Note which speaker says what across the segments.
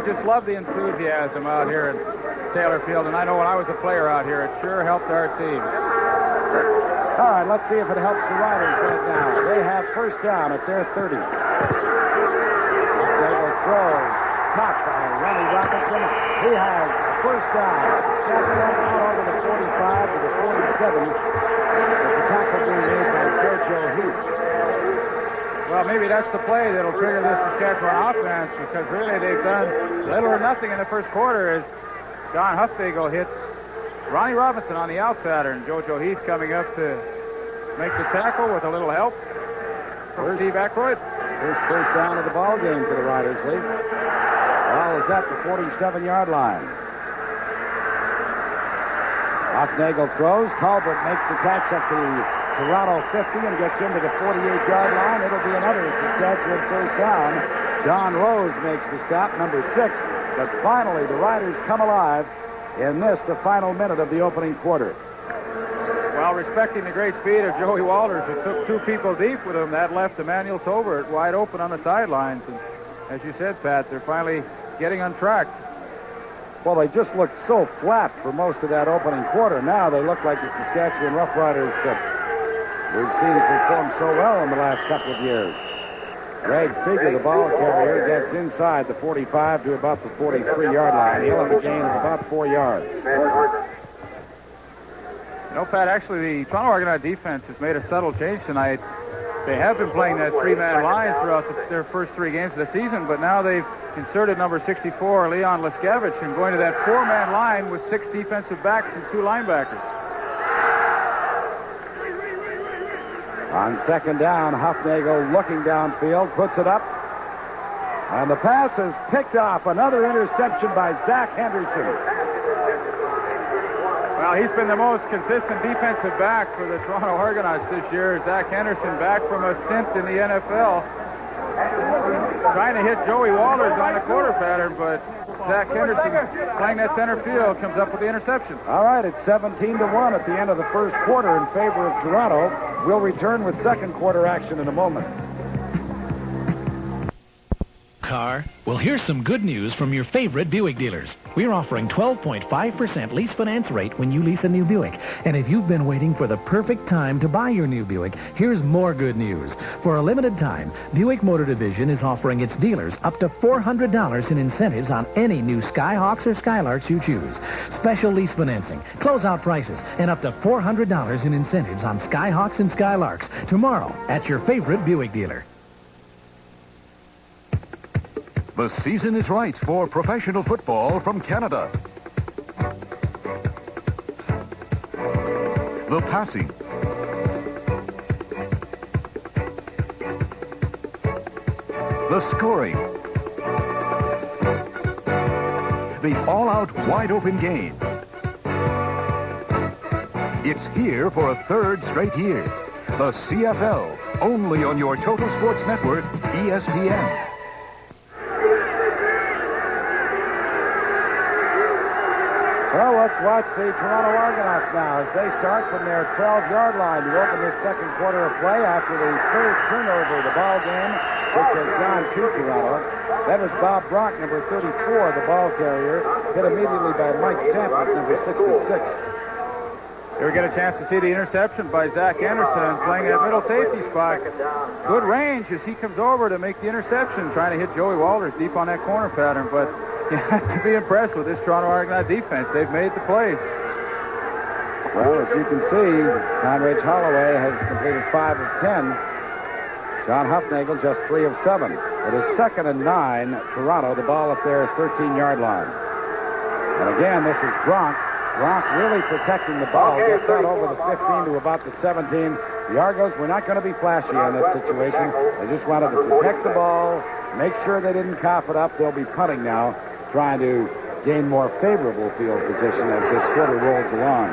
Speaker 1: just love the enthusiasm out here at Taylor Field, and I know when I was a player out here, it sure helped our team.
Speaker 2: All right, let's see if it helps the Riders right now. They have first down at their 30. Nagel throws, caught by Ronnie Robinson. He has first down. Saskatchewan out over the 45 to the 47. With the tackle being made by Jojo Heath.
Speaker 1: Well, maybe that's the play that'll trigger this Saskatchewan offense, because really they've done little or nothing in the first quarter as John Huffnagel hits Ronnie Robinson on the out pattern. Jojo Heath coming up to make the tackle with a little help from Steve Aykroyd.
Speaker 2: First down of the ball game for the Riders, Lee. Ball is at the 47-yard line. Huffnagel throws. Talbot makes the catch at the Toronto 50 and gets into the 48-yard line. It'll be another Saskatchewan first down. John Rose makes the stop, number 6. But finally, the Riders come alive in this, the final minute of the opening quarter.
Speaker 1: Well, respecting the great speed of Joey Walters, who took 2 people deep with him, that left Emmanuel Tobert wide open on the sidelines. And as you said, Pat, they're finally getting on track.
Speaker 2: Well, they just looked so flat for most of that opening quarter. Now they look like the Saskatchewan Roughriders that we've seen perform so well in the last couple of years. Greg Figure, the ball carrier, gets inside the 45 to about the 43-yard line. He'll have a gain of about 4 yards.
Speaker 1: You know, Pat, actually, the Toronto Argonaut defense has made a subtle change tonight. They have been playing that 3-man line throughout their first 3 games of the season, but now they've inserted number 64, Leon Leskevich, and going to that 4-man line with 6 defensive backs and 2 linebackers.
Speaker 2: On second down, Huffnagel looking downfield, puts it up. And the pass is picked off. Another interception by Zach Henderson.
Speaker 1: Well, he's been the most consistent defensive back for the Toronto Argonauts this year. Zach Henderson, back from a stint in the NFL. Trying to hit Joey Walters on the quarter pattern, but Zach Henderson, playing that center field, comes up with the interception.
Speaker 2: All right, it's 17-1 at the end of the first quarter in favor of Toronto. We'll return with second quarter action in a moment.
Speaker 3: Car? Well, here's some good news from your favorite Buick dealers. We're offering 12.5% lease finance rate when you lease a new Buick. And if you've been waiting for the perfect time to buy your new Buick, here's more good news. For a limited time, Buick Motor Division is offering its dealers up to $400 in incentives on any new Skyhawks or Skylarks you choose. Special lease financing, closeout prices, and up to $400 in incentives on Skyhawks and Skylarks tomorrow at your favorite Buick dealer.
Speaker 4: The season is right for professional football from Canada. The passing. The scoring. The all-out wide-open game. It's here for a third straight year. The CFL, only on your Total Sports Network, ESPN.
Speaker 2: Well, let's watch the Toronto Argonauts now as they start from their 12-yard line to open this second quarter of play after the third turnover of the ball game, which has gone to Toronto. That was Bob Brock, number 34, the ball carrier, hit immediately by Mike Samples, number 66.
Speaker 1: Here we get a chance to see the interception by Zach Anderson, playing that middle safety spot. Good range as he comes over to make the interception, trying to hit Joey Walters deep on that corner pattern, but you have to be impressed with this Toronto Argonaut defense. They've made the plays.
Speaker 2: Well, as you can see, Conrad Holloway has completed 5 of 10. John Huffnagel just 3 of 7. It is 2nd and 9, Toronto, the ball at their 13-yard line. And again, this is Gronk. Gronk really protecting the ball. Gets out over the 15 to about the 17. The Argos were not going to be flashy on that situation. They just wanted to protect the ball, make sure they didn't cough it up. They'll be punting now, trying to gain more favorable field position as this quarter rolls along.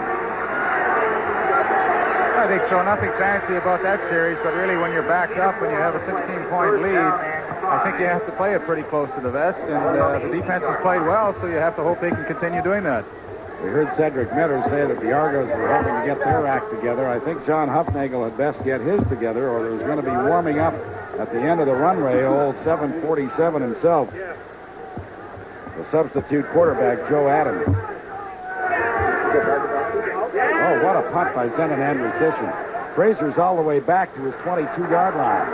Speaker 1: I think so. Nothing fancy about that series, but really when you're backed up and you have a 16-point lead, I think you have to play it pretty close to the vest, and the defense has played well, so you have to hope they can continue doing that.
Speaker 2: We heard Cedric Miller say that the Argos were hoping to get their act together. I think John Huffnagel had best get his together, or there's going to be warming up at the end of the runway, old 747 himself. The substitute quarterback, Joe Adams. Oh, what a punt by Zenon Andrusician. Fraser's all the way back to his 22-yard line.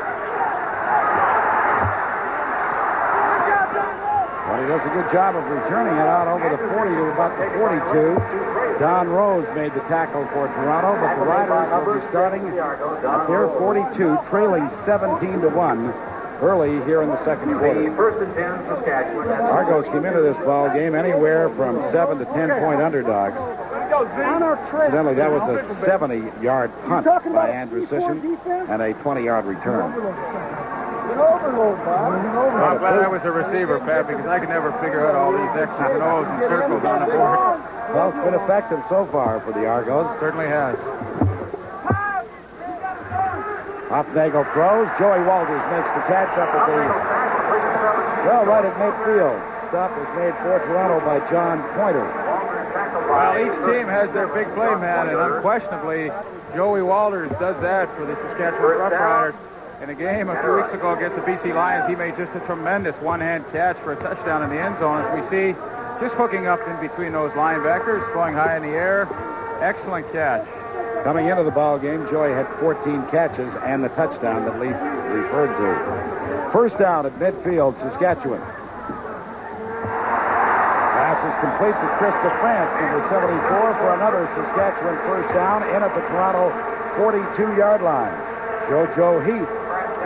Speaker 2: But he does a good job of returning it out over the 40 to about the 42. Don Rose made the tackle for Toronto, but the Riders will be starting at their 42, trailing 17-1 early here in the second quarter. Argos came into this ball game anywhere from 7 to 10-point underdogs. Incidentally, that was a 70-yard punt by Andrusician and a 20-yard return.
Speaker 1: I'm glad I was a receiver, Pat, because I could never figure out all these X's and O's and circles on the board.
Speaker 2: Well, it's been effective so far for the Argos.
Speaker 1: Certainly has.
Speaker 2: Hofnagel throws. Joey Walters makes the catch up at the... Well, right at midfield. Stop was made for Toronto by John Pointer.
Speaker 1: Well, each team has their big play man, and unquestionably, Joey Walters does that for the Saskatchewan Roughriders. In a game a few weeks ago against the BC Lions, he made just a tremendous one-hand catch for a touchdown in the end zone, as we see, just hooking up in between those linebackers, going high in the air. Excellent catch.
Speaker 2: Coming into the ball game, Joey had 14 catches and the touchdown that Lee referred to. First down at midfield, Saskatchewan. Pass is complete to Chris DeFrance, number 74, for another Saskatchewan first down in at the Toronto 42-yard line. JoJo Heath,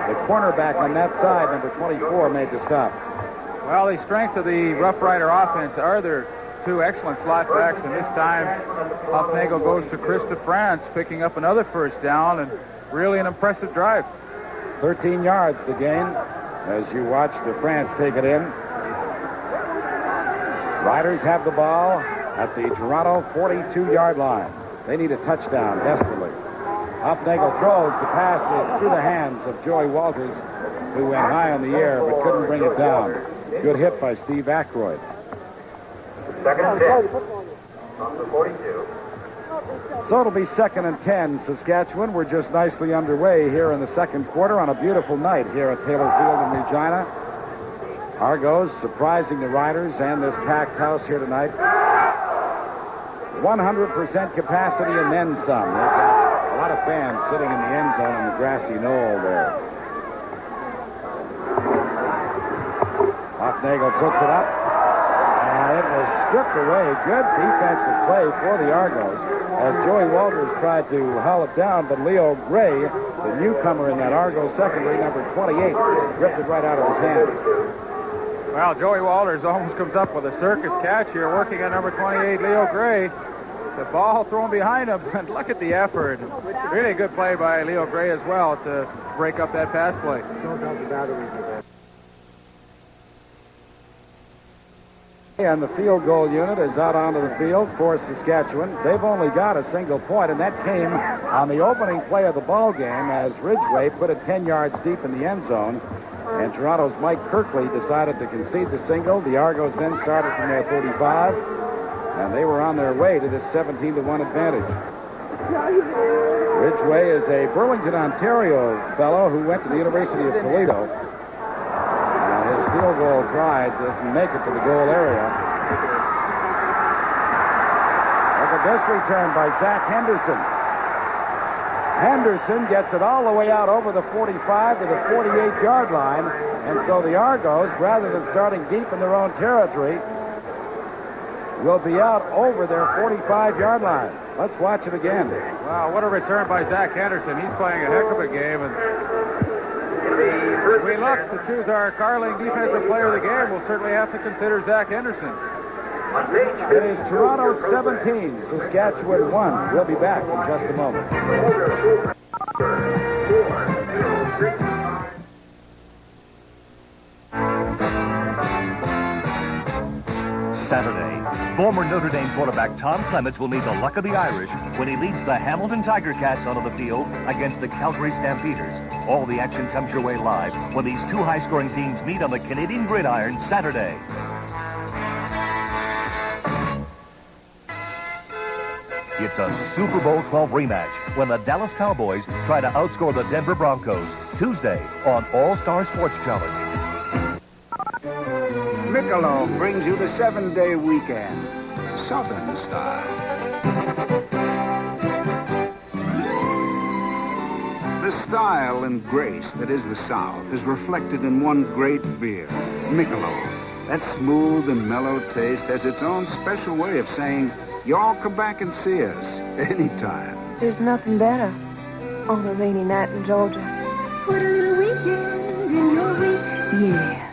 Speaker 2: the cornerback on that side, number 24, made the stop.
Speaker 1: Well, the strength of the Rough Rider offense are their two excellent slot backs, and this time Hofnagel goes to Chris DeFrance, picking up another first down, and really an impressive drive.
Speaker 2: 13 yards the gain as you watch DeFrance take it in. Riders have the ball at the Toronto 42-yard line. They need a touchdown desperately. Hofnagel throws. The pass is through the hands of Joey Walters, who went high in the air but couldn't bring it down. Good hit by Steve Aykroyd.
Speaker 5: Second and 10 from the 42.
Speaker 2: So it'll be 2nd and 10, Saskatchewan. We're just nicely underway here in the second quarter on a beautiful night here at Taylor Field in Regina. Argos surprising the Riders and this packed house here tonight. 100% capacity and then some. A lot of fans sitting in the end zone on the grassy knoll there. Hofnagel puts it up, and it was stripped away. Good defensive play for the Argos as Joey Walters tried to haul it down, but Leo Gray, the newcomer in that Argos secondary, number 28, ripped it right out of his hands.
Speaker 1: Well, Joey Walters almost comes up with a circus catch here, working at number 28, Leo Gray. The ball thrown behind him, and look at the effort. Really good play by Leo Gray as well to break up that pass play.
Speaker 2: And the field goal unit is out onto the field for Saskatchewan. They've only got a single point, and that came on the opening play of the ball game as Ridgway put it 10 yards deep in the end zone. And Toronto's Mike Kirkley decided to concede the single. The Argos then started from their 35. And they were on their way to this 17-1 advantage. Ridgway is a Burlington, Ontario fellow who went to the University of Toledo. And his field goal try doesn't make it to the goal area. Look at this return by Zach Henderson. Henderson gets it all the way out over the 45 to the 48-yard line. And so the Argos, rather than starting deep in their own territory, will be out over their 45-yard line. Let's watch it again.
Speaker 1: Wow, what a return by Zach Henderson. He's playing a heck of a game. And if we look to choose our Carling defensive player of the game, we'll certainly have to consider Zach Henderson.
Speaker 2: It is Toronto 17, Saskatchewan 1. We'll be back in just a moment.
Speaker 6: Saturday, former Notre Dame quarterback Tom Clements will need the luck of the Irish when he leads the Hamilton Tiger Cats onto the field against the Calgary Stampeders. All the action comes your way live when these two high-scoring teams meet on the Canadian gridiron Saturday. It's a Super Bowl 12 rematch when the Dallas Cowboys try to outscore the Denver Broncos. Tuesday on All-Star Sports Challenge.
Speaker 7: Michelob brings you the 7-day weekend, Southern style. The style and grace that is the South is reflected in one great beer, Michelob. That smooth and mellow taste has its own special way of saying, y'all come back and see us anytime.
Speaker 8: There's nothing better on a rainy night in Georgia.
Speaker 9: Put a little weekend in your week.
Speaker 8: Yeah.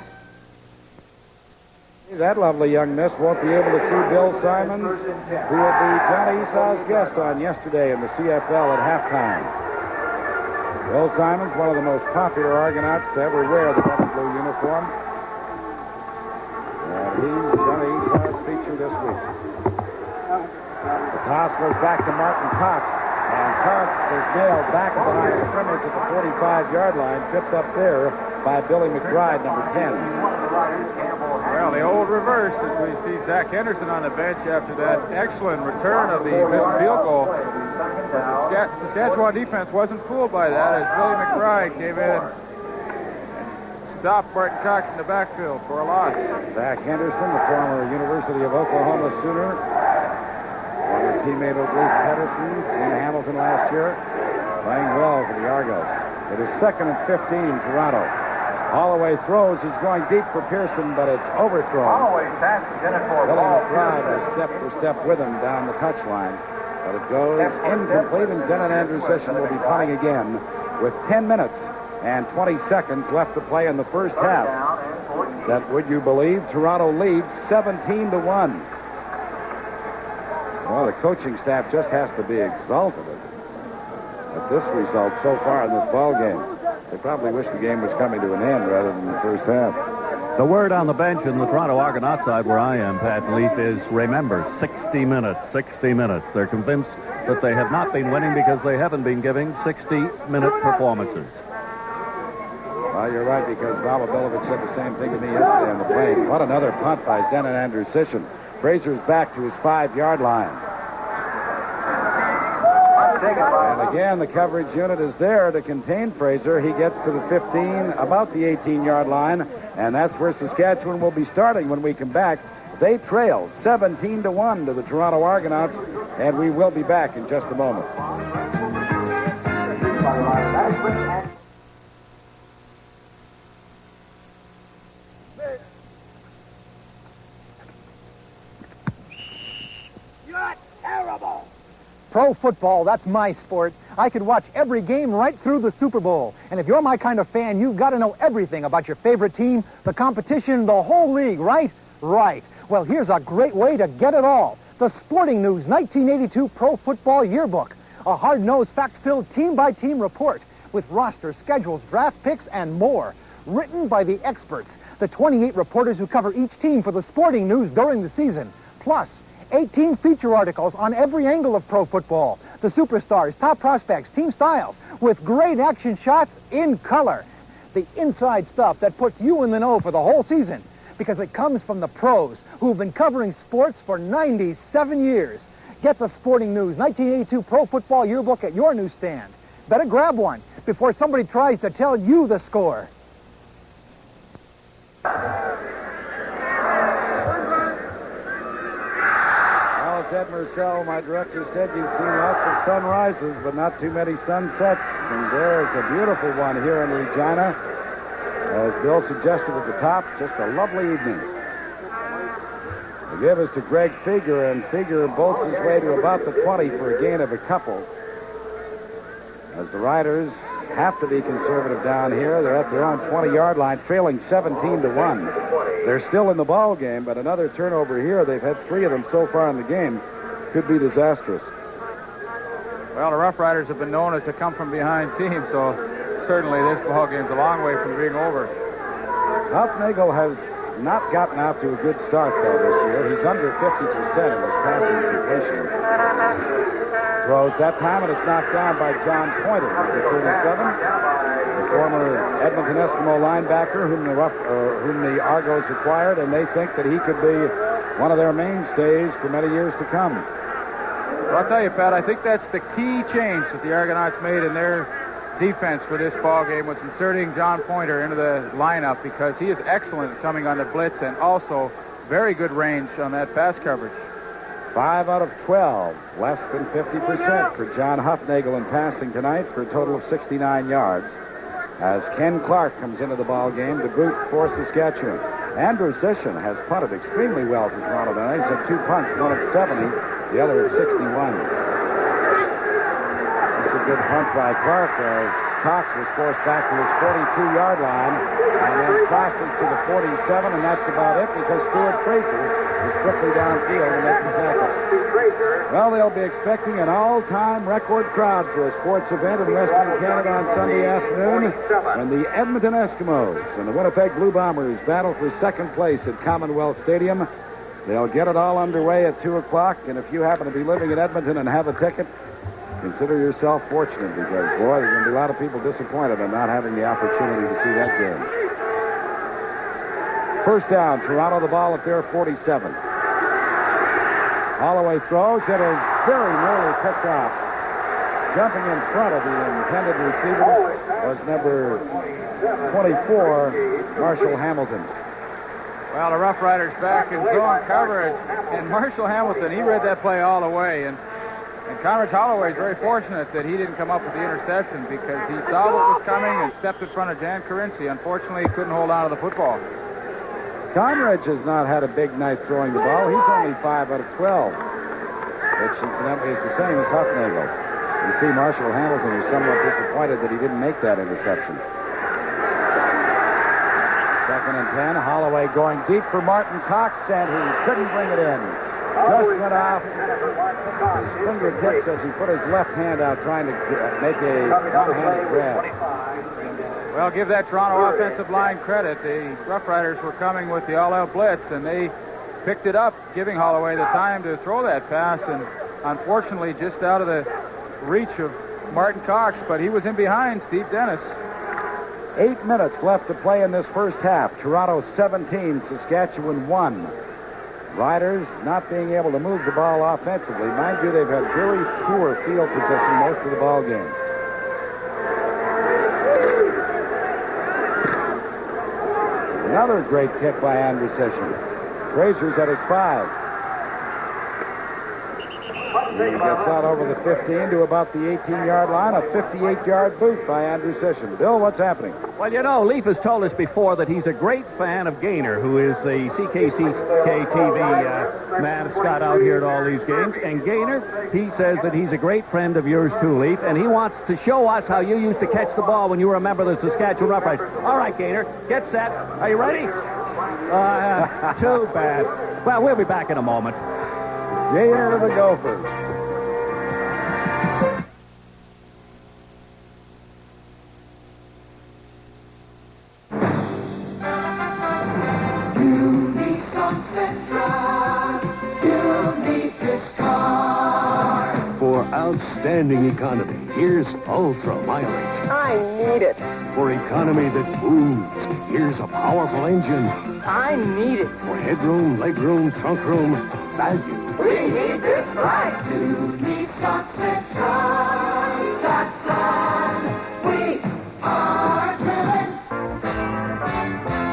Speaker 2: That lovely young miss won't be able to see Bill Simons, who will be Johnny Esau's guest on yesterday in the CFL at halftime. Bill Simons, one of the most popular Argonauts to ever wear the red and blue uniform. And he's Johnny Esau's feature this week. The toss goes back to Martin Cox. And Cox is nailed back at the line of scrimmage at the 45-yard line, picked up there by Billy McBride, number 10.
Speaker 1: Well, the old reverse as we see Zach Henderson on the bench after that excellent return of the missed field goal. The Saskatchewan defense wasn't fooled by that as Billy McBride came in and stopped Martin Cox in the backfield for a loss.
Speaker 2: Zach Henderson, the former University of Oklahoma Sooner, former teammate of Bruce Pedersen's in Hamilton last year, playing well for the Argos. It is 2nd and 15, Toronto. Holloway throws. He's going deep for Pearson, but it's overthrown.
Speaker 5: Holloway passes in it for a
Speaker 2: Billy
Speaker 5: ball.
Speaker 2: McBride is step for step with him down the touchline. But it goes incomplete, and Zen and Andrew Session will be punting again with 10 minutes and 20 seconds left to play in the first half. That, would you believe, Toronto leads 17-1. Well, the coaching staff just has to be exalted at this result so far in this ball game. They probably wish the game was coming to an end rather than the first half.
Speaker 10: The word on the bench in the Toronto Argonaut side where I am, Pat Leaf, is remember, 60 minutes, 60 minutes. They're convinced that they have not been winning because they haven't been giving 60-minute performances.
Speaker 2: Well, you're right, because Bob Abilovich said the same thing to me yesterday on the plane. What another punt by Zen and Andrew Sisson. Fraser's back to his 5-yard line. And again, the coverage unit is there to contain Fraser. He gets to the 15, about the 18-yard line, and that's where Saskatchewan will be starting when we come back. They trail 17-1 to the Toronto Argonauts, and we will be back in just a moment.
Speaker 11: Pro football, that's my sport. I could watch every game right through the Super Bowl. And if you're my kind of fan, you've got to know everything about your favorite team, the competition, the whole league, right? Right. Well, here's a great way to get it all. The Sporting News 1982 Pro Football Yearbook. A hard-nosed, fact-filled team-by-team report with rosters, schedules, draft picks, and more. Written by the experts, the 28 reporters who cover each team for the Sporting News during the season. Plus, 18 feature articles on every angle of pro football. The superstars, top prospects, team styles, with great action shots in color. The inside stuff that puts you in the know for the whole season, because it comes from the pros who've been covering sports for 97 years. Get the Sporting News 1982 Pro Football Yearbook at your newsstand. Better grab one before somebody tries to tell you the score.
Speaker 2: Ed Murcell, my director, said you've seen lots of sunrises, but not too many sunsets. And there's a beautiful one here in Regina. As Bill suggested at the top, just a lovely evening. The give is to Greg Figure, and Figure bolts his way to about the 20 for a gain of a couple. As the Riders have to be conservative down here, they're at their own 20-yard line, trailing 17-1. They're still in the ball game, but another turnover here, they've had 3 of them so far in the game, could be disastrous.
Speaker 1: Well, the Roughriders have been known as a come-from-behind team, so certainly this ball game's a long way from being over.
Speaker 2: Hufnagel has not gotten out to a good start, though, this year. He's under 50% in his passing completion. Throws that time, and it's knocked down by John Pointer, number 37. The former Edmonton Eskimo linebacker whom the Argos acquired, and they think that he could be one of their mainstays for many years to come.
Speaker 1: Well, I'll tell you, Pat, I think that's the key change that the Argonauts made in their defense for this ball game was inserting John Pointer into the lineup because he is excellent at coming on the blitz and also very good range on that pass coverage.
Speaker 2: 5 out of 12, less than 50% for John Hufnagel in passing tonight for a total of 69 yards. As Ken Clark comes into the ball game to boot for Saskatchewan. Andrew Sisson has punted extremely well for Toronto tonight. He's had 2 punts, one at 70, the other at 61. This is a good punt by Clark as Cox was forced back to his 42-yard line and then crosses to the 47, and that's about it because Stuart Fraser is quickly downfield and makes the tackle. Well, they'll be expecting an all-time record crowd for a sports event in Western Canada on Sunday afternoon when the Edmonton Eskimos and the Winnipeg Blue Bombers battle for second place at Commonwealth Stadium. They'll get it all underway at 2 o'clock, and if you happen to be living in Edmonton and have a ticket, consider yourself fortunate because, boy, there's going to be a lot of people disappointed in not having the opportunity to see that game. First down, Toronto the ball at their 47. Holloway throws. It is very nearly picked off. Jumping in front of the intended receiver was number 24, Marshall Hamilton.
Speaker 1: Well, the Roughriders back in zone coverage, and Marshall Hamilton, he read that play all the way, and Conrad Holloway is very fortunate that he didn't come up with the interception because he saw what was coming and stepped in front of Jan Carinci. Unfortunately, he couldn't hold on to the football.
Speaker 2: Conrad has not had a big night throwing the ball. He's only 5 out of 12, which incidentally is the same as Hufnagel. You see Marshall Hamilton is somewhat disappointed that he didn't make that interception. 2nd and 10. Holloway going deep for Martin Cox, and he couldn't bring it in. Just went off his fingertips as he put his left hand out trying to make a one-handed grab.
Speaker 1: Well, give that Toronto offensive line credit. The Roughriders were coming with the all-out blitz, and they picked it up, giving Holloway the time to throw that pass, and unfortunately just out of the reach of Martin Cox, but he was in behind Steve Dennis.
Speaker 2: 8 minutes left to play in this first half. Toronto 17, Saskatchewan 1. Riders not being able to move the ball offensively. Mind you, they've had very poor field position most of the ball game. Another great kick by Andrew Sisson. Fraser's at his 5. He gets out over the 15 to about the 18-yard line. A 58-yard boot by Andrew Sisson. Bill, what's happening?
Speaker 10: Well, you know, Leaf has told us before that he's a great fan of Gaynor, who is the CKCK-TV mascot out here at all these games. And Gaynor, he says that he's a great friend of yours too, Leaf, and he wants to show us how you used to catch the ball when you were a member of the Saskatchewan Roughriders. All right, Gaynor, get set. Are you ready? Too bad. Well, we'll be back in a moment.
Speaker 2: Gaynor to the Gophers.
Speaker 4: Outstanding economy. Here's ultra mileage.
Speaker 8: I need it.
Speaker 4: For economy that moves, here's a powerful engine.
Speaker 8: I need it.
Speaker 4: For headroom, legroom, trunk room, value.
Speaker 9: We need this ride to Nissan Sentra. Datsun. We are driven.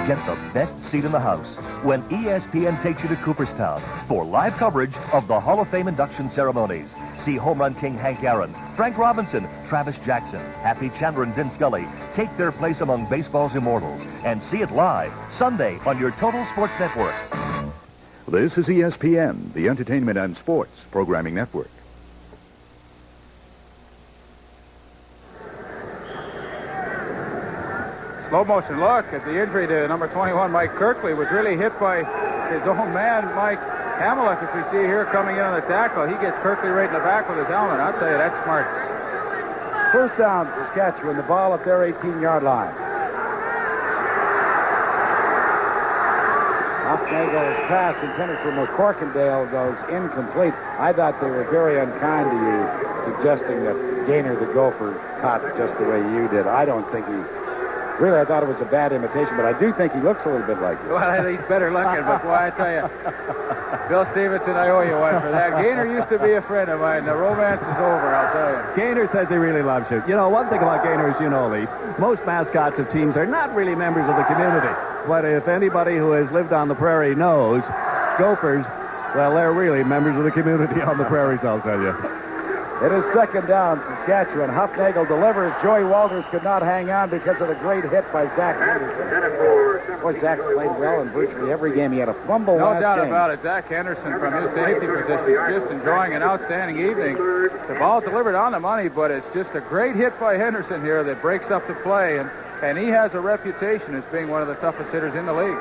Speaker 6: Get the best seat in the house when ESPN takes you to Cooperstown for live coverage of the Hall of Fame induction ceremonies. See Home Run King Hank Aaron, Frank Robinson, Travis Jackson, Happy Chandler, and Vin Scully take their place among baseball's immortals. And see it live Sunday on your Total Sports Network.
Speaker 4: This is ESPN, the Entertainment and Sports Programming Network.
Speaker 1: Slow motion look at the injury to number 21, Mike Kirkley, was really hit by his own man, Mike Hamilton, as we see here coming in on the tackle. He gets Kirkley right in the back with his helmet. I'll tell you, that's smart.
Speaker 2: First down, Saskatchewan, the ball at their 18-yard line. Hufnagel's pass intended for McCorkindale goes incomplete. I thought they were very unkind to you, suggesting that Gaynor the Gopher caught just the way you did. I don't think he Really, I thought it was a bad imitation, but I do think he looks a little bit like you.
Speaker 1: Well, he's better looking, but boy, I tell you, Bill Stevenson, I owe you one for that. Gaynor used to be a friend of mine. The romance is over, I'll tell you.
Speaker 10: Gaynor says he really loves you. You know, one thing about Gaynor is, you know, Lee, most mascots of teams are not really members of the community. But if anybody who has lived on the prairie knows, Gophers, well, they're really members of the community on the prairies, I'll tell you.
Speaker 2: It is second down, Saskatchewan. Hufnagel delivers. Joey Walters could not hang on because of the great hit by Zach Henderson. Boy, Zach played well in virtually every game. He had a fumble
Speaker 1: No
Speaker 2: last
Speaker 1: doubt
Speaker 2: game.
Speaker 1: about it. Zach Henderson from his safety position is just enjoying an outstanding evening. The ball delivered on the money, but it's just a great hit by Henderson here that breaks up the play, and he has a reputation as being one of the toughest hitters in the league.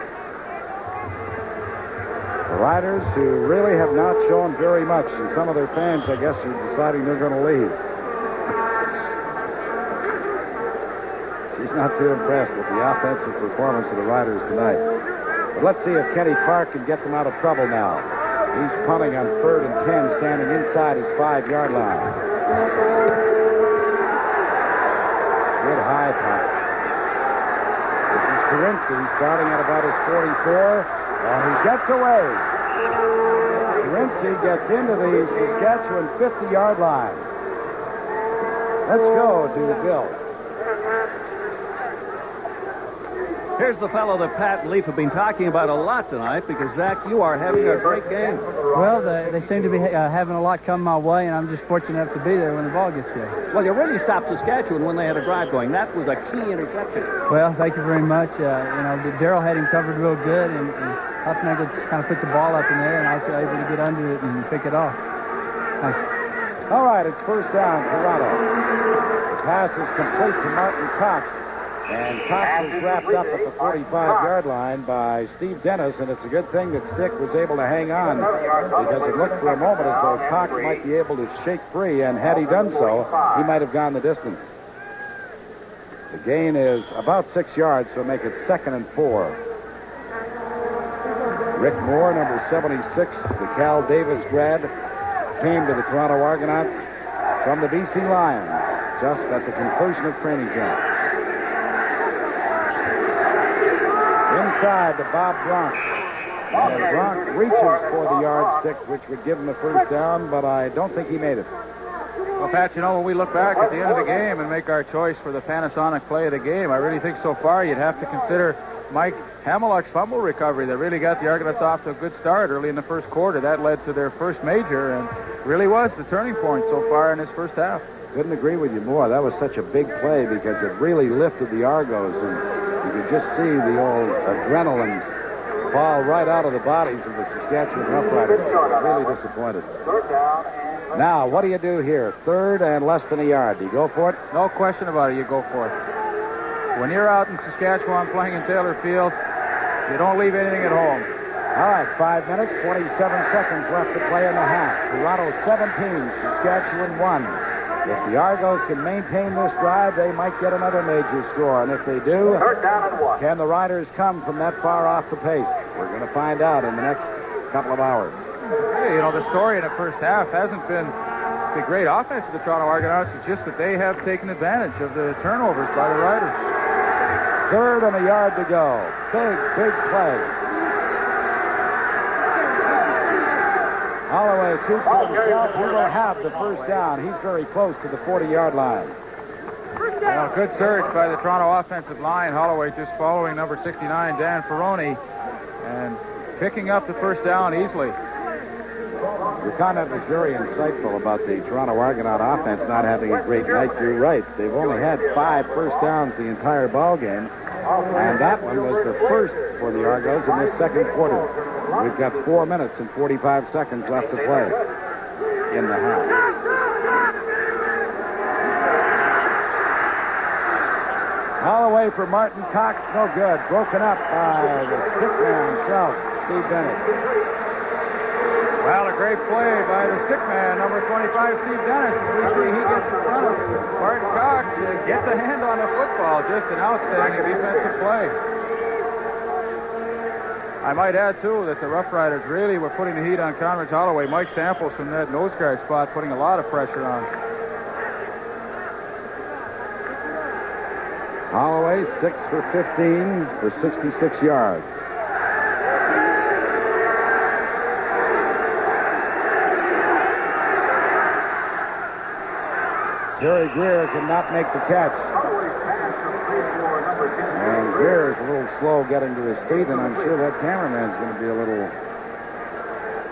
Speaker 2: The Riders, who really have not shown very much, and some of their fans, I guess, are deciding they're going to leave. She's not too impressed with the offensive performance of the Riders tonight. But let's see if Kenny Park can get them out of trouble now. He's punting on 3rd and 10, standing inside his 5-yard line. Good high punt. This is Carinci starting at about his 44. And he gets away. Carinci gets into the Saskatchewan 50-yard line. Let's go to Bill.
Speaker 10: Here's the fellow that Pat and Leaf have been talking about a lot tonight because, Zach, you are having a great game.
Speaker 12: Well, they seem to be having a lot come my way, and I'm just fortunate enough to be there when the ball gets there.
Speaker 10: Well, you really stopped Saskatchewan when they had a drive going. That was a key interception.
Speaker 12: Well, thank you very much. Darrell had him covered real good, and Hufnagel just kind of put the ball up in there, and I was able to get under it and pick it off. Thanks.
Speaker 2: All right, it's first down, Toronto. The pass is complete to Martin Cox. And Cox was wrapped up at the 45-yard line by Steve Dennis, and it's a good thing that Stick was able to hang on because it looked for a moment as though Cox might be able to shake free, and had he done so, he might have gone the distance. The gain is about 6 yards, so make it 2nd and 4. Rick Moore, number 76, the Cal Davis grad, came to the Toronto Argonauts from the BC Lions just at the conclusion of training camp. Inside to Bob Bronk. And Bronk reaches for the yardstick, which would give him a first down, but I don't think he made it.
Speaker 1: Well, Pat, when we look back at the end of the game and make our choice for the Panasonic play of the game, I really think so far you'd have to consider Mike Hamillock's fumble recovery that really got the Argonauts off to a good start early in the first quarter. That led to their first major and really was the turning point so far in this first half.
Speaker 2: Couldn't agree with you more. That was such a big play because it really lifted the Argos, and you could just see the old adrenaline fall right out of the bodies of the Saskatchewan Roughriders. Really disappointed. Now, what do you do here? 3rd and less than a yard. Do you go for it?
Speaker 1: No question about it. You go for it. When you're out in Saskatchewan playing in Taylor Field, you don't leave anything at home.
Speaker 2: All right, 5 minutes, 27 seconds left to play in the half. Toronto 17, Saskatchewan 1. If the Argos can maintain this drive, they might get another major score. And if they do, can the Riders come from that far off the pace? We're going to find out in the next couple of hours.
Speaker 1: Hey, the story in the first half hasn't been the great offense of the Toronto Argonauts. It's just that they have taken advantage of the turnovers by the Riders.
Speaker 2: 3rd and a yard to go. Big play. Holloway, 2 for himself. He will have the first down. He's very close to the 40-yard line.
Speaker 1: Well, good surge by the Toronto offensive line. Holloway just following number 69, Dan Ferroni, and picking up the first down easily.
Speaker 2: Your comment was very insightful about the Toronto Argonaut offense not having a great night. You're right. They've only had 5 first downs the entire ball game, and that one was the first for the Argos in this second quarter. We've got 4 minutes and 45 seconds left to play in the half. Holloway for Martin Cox, no good. Broken up by the stickman himself, Steve Dennis.
Speaker 1: Well, a great play by the stickman, number 25, Steve Dennis. Usually he gets in front of Martin Cox to get the hand on the football. Just an outstanding defensive play. I might add, too, that the Rough Riders really were putting the heat on Conrad Holloway. Mike Samples from that nose guard spot putting a lot of pressure on.
Speaker 2: Holloway, 6 for 15 for 66 yards. Jerry Greer cannot make the catch. And Greer is a little slow getting to his feet, and I'm sure that cameraman's going to be a little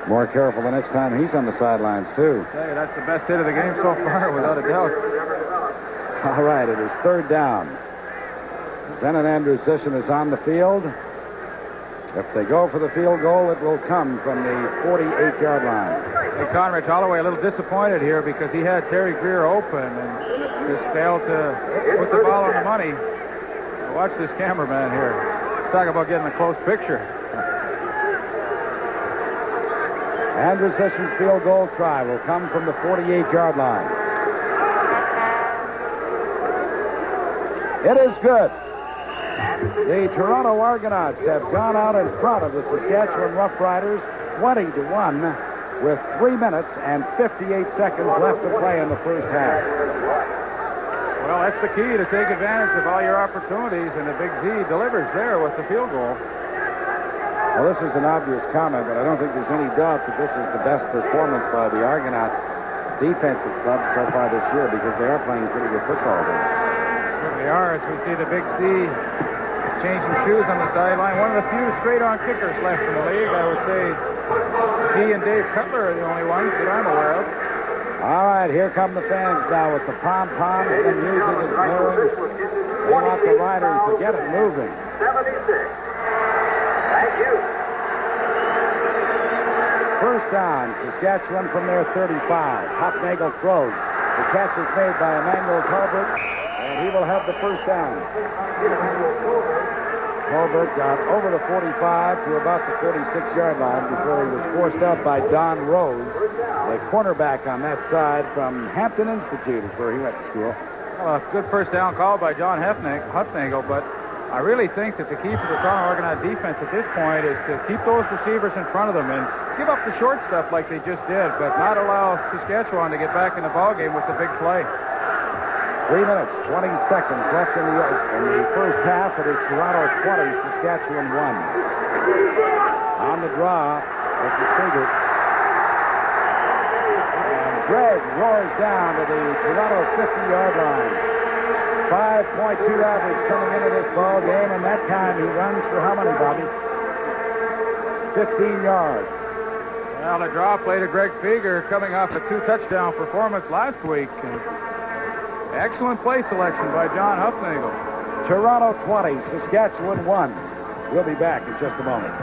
Speaker 2: more careful the next time he's on the sidelines, too.
Speaker 1: I tell you, that's the best hit of the game so far, without a doubt.
Speaker 2: All right, it is third down. Zenit Andrusician is on the field. If they go for the field goal, it will come from the 48-yard line.
Speaker 1: Hey, Conrad Holloway a little disappointed here because he had Terry Greer open and just failed to put the ball on the money. Now watch this cameraman here. Talk about getting a close picture.
Speaker 2: Andrusician's field goal try will come from the 48-yard line. It is good. The Toronto Argonauts have gone out in front of the Saskatchewan Roughriders 20-1 with 3 minutes and 58 seconds left to play in the first half.
Speaker 1: Well, that's the key, to take advantage of all your opportunities, and the Big Z delivers there with the field goal.
Speaker 2: Well, this is an obvious comment, but I don't think there's any doubt that this is the best performance by the Argonauts defensive club so far this year, because they are playing pretty good football there.
Speaker 1: Certainly are, as we see the Big Z changing shoes on the sideline. One of the few straight-on kickers left in the league. I would say he and Dave Cutler are the only ones that I'm aware of.
Speaker 2: All right, here come the fans now with the pom-poms and the music is blaring. They want the Riders to get it moving.
Speaker 5: 76. Thank you.
Speaker 2: First down, Saskatchewan from their 35. Hufnagel throws. The catch is made by Emmanuel Colbert, and he will have the first down. Colbert got over the 45 to about the 46-yard line before he was forced out by Don Rose, the cornerback on that side from Hampton Institute is where he went to school.
Speaker 1: Well, a good first down call by John Hufnagel, but I really think that the key for the Toronto Argonaut defense at this point is to keep those receivers in front of them and give up the short stuff like they just did, but not allow Saskatchewan to get back in the ballgame with the big play.
Speaker 2: 3 minutes, 20 seconds left in the first half. It is Toronto 20, Saskatchewan 1. On the draw, this is Figert. And Gregg roars down to the Toronto 50-yard line. 5.2 average coming into this ball game, and that time he runs for how many, Bobby? 15 yards.
Speaker 1: Well, the draw play to Greg Fieger coming off a 2-touchdown performance last week. And excellent play selection by John Hufnagel.
Speaker 2: Toronto 20, Saskatchewan 1. We'll be back in just a moment.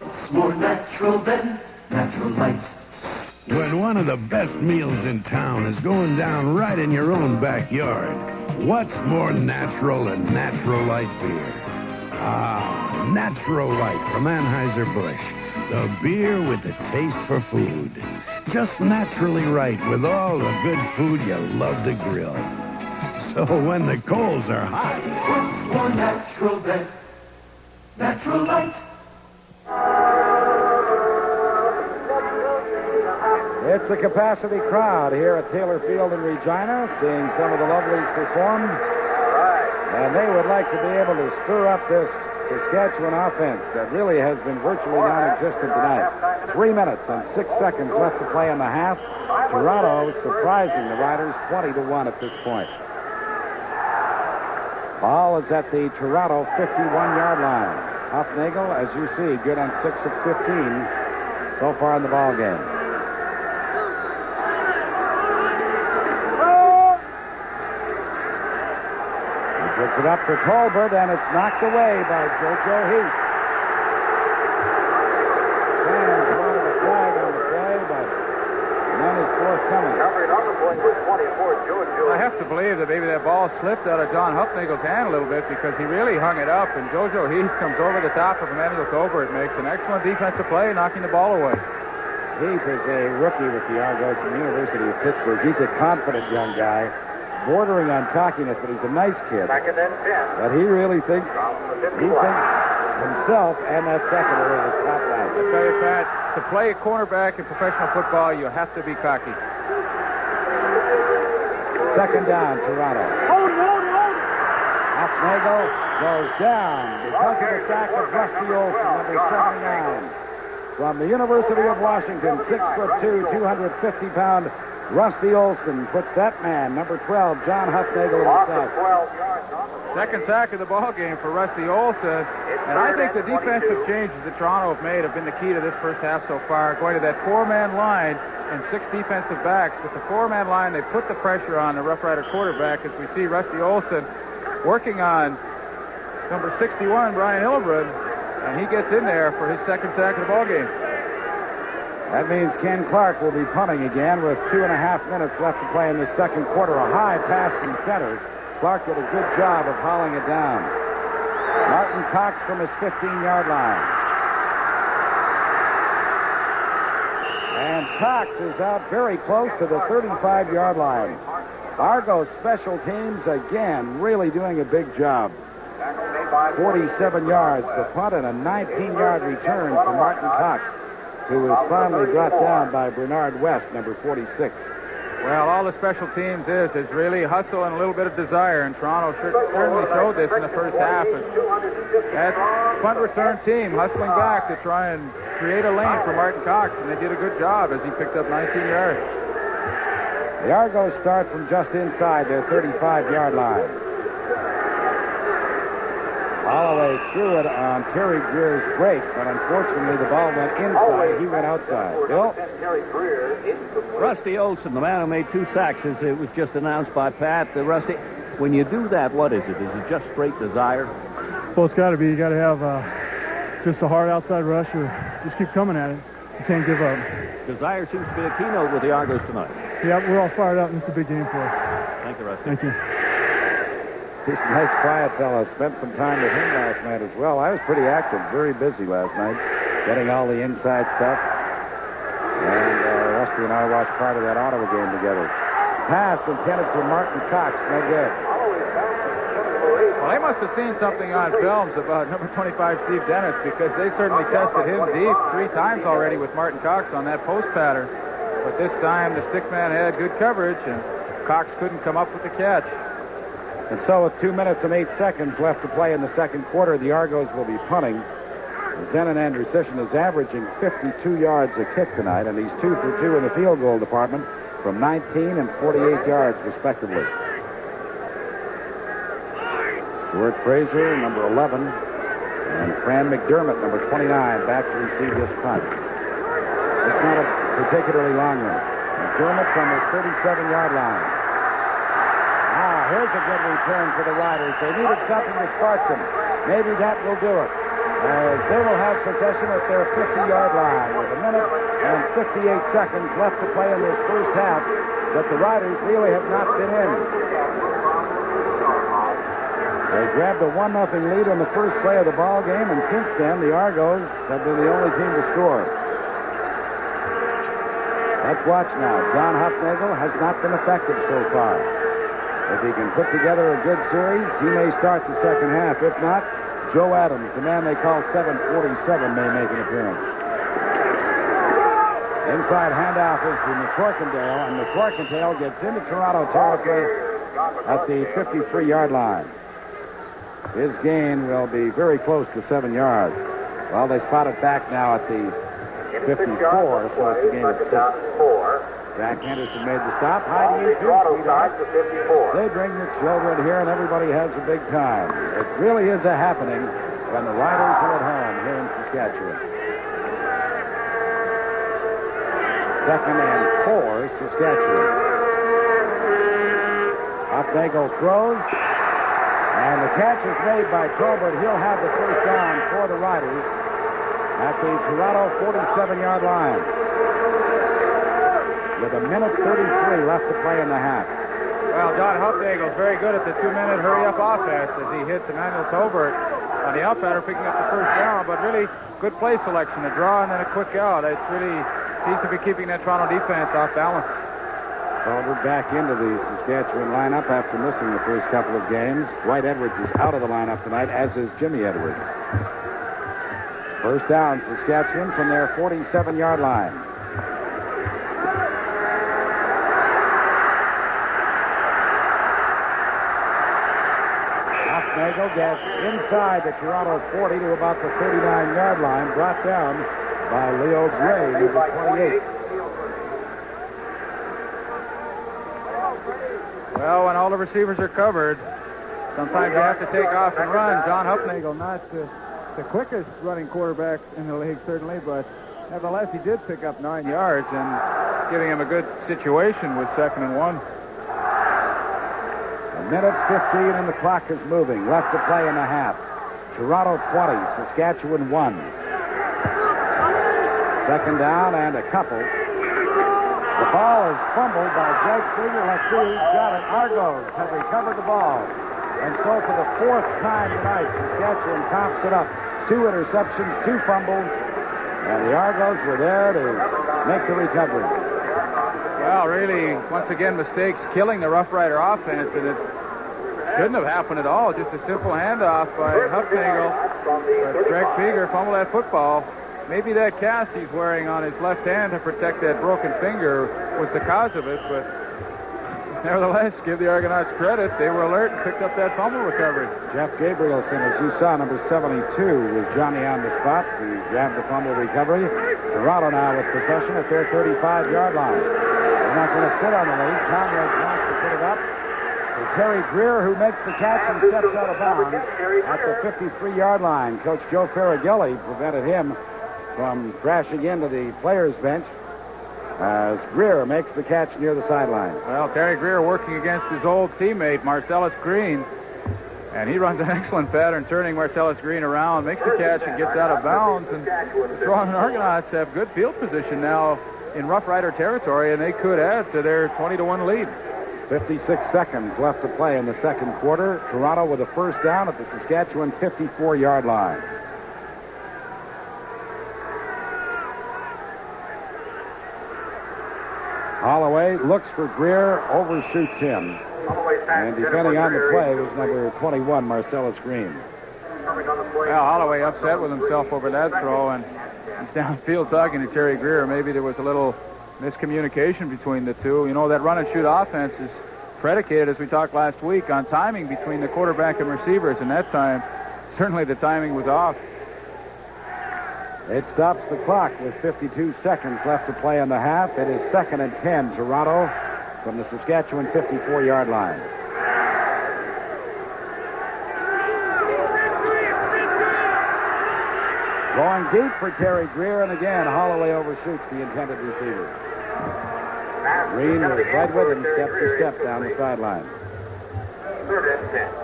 Speaker 9: It's more natural than natural light.
Speaker 13: When one of the best meals in town is going down right in your own backyard, what's more natural than Natural Light beer? Ah, Natural Light from Anheuser-Busch. The beer with the taste for food. Just naturally right with all the good food you love to grill. So when the coals are hot...
Speaker 9: What's more natural than Natural Light?
Speaker 2: It's a capacity crowd here at Taylor Field in Regina, seeing some of the lovelies perform. And they would like to be able to stir up this Saskatchewan offense that really has been virtually non-existent tonight. 3 minutes and 6 seconds left to play in the half. Toronto surprising the Riders 20-1 at this point. Ball is at the Toronto 51-yard line. Hufnagel, as you see, good on 6 of 15 so far in the ball game. Puts it up for Tolbert, and it's knocked away by JoJo Heath. Fans wanted a flag on the play, but none is forthcoming.
Speaker 1: I have to believe that maybe that ball slipped out of John Hufnagel's hand a little bit because he really hung it up, and JoJo Heath comes over the top of Emmanuel Tolbert, makes an excellent defensive play, knocking the ball away.
Speaker 2: Heath is a rookie with the Argos from the University of Pittsburgh. He's a confident young guy, bordering on cockiness, but he's a nice kid.
Speaker 5: Second and 10.
Speaker 2: But he really thinks himself and that secondary was top notch.
Speaker 1: I tell you, Pat, to play a cornerback in professional football, you have to be cocky.
Speaker 2: Second down, Toronto. Hufnagel goes down because of the sack of Rusty Olson, number 79. From the University of Washington, 6'2", 250-pound Rusty Olson puts that man, number 12, John Hufnagel, in the sack.
Speaker 1: Second sack of the ball game for Rusty Olson. And I think the defensive changes that Toronto have made have been the key to this first half so far. Going to that four-man line and 6 defensive backs. With the four-man line, they put the pressure on the Rough Rider quarterback as we see Rusty Olson working on number 61, Brian Hillebrand, and he gets in there for his second sack of the ball game.
Speaker 2: That means Ken Clark will be punting again with 2.5 minutes left to play in the second quarter. A high pass from center. Clark did a good job of hauling it down. Martin Cox from his 15-yard line. And Cox is out very close to the 35-yard line. Argo special teams, again, really doing a big job. 47 yards the punt and a 19-yard return for Martin Cox, who was finally brought down by Bernard West, number 46.
Speaker 1: Well, all the special teams is really hustle and a little bit of desire, and Toronto certainly showed this in the first half. That punt return team hustling back to try and create a lane for Martin Cox, and they did a good job as he picked up 19 yards.
Speaker 2: The Argos start from just inside their 35-yard line. Holloway threw it on Terry Greer's break, but unfortunately the ball went inside. He went outside. Bill?
Speaker 10: Rusty Olson, the man who made 2 sacks, as it was just announced by Pat. Rusty, when you do that, what is it? Is it just straight desire?
Speaker 12: Well, it's got to be. You got to have just a hard outside rush, or just keep coming at it. You can't give up.
Speaker 10: Desire seems to be a keynote with the Argos tonight.
Speaker 12: Yeah, we're all fired up, and it's a big game for us.
Speaker 10: Thank you, Rusty.
Speaker 12: Thank you.
Speaker 2: He's a nice, quiet fellow. Spent some time with him last night as well. I was pretty active, very busy last night, getting all the inside stuff. And Rusty and I watched part of that Ottawa game together. Pass intended for Martin Cox, no good.
Speaker 1: Well, they must have seen something on films about number 25, Steve Dennis, because they certainly tested him deep 3 times already with Martin Cox on that post pattern. But this time, the stick man had good coverage, and Cox couldn't come up with the catch.
Speaker 2: And so with 2 minutes and 8 seconds left to play in the second quarter, the Argos will be punting. Zenon Andrusician is averaging 52 yards a kick tonight, and he's 2 for 2 in the field goal department from 19 and 48 yards, respectively. Stuart Fraser, number 11, and Fran McDermott, number 29, back to receive this punt. It's not a particularly long one. McDermott from his 37-yard line. Here's a good return for the Riders. They needed something to spark them. Maybe that will do it. They will have possession at their 50-yard line with 1 minute and 58 seconds left to play in this first half that the Riders really have not been in. They grabbed a 1-0 lead on the first play of the ball game, and since then the Argos have been the only team to score. Let's watch now. John Hufnagel has not been effective so far. If he can put together a good series, he may start the second half. If not, Joe Adams, the man they call 747, may make an appearance. Inside handoff is to McCorkindale, and McCorkindale gets into Toronto territory at the 53-yard line. His gain will be very close to 7 yards. Well, they spot it back now at the 54, so it's a gain of 6. Zach Henderson made the stop. Hiding in 2, They bring the children here, and everybody has a big time. It really is a happening when the Riders are at home here in Saskatchewan. 2nd and 4, Saskatchewan. Hufnagel throws, and the catch is made by Tolbert. He'll have the first down for the Riders at the Toronto 47-yard line. With 1 minute 33 left to play in the half.
Speaker 1: Well, John Hufnagel's very good at the 2-minute hurry-up offense as he hits Emmanuel Tolbert on the outsider, picking up the first down, but really good play selection, a draw and then a quick out. It really seems to be keeping that Toronto defense off balance.
Speaker 2: Tolbert back into the Saskatchewan lineup after missing the first couple of games. Dwight Edwards is out of the lineup tonight, as is Jimmy Edwards. First down, Saskatchewan from their 47-yard line. Hoffnagel gets inside the Toronto 40 to about the 39-yard line, brought down by Leo Gray, number 28.
Speaker 1: Well, when all the receivers are covered, sometimes you have to take off and run. John Hoffnagel, not the quickest running quarterback in the league, certainly, but nevertheless, he did pick up 9 yards and giving him a good situation with 2nd and 1.
Speaker 2: A minute 15 and the clock is moving. Left to play in the half. Toronto 20, Saskatchewan 1. Second down and a couple. The ball is fumbled by Jake Krieger. Let's see who's got it. Argos have recovered the ball. And so for the 4th time tonight, Saskatchewan comps it up. 2 interceptions, 2 fumbles, and the Argos were there to make the recovery.
Speaker 1: Well, really, once again, mistakes killing the Rough Rider offense, and it shouldn't have happened at all. Just a simple handoff by Hoffnagel. But Greg Krieger fumbled that football. Maybe that cast he's wearing on his left hand to protect that broken finger was the cause of it, but nevertheless, give the Argonauts credit. They were alert and picked up that fumble recovery.
Speaker 2: Jeff Gabrielson, as you saw, number 72, was Johnny on the spot. He grabbed the fumble recovery. Toronto now with possession at their 35-yard line. They're not going to sit on the lead. Conrad wants to put it up. For Terry Greer, who makes the catch and steps out of bounds at the 53-yard line. Coach Joe Ferraghelli prevented him from crashing into the players' bench as Greer makes the catch near the sidelines.
Speaker 1: Well, Terry Greer working against his old teammate, Marcellus Green. And he runs an excellent pattern, turning Marcellus Green around, makes the catch and gets out of bounds. And the Toronto Argonauts have good field position now in Rough Rider territory, and they could add to their 20-1 lead.
Speaker 2: 56 seconds left to play in the second quarter. Toronto with a first down at the Saskatchewan 54-yard line. Holloway looks for Greer, overshoots him. And depending on the play was number 21, Marcellus Green.
Speaker 1: Well, Holloway upset with himself over that throw, and he's downfield talking to Terry Greer. Maybe there was a little miscommunication between the two. You know, that run-and-shoot offense is predicated, as we talked last week, on timing between the quarterback and receivers, and that time, certainly the timing was off.
Speaker 2: It stops the clock with 52 seconds left to play in the half. It is 2nd and 10, Toronto, from the Saskatchewan 54-yard line. Going deep for Terry Greer, and again, Holloway overshoots the intended receiver. Green was right with him, step for step down the sideline.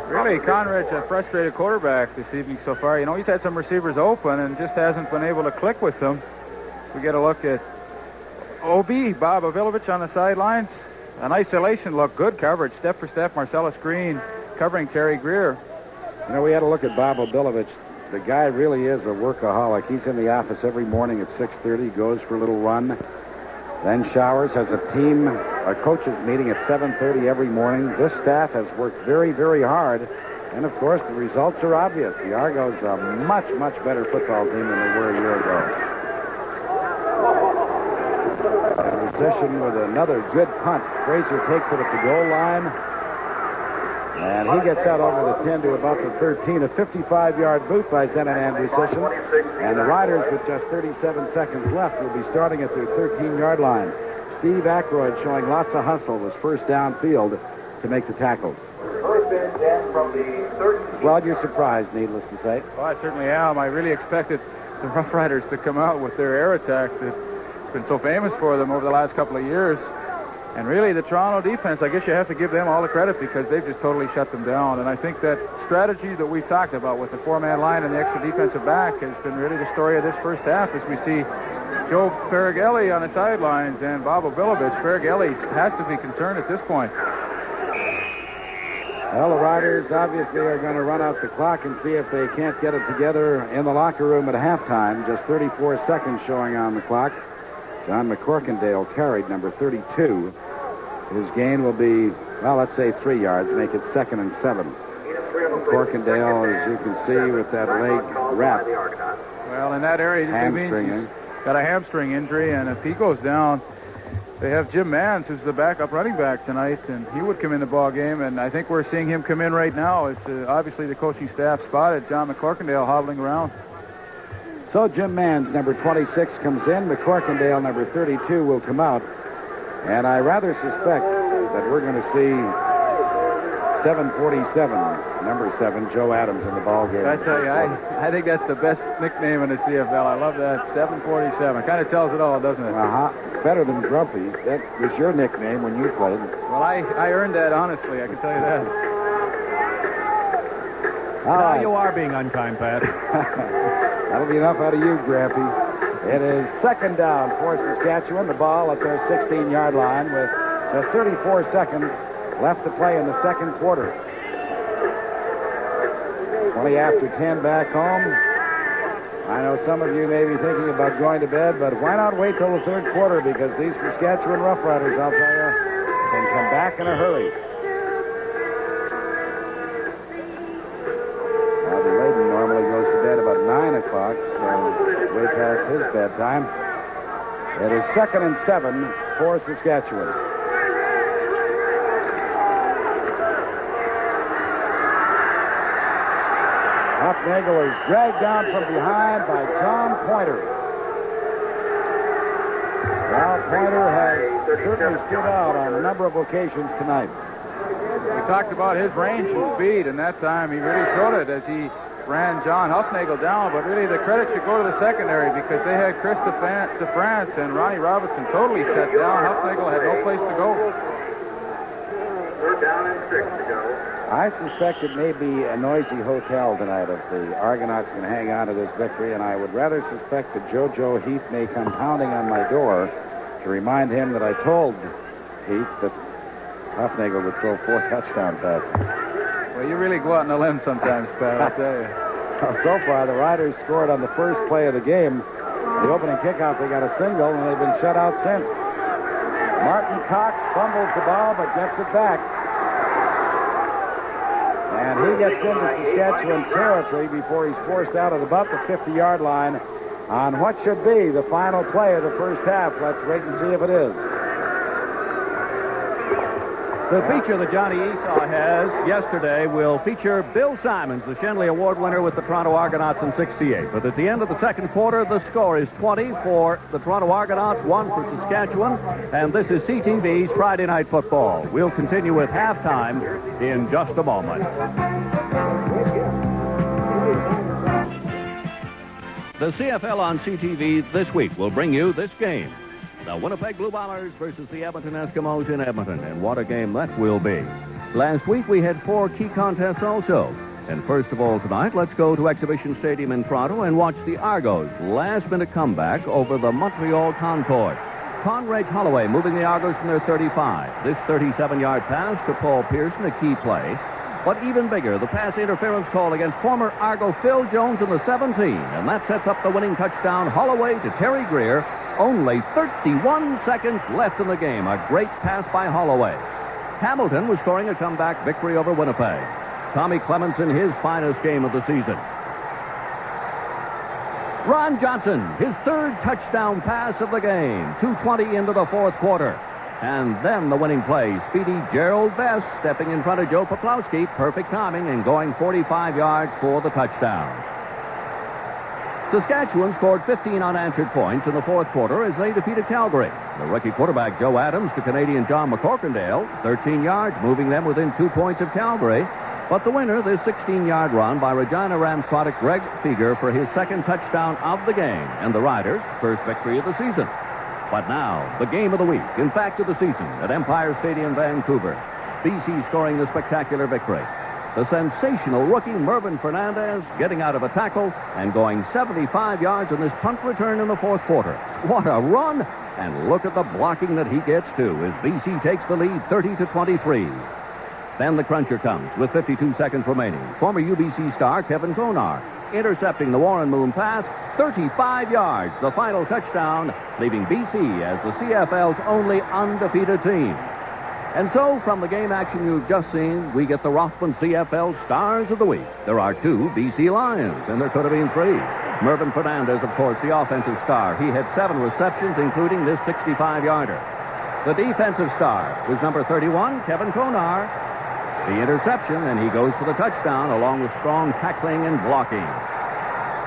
Speaker 1: Really, Conrad's a frustrated quarterback this evening so far. You know, he's had some receivers open and just hasn't been able to click with them. We get a look at OB, Bob Avilovich on the sidelines. An isolation look, good coverage, step for step, Marcellus Green covering Terry Greer.
Speaker 2: You know, we had a look at Bob Avilovich. The guy really is a workaholic. He's in the office every morning at 6:30, goes for a little run, then showers, has a coaches meeting at 7:30 every morning. This staff has worked very, very hard. And, of course, the results are obvious. The Argos are a much, much better football team than they were a year ago. In position with another good punt. Fraser takes it at the goal line. And he gets out over the 10 to about the 13. A 55-yard boot by Zenon Andrusician. And the Riders, with just 37 seconds left, will be starting at their 13-yard line. Steve Aykroyd showing lots of hustle, was first downfield to make the tackle. Well, you're surprised, needless to say.
Speaker 1: Well, I certainly am. I really expected the Rough Riders to come out with their air attack that's been so famous for them over the last couple of years. And really, the Toronto defense, I guess you have to give them all the credit because they've just totally shut them down. And I think that strategy that we've talked about with the four-man line and the extra defensive back has been really the story of this first half as we see Joe Ferraghelli on the sidelines and Bob Avilovich. Ferraghelli has to be concerned at this point.
Speaker 2: Well, the Riders obviously are going to run out the clock and see if they can't get it together in the locker room at halftime. Just 34 seconds showing on the clock. John McCorkindale carried, number 32. His gain will be, well, let's say 3 yards, make it 2nd and 7. McCorkindale, as you can see, with that leg wrap.
Speaker 1: Well, in that area, it means he's got a hamstring injury, and if he goes down, they have Jim Mans, who's the backup running back tonight, and he would come in the ball game, and I think we're seeing him come in right now. Obviously, the coaching staff spotted John McCorkindale hobbling around.
Speaker 2: So Jim Mans, number 26, comes in. McCorkindale, number 32, will come out. And I rather suspect that we're going to see 747, number 7, Joe Adams in the ball game.
Speaker 1: I tell you, I think that's the best nickname in the CFL. I love that, 747. Kind of tells it all, doesn't it?
Speaker 2: It's better than Grumpy. That was your nickname when you played.
Speaker 1: Well, I earned that, honestly. I can tell you that.
Speaker 10: Now you are being unkind, Pat.
Speaker 2: That'll be enough out of you, Grampy. It is second down for Saskatchewan. The ball at their 16-yard line with just 34 seconds left to play in the second quarter. 20 after 10 back home. I know some of you may be thinking about going to bed, but why not wait till the third quarter? Because these Saskatchewan Roughriders, I'll tell you, can come back in a hurry. Bobby Layden normally goes to bed about 9 o'clock, so way past his bedtime. It is 2nd and 7 for Saskatchewan. Hufnagel is dragged down from behind by John Pointer. Well, Pointer has certainly stood out on a number of occasions tonight.
Speaker 1: We talked about his range and speed, and that time he really showed it as he ran John Hufnagel down, but really the credit should go to the secondary because they had Chris DeFrance and Ronnie Robinson totally shut down. Hufnagel had no place to go.
Speaker 5: We're down and 6 to go.
Speaker 2: I suspect it may be a noisy hotel tonight if the Argonauts can hang on to this victory, and I would rather suspect that JoJo Heath may come pounding on my door to remind him that I told Heath that Hufnagel would throw 4 touchdown passes.
Speaker 1: Well, you really go out on a limb sometimes, Pat, I'll tell you.
Speaker 2: Well, so far, the Riders scored on the first play of the game. The opening kickoff, they got a single, and they've been shut out since. Martin Cox fumbles the ball, but gets it back. And he gets into Saskatchewan territory before he's forced out at about the 50-yard line on what should be the final play of the first half. Let's wait and see if it is.
Speaker 10: The feature that Johnny Esau has yesterday will feature Bill Simons, the Shenley Award winner with the Toronto Argonauts in '68. But at the end of the second quarter, the score is 20 for the Toronto Argonauts, 1 for Saskatchewan. And this is CTV's Friday Night Football. We'll continue with halftime in just a moment. The CFL on CTV this week will bring you this game. The Winnipeg Blue Bombers versus the Edmonton Eskimos in Edmonton, and what a game that will be. Last week we had 4 key contests also. And first of all tonight, let's go to Exhibition Stadium in Toronto and watch the Argos' last-minute comeback over the Montreal Concord. Conrad Holloway moving the Argos from their 35. This 37-yard pass to Paul Pearson, a key play. But even bigger, the pass interference call against former Argo Phil Jones in the 17. And that sets up the winning touchdown, Holloway to Terry Greer. Only 31 seconds left in the game. A great pass by Holloway. Hamilton was scoring a comeback victory over Winnipeg. Tommy Clements in his finest game of the season. Ron Johnson, his 3rd touchdown pass of the game. 2:20 into the 4th quarter. And then the winning play. Speedy Gerald Best stepping in front of Joe Poplawski. Perfect timing and going 45 yards for the touchdown. Saskatchewan scored 15 unanswered points in the 4th quarter as they defeated Calgary. The rookie quarterback Joe Adams to Canadian John McCorkindale, 13 yards, moving them within 2 points of Calgary. But the winner, this 16-yard run by Regina Rams product Greg Feger for his 2nd touchdown of the game, and the Riders' first victory of the season. But now, the game of the week, in fact of the season, at Empire Stadium, Vancouver. BC scoring the spectacular victory. The sensational rookie Mervyn Fernandez getting out of a tackle and going 75 yards in this punt return in the 4th quarter. What a run! And look at the blocking that he gets to as BC takes the lead 30-23. Then the cruncher comes with 52 seconds remaining. Former UBC star Kevin Konar intercepting the Warren Moon pass, 35 yards, the final touchdown, leaving BC as the CFL's only undefeated team. And so, from the game action you've just seen, we get the Rothman CFL Stars of the Week. There are 2 BC Lions, and there could have been 3. Mervyn Fernandez, of course, the offensive star. He had 7 receptions, including this 65-yarder. The defensive star was number 31, Kevin Konar. The interception, and he goes for the touchdown, along with strong tackling and blocking.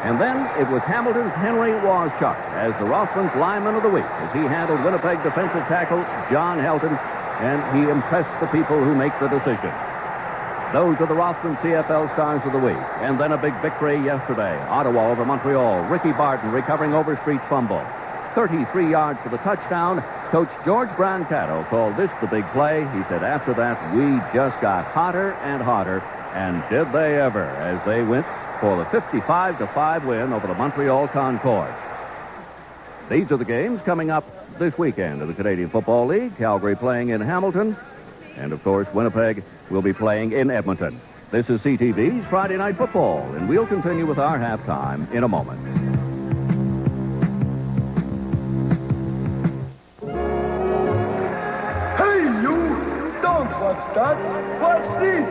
Speaker 10: And then it was Hamilton's Henry Waszczuk as the Rothman's lineman of the week, as he handled Winnipeg defensive tackle John Helton, and he impressed the people who make the decision. Those are the Rothman CFL Stars of the Week. And then a big victory yesterday. Ottawa over Montreal. Ricky Barton recovering Overstreet's fumble. 33 yards for the touchdown. Coach George Brancato called this the big play. He said after that, we just got hotter and hotter. And did they ever, as they went for the 55-5 win over the Montreal Concord. These are the games coming up this weekend in the Canadian Football League. Calgary playing in Hamilton. And, of course, Winnipeg will be playing in Edmonton. This is CTV's Friday Night Football, and we'll continue with our halftime in a moment.
Speaker 9: Hey, you! Don't watch that! Watch this!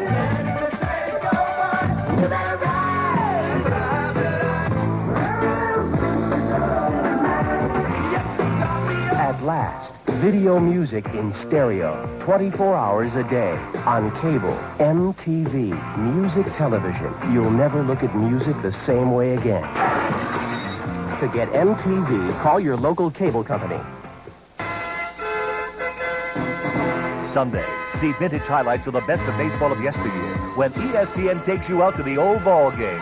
Speaker 14: At last, video music in stereo, 24 hours a day, on cable, MTV, music television. You'll never look at music the same way again. To get MTV, call your local cable company.
Speaker 6: Sunday, see vintage highlights of the best of baseball of yesteryear when ESPN takes you out to the old ball game.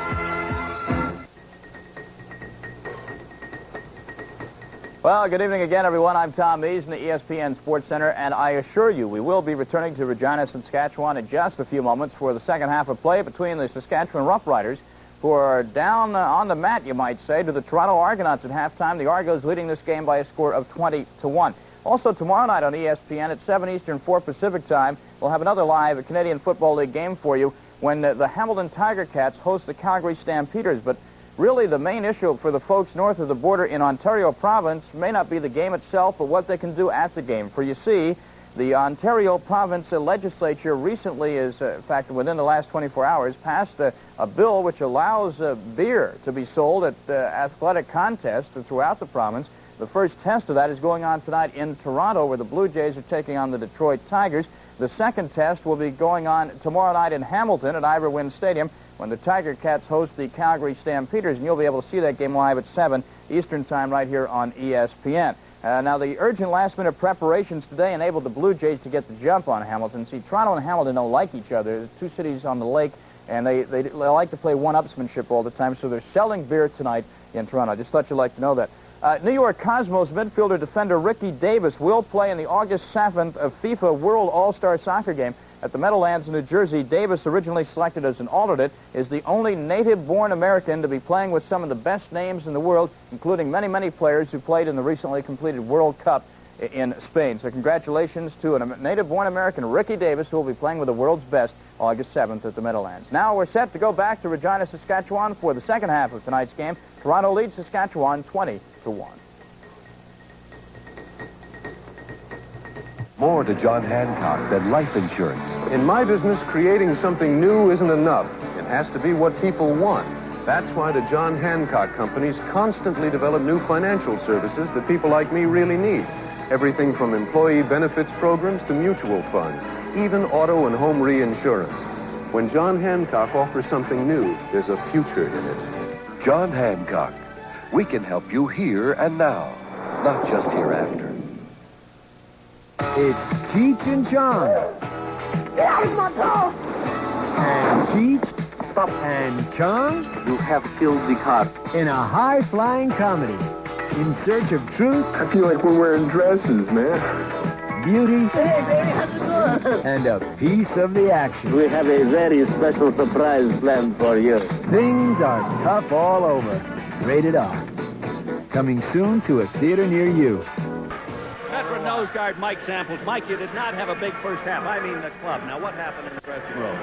Speaker 1: Well, good evening again, everyone. I'm Tom Mees in the ESPN Sports Center, and I assure you we will be returning to Regina, Saskatchewan in just a few moments for the second half of play between the Saskatchewan Roughriders, who are down on the mat, you might say, to the Toronto Argonauts at halftime. The Argos leading this game by a score of 20-1. Also, tomorrow night on ESPN at 7 Eastern, 4 Pacific time, we'll have another live Canadian Football League game for you when the Hamilton Tiger Cats host the Calgary Stampeders. But really, the main issue for the folks north of the border in Ontario province may not be the game itself, but what they can do at the game. For you see, the Ontario province legislature recently is, in fact, within the last 24 hours, passed a bill which allows beer to be sold at athletic contests throughout the province. The first test of that is going on tonight in Toronto, where the Blue Jays are taking on the Detroit Tigers. The second test will be going on tomorrow night in Hamilton at Ivor Wynne Stadium, when the Tiger Cats host the Calgary Stampeders, and you'll be able to see that game live at 7 Eastern time right here on ESPN. Now, the urgent last-minute preparations today enabled the Blue Jays to get the jump on Hamilton. See, Toronto and Hamilton don't like each other. There's two cities on the lake, and they like to play one-upsmanship all the time, so they're selling beer tonight in Toronto. I just thought you'd like to know that. New York Cosmos midfielder defender Ricky Davis will play in the August 7th of FIFA World All-Star Soccer game at the Meadowlands in New Jersey. Davis, originally selected as an alternate, is the only native-born American to be playing with some of the best names in the world, including many, many players who played in the recently completed World Cup in Spain. So congratulations to a native-born American, Ricky Davis, who will be playing with the world's best August 7th at the Meadowlands. Now we're set to go back to Regina, Saskatchewan for the second half of tonight's game. Toronto leads Saskatchewan 20-1.
Speaker 15: More to John Hancock than life insurance.
Speaker 16: In my business, creating something new isn't enough. It has to be what people want. That's why the John Hancock companies constantly develop new financial services that people like me really need. Everything from employee benefits programs to mutual funds, even auto and home reinsurance. When John Hancock offers something new, there's a future in it.
Speaker 15: John Hancock. We can help you here and now, not just hereafter.
Speaker 17: It's Cheech and John.
Speaker 9: Get out of my door!
Speaker 17: And Cheech.
Speaker 9: Stop.
Speaker 17: And Chong.
Speaker 9: You have killed the car.
Speaker 17: In a high-flying comedy. In search of truth.
Speaker 16: I feel like we're wearing dresses, man.
Speaker 17: Beauty.
Speaker 9: Hey, baby, how's it going?
Speaker 17: And a piece of the action.
Speaker 9: We have a very special surprise planned for you.
Speaker 17: Things are tough all over. Rated R. Coming soon to a theater near you.
Speaker 18: Veteran nose guard Mike Samples. Mike, you did not have a big first half. I mean the club. Now, what happened in the dressing room?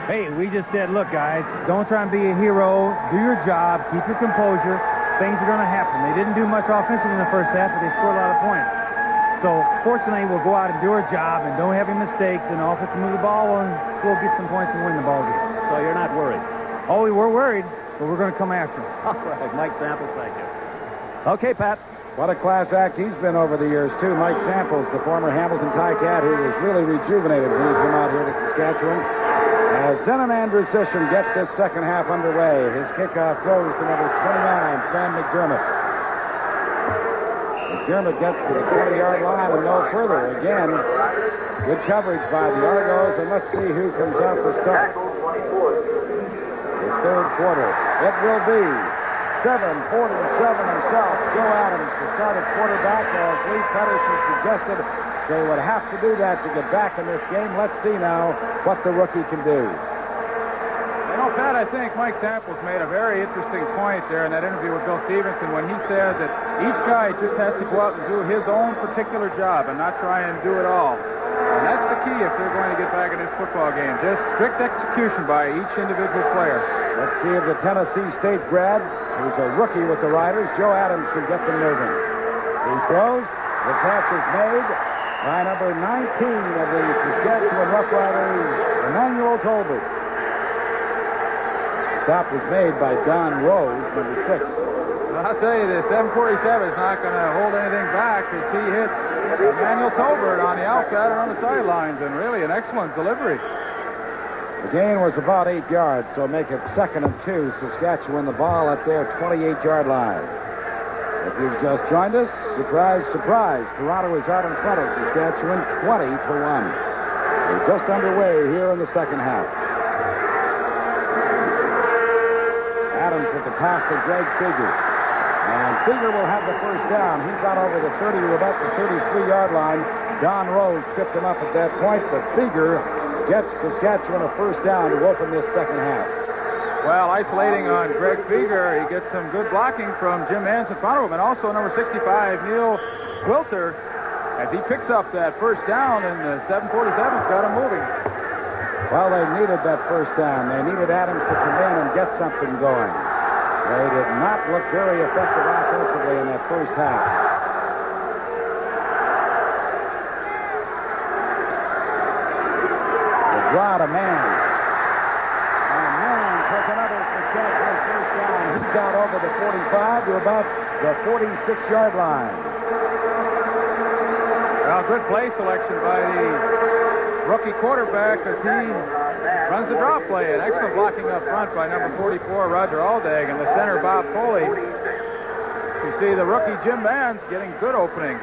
Speaker 11: Hey, we just said, look, guys, don't try and be a hero. Do your job. Keep your composure. Things are going to happen. They didn't do much offensively in the first half, but they scored a lot of points. So, fortunately, we'll go out and do our job and don't have any mistakes, and offense move the ball, and we'll get some points and win the ball game.
Speaker 18: So you're not worried?
Speaker 11: Oh, we're worried, but we're going to come after him.
Speaker 10: All right, Mike Samples, thank you. Okay, Pat.
Speaker 2: What a class act he's been over the years, too. Mike Samples, the former Hamilton Ticat, who was really rejuvenated when he came out here to Saskatchewan. As Denon Andrusician gets this second half underway, his kickoff goes to number 29, Sam McDermott. McDermott gets to the 20-yard line and no further. Again, good coverage by the Argos, and let's see who comes out to start. The third quarter. It will be 7:47 himself, Joe Adams, the starting quarterback, as Lee Pedersen suggested they would have to do that to get back in this game. Let's see now what the rookie can do.
Speaker 1: You know, Pat, I think Mike Samples made a very interesting point there in that interview with Bill Stevenson when he said that each guy just has to go out and do his own particular job and not try and do it all. And that's the key if they're going to get back in this football game. Just strict execution by each individual player.
Speaker 2: Let's see if the Tennessee State grad, who's a rookie with the Riders, Joe Adams, can get them moving. He throws. The catch is made by number 19 of the Saskatchewan Roughriders, Emmanuel Tolbert. The stop was made by Don Rose, number 6.
Speaker 1: Well, I'll tell you, the 747 is not going to hold anything back as he hits Emmanuel Tolbert on the outside and on the sidelines, and really an excellent delivery.
Speaker 2: The gain was about 8 yards, so make it 2nd and 2. Saskatchewan, the ball at their 28-yard line. If you've just joined us, surprise, surprise, Toronto is out in front of Saskatchewan 20-1. We're just underway here in the second half. Adams with the pass to Greg Figger. And Figger will have the first down. He's out over the 30 to about the 33-yard line. Don Rose tripped him up at that point, but Figger gets Saskatchewan a first down to open this second half.
Speaker 1: Well, isolating on Greg Fieger, he gets some good blocking from Jim Mans in front of him, and also number 65, Neil Quilter, as he picks up that first down, and the 747's got him moving.
Speaker 2: Well, they needed that first down. They needed Adams to come in and get something going. They did not look very effective offensively in that first half. Draw to Mann. And Mann took another Saskatchewan first down. He's out over the 45 to about the 46-yard line.
Speaker 1: Well, good play selection by the rookie quarterback as he runs the draw play. An excellent blocking up front by number 44, Roger Aldag, and the center, Bob Foley. You see the rookie Jim Mans getting good opening.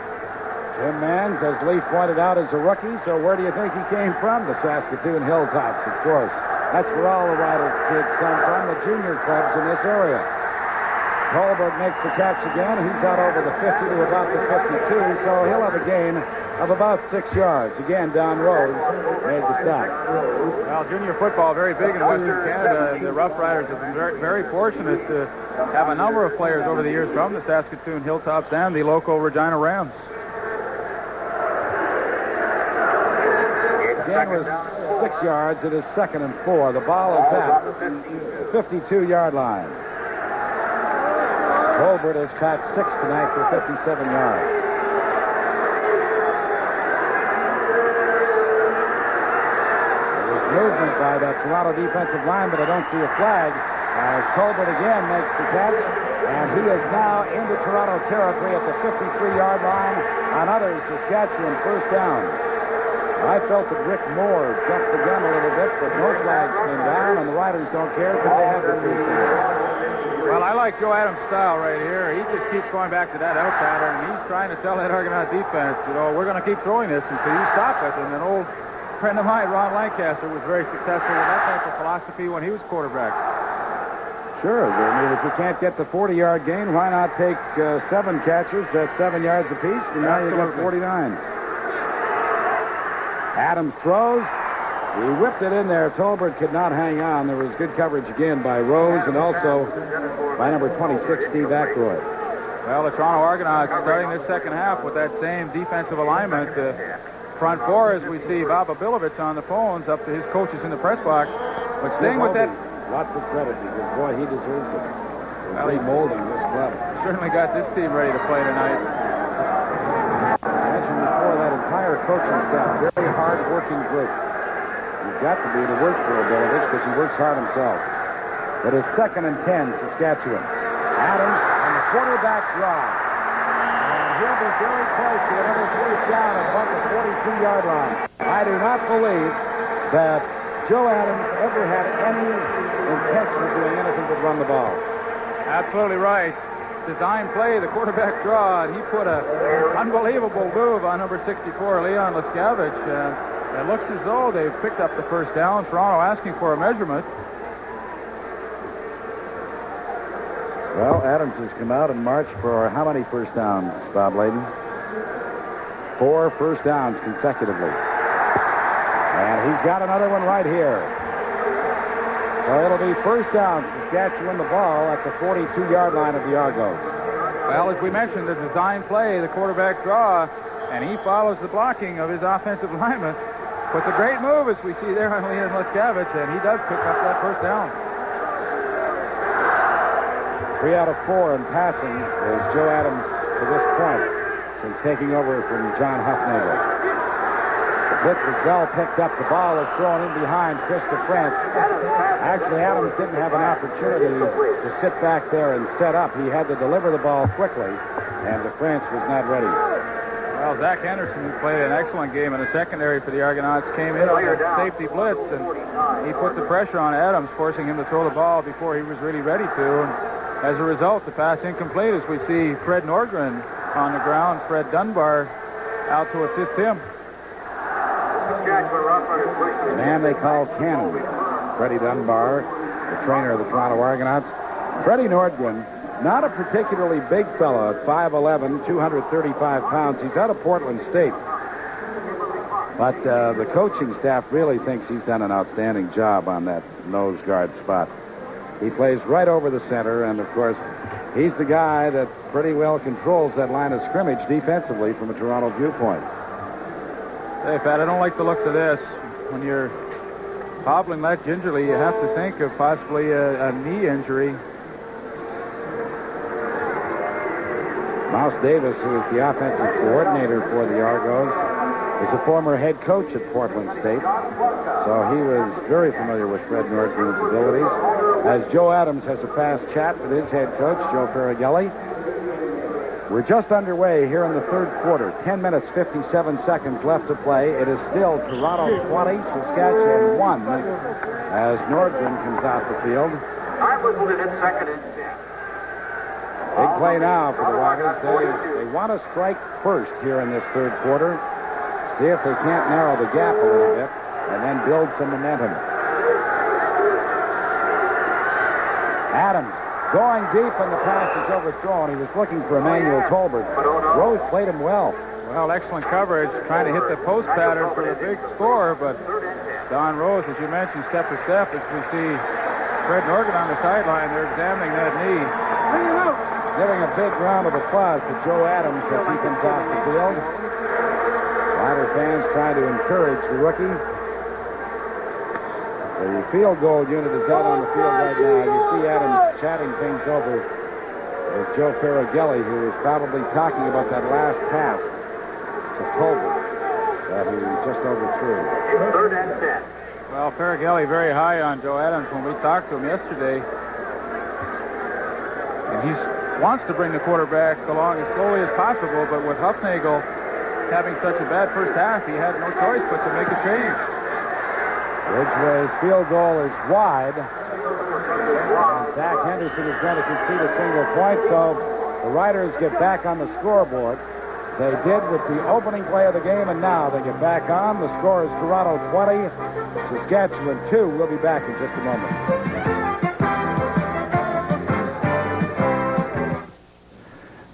Speaker 2: Jim Mans, as Leaf pointed out, is a rookie, so where do you think he came from? The Saskatoon Hilltops, of course. That's where all the Rider kids come from, the junior clubs in this area. Tolbert makes the catch again. He's out over the 50 to about the 52, so he'll have a gain of about 6 yards. Again, Don Rose made the stop.
Speaker 1: Well, junior football very big in Western Canada. The Rough Riders have been very, very fortunate to have a number of players over the years from the Saskatoon Hilltops and the local Regina Rams.
Speaker 2: Gain was 6 yards. It is 2nd and 4. The ball is at the 52-yard line. Tolbert has caught 6 tonight for 57 yards. Movement by that Toronto defensive line, but I don't see a flag as Tolbert again makes the catch, and he is now into Toronto territory at the 53-yard line. Another Saskatchewan first down. I felt that Rick Moore jumped the gun a little bit, but no flags came down, and the Riders don't care because they have the first down.
Speaker 1: Well, I like Joe Adams' style right here. He just keeps going back to that out pattern, and he's trying to tell that Argonaut defense, you know, we're going to keep throwing this until you stop it. And an old friend of mine, Ron Lancaster, was very successful with that type of philosophy when he was quarterback.
Speaker 2: Sure. I mean, if you can't get the 40-yard gain, why not take 7 catches at 7 yards apiece, and now you got 49. Adams throws. He whipped it in there. Tolbert could not hang on. There was good coverage again by Rose and also by number 26, Steve Ackroyd.
Speaker 1: Well, the Toronto Argonauts starting this second half with that same defensive alignment. Front four, as we see Bob Abilovich on the phones, up to his coaches in the press box. But staying with that...
Speaker 2: Lots of credit because, boy, he deserves it. Well, he's molding this club.
Speaker 1: Certainly got this team ready to play tonight.
Speaker 2: Imagine before that entire coaching staff, very hard-working group. You've got to be to work for Abilovich because he works hard himself. It is 2nd and 10, Saskatchewan. Adams on the quarterback draw. And he'll be very close to another first down above the 42-yard line. I do not believe that Joe Adams ever had any intention of doing anything but run the ball.
Speaker 1: Absolutely right. Design play, the quarterback draw, and he put an unbelievable move on number 64, Leon Lescavich. It looks as though they've picked up the first down. Toronto asking for a measurement.
Speaker 2: Well, Adams has come out and marched for how many first downs, Bob Layden? 4 first downs consecutively. And he's got another one right here. So it'll be first down. Saskatchewan the ball at the 42-yard line of the Argos.
Speaker 1: Well, as we mentioned, the design play, the quarterback draw, and he follows the blocking of his offensive lineman. Puts a great move, as we see there on Leon Lescavich, and he does pick up that first down.
Speaker 2: 3 out of 4 in passing is Joe Adams to this point since taking over from John Huffnagel. The blitz was well picked up. The ball is thrown in behind Chris DeFrance. Actually, Adams didn't have an opportunity to sit back there and set up. He had to deliver the ball quickly, and DeFrance was not ready.
Speaker 1: Well, Zach Henderson, who played an excellent game in the secondary for the Argonauts, came in on a safety blitz, and he put the pressure on Adams, forcing him to throw the ball before he was really ready to. And as a result, the pass incomplete as we see Fred Nordgren on the ground. Fred Dunbar out to assist him.
Speaker 2: The man they call Cannon, Freddie Dunbar, the trainer of the Toronto Argonauts. Freddie Nordgren, not a particularly big fellow at 5'11", 235 pounds. He's out of Portland State. But the coaching staff really thinks he's done an outstanding job on that nose guard spot. He plays right over the center, and, of course, he's the guy that pretty well controls that line of scrimmage defensively from a Toronto viewpoint.
Speaker 1: Hey, Pat, I don't like the looks of this. When you're hobbling that gingerly, you have to think of possibly a knee injury.
Speaker 2: Mouse Davis, who is the offensive coordinator for the Argos, is a former head coach at Portland State. So he was very familiar with Fred Nordgren's abilities. As Joe Adams has a fast chat with his head coach, Joe Faragelli. We're just underway here in the third quarter. 10 minutes, 57 seconds left to play. It is still Toronto 20, Saskatchewan 1, as Nordgren comes out the field.
Speaker 5: Time whistled in 2nd and 10.
Speaker 2: Big play now for the Riders. They want to strike first here in this third quarter. See if they can't narrow the gap a little bit and then build some momentum. Adams going deep, and the pass is overthrown. He was looking for Emmanuel Tolbert. Rose played him well.
Speaker 1: Well, excellent coverage, trying to hit the post pattern for a big score, but Don Rose, as you mentioned, step to step, as we see Fred Nordgren on the sideline. They're examining that knee.
Speaker 2: Giving a big round of applause to Joe Adams as he comes off the field. Rider fans trying to encourage the rookie. The field goal unit is out on the field right now. You see Adams chatting things over with Joe Faragelli, who is probably talking about that last pass to Tolbert that he just overthrew.
Speaker 5: It's 3rd and 10.
Speaker 1: Well, Faragelli very high on Joe Adams when we talked to him yesterday. And he wants to bring the quarterback along as slowly as possible, but with Huffnagel having such a bad first half, he had no choice but to make a change.
Speaker 2: Ridgeway's field goal is wide. And Zach Henderson is going to concede a single point, so the Riders get back on the scoreboard. They did with the opening play of the game, and now they get back on. The score is Toronto 20, Saskatchewan 2. We'll be back in just a moment.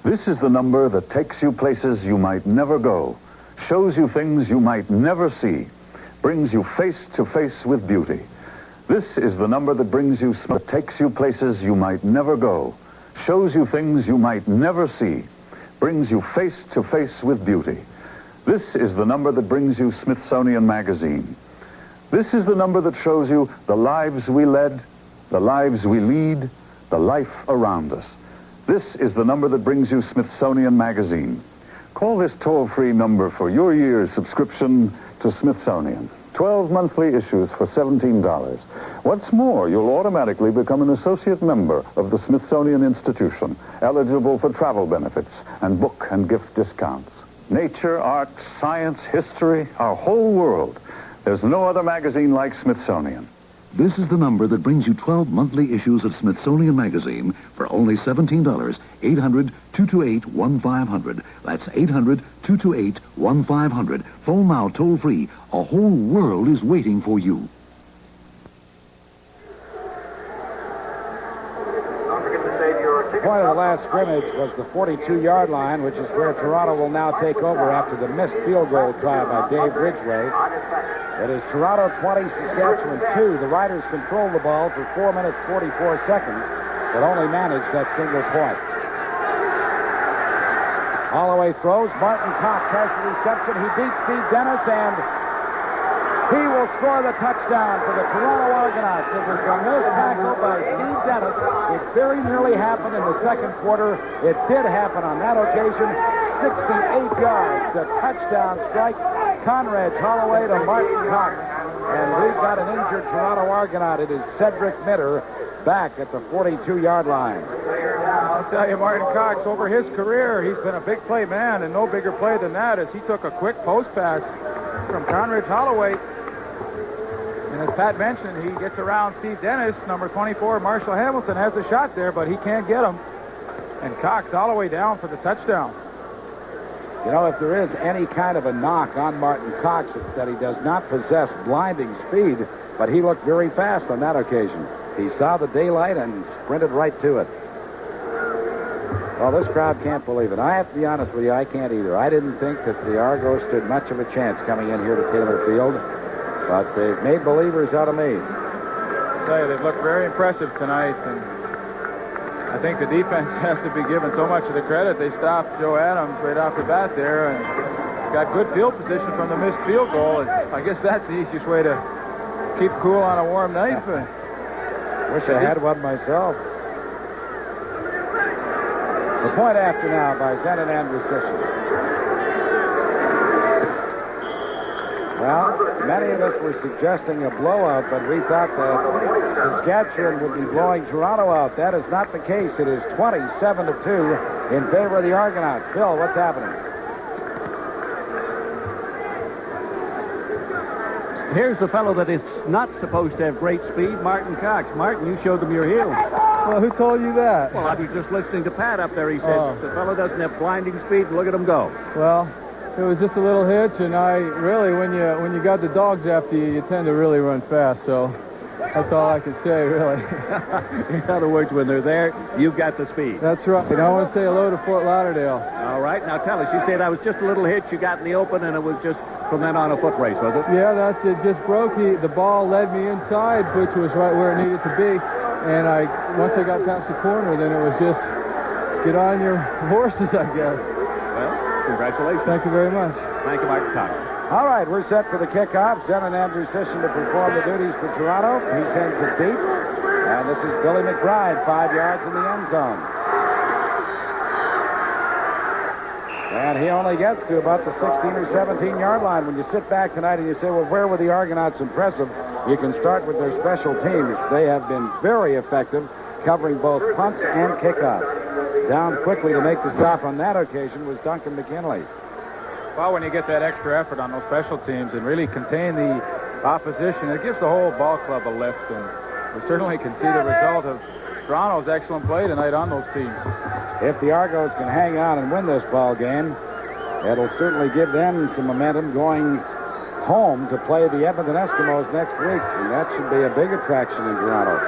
Speaker 19: This is the number that takes you places you might never go, shows you things you might never see, brings you face to face with beauty. This is the number that brings you, that takes you places you might never go, shows you things you might never see, brings you face to face with beauty. This is the number that brings you Smithsonian Magazine. This is the number that shows you the lives we led, the lives we lead, the life around us. This is the number that brings you Smithsonian Magazine. Call this toll-free number for your year's subscription to Smithsonian. 12 monthly issues for $17. What's more, you'll automatically become an associate member of the Smithsonian Institution, eligible for travel benefits and book and gift discounts. Nature, art, science, history, our whole world. There's no other magazine like Smithsonian.
Speaker 4: This is the number that brings you 12 monthly issues of Smithsonian Magazine for only $17. 800-228-1500. That's 800-228-1500. Phone now toll-free. A whole world is waiting for you.
Speaker 2: The point of the last scrimmage was the 42-yard line, which is where Toronto will now take over after the missed field goal try by Dave Ridgway. It is Toronto 20, Saskatchewan 2. The Riders controlled the ball for 4 minutes, 44 seconds, but only managed that single point. Holloway throws. Martin Cox has the reception. He beats Steve Dennis, and he will score the touchdown for the Toronto Argonauts. It was the missed tackle by Steve Dennis. It very nearly happened in the second quarter. It did happen on that occasion. 68 yards. The touchdown strike. Conrad Holloway to Martin Cox. And we've got an injured Toronto Argonaut. It is Cedric Mitter back at the 42-yard line.
Speaker 1: I'll tell you, Martin Cox, over his career, he's been a big play man, and no bigger play than that as he took a quick post pass from Conrad Holloway. And as Pat mentioned, he gets around Steve Dennis. Number 24, Marshall Hamilton, has a shot there, but he can't get him. And Cox all the way down for the touchdown.
Speaker 2: You know, if there is any kind of a knock on Martin Cox, it's that he does not possess blinding speed, but he looked very fast on that occasion. He saw the daylight and sprinted right to it. Well, this crowd can't believe it. I have to be honest with you, I can't either. I didn't think that the Argos stood much of a chance coming in here to Taylor Field, but they've made believers out of me.
Speaker 1: I'll tell you, they've looked very impressive tonight, and I think the defense has to be given so much of the credit. They stopped Joe Adams right off the bat there and got good field position from the missed field goal. And I guess that's the easiest way to keep cool on a warm night.
Speaker 2: Wish I had one myself. The point after now by Zenon Andrusichin. Well, many of us were suggesting a blowout, but we thought that Saskatchewan would be blowing Toronto out. That is not the case. It is 27-2 in favor of the Argonauts. Bill, what's happening?
Speaker 18: Here's the fellow that is not supposed to have great speed, Martin Cox. Martin, you showed them your heel.
Speaker 12: Well, who told you that?
Speaker 18: Well, I was just listening to Pat up there. He said the fellow doesn't have blinding speed. Look at him go.
Speaker 12: Well, it was just a little hitch, and I really, when you got the dogs after you, you tend to really run fast. So that's all I can say, really.
Speaker 18: In other words, when they're there, you've got the speed.
Speaker 12: That's right. And I want to say hello to Fort Lauderdale.
Speaker 18: All right. Now tell us. You said I was just a little hitch. You got in the open, and it was just from then on a foot race, was it?
Speaker 12: Yeah, that's it. Just broke. The ball led me inside, which was right where it needed to be. And once I got past the corner, then it was just get on your horses, I guess.
Speaker 18: Well, congratulations.
Speaker 12: Thank you very much.
Speaker 18: Thank you, Martin Cox.
Speaker 2: All right, we're set for the kickoff. Zenon Andrusichin to perform the duties for Toronto. He sends it deep. And this is Billy McBride, 5 yards in the end zone. And he only gets to about the 16 or 17-yard line. When you sit back tonight and you say, well, where were the Argonauts impressive? You can start with their special teams. They have been very effective, covering both punts and kickoffs. Down quickly to make the stop on that occasion was Duncan McKinley.
Speaker 1: Well, when you get that extra effort on those special teams and really contain the opposition, it gives the whole ball club a lift. And we certainly can see the result of Toronto's excellent play tonight on those teams.
Speaker 2: If the Argos can hang on and win this ball game, it'll certainly give them some momentum going home to play the Edmonton Eskimos next week. And that should be a big attraction in Toronto.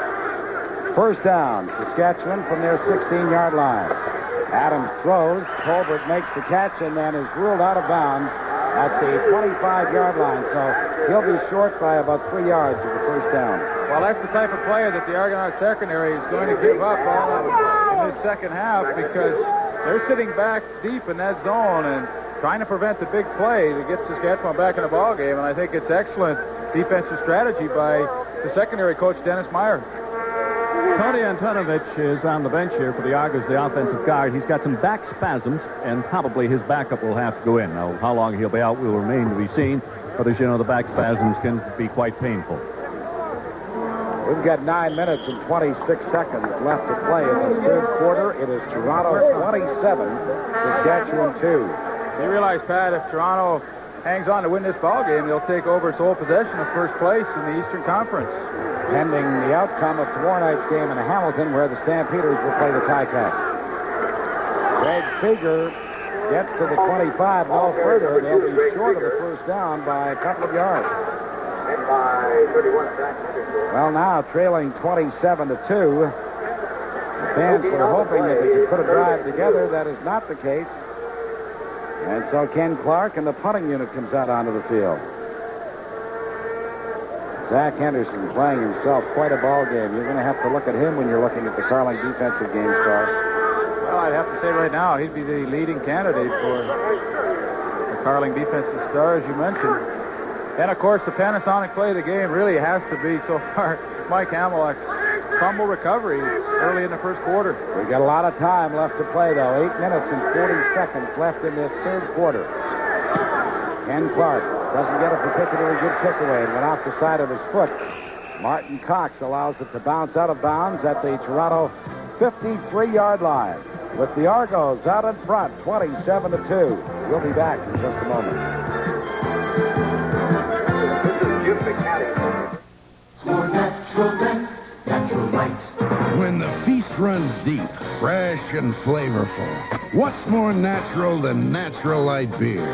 Speaker 2: First down, Saskatchewan from their 16-yard line. Adams throws. Colbert makes the catch and then is ruled out of bounds at the 25-yard line. So he'll be short by about 3 yards of the first down.
Speaker 1: Well, that's the type of player that the Argonaut secondary is going to give up all in this second half because they're sitting back deep in that zone and trying to prevent the big play to get Saskatchewan back in the ball game. And I think it's excellent defensive strategy by the secondary coach, Dennis Meyer.
Speaker 10: Tony Antonovich is on the bench here for the Argos, the offensive guard. He's got some back spasms, and probably his backup will have to go in. Now, how long he'll be out will remain to be seen. But as you know, the back spasms can be quite painful.
Speaker 2: We've got 9 minutes and 26 seconds left to play in this third quarter. It is Toronto 27, Saskatchewan 2.
Speaker 1: You realize, Pat, if Toronto hangs on to win this ball game, they'll take over sole possession of first place in the Eastern Conference.
Speaker 2: Pending the outcome of tomorrow night's game in Hamilton, where the Stampeders will play the Ticats. Greg Seeger gets to the 25, no further. They'll be short of the first down by a couple of yards. Well, now trailing 27-2. The fans were hoping that they could put a drive together. That is not the case. And so Ken Clark and the punting unit comes out onto the field. Zach Henderson playing himself quite a ball game. You're going to have to look at him when you're looking at the Carling defensive game star.
Speaker 1: Well, I'd have to say right now he'd be the leading candidate for the Carling defensive star, as you mentioned. And, of course, the Panasonic play of the game really has to be, so far, Mike Hamilton's fumble recovery early in the first quarter.
Speaker 2: We've got a lot of time left to play, though. 8 minutes and 40 seconds left in this third quarter. Ken Clark doesn't get a particularly good kick away. It went off the side of his foot. Martin Cox allows it to bounce out of bounds at the Toronto 53-yard line. With the Argos out in front, 27-2. We'll be back in just a moment.
Speaker 9: More natural than natural light.
Speaker 13: When the feast runs deep, fresh and flavorful, what's more natural than Natural Light beer?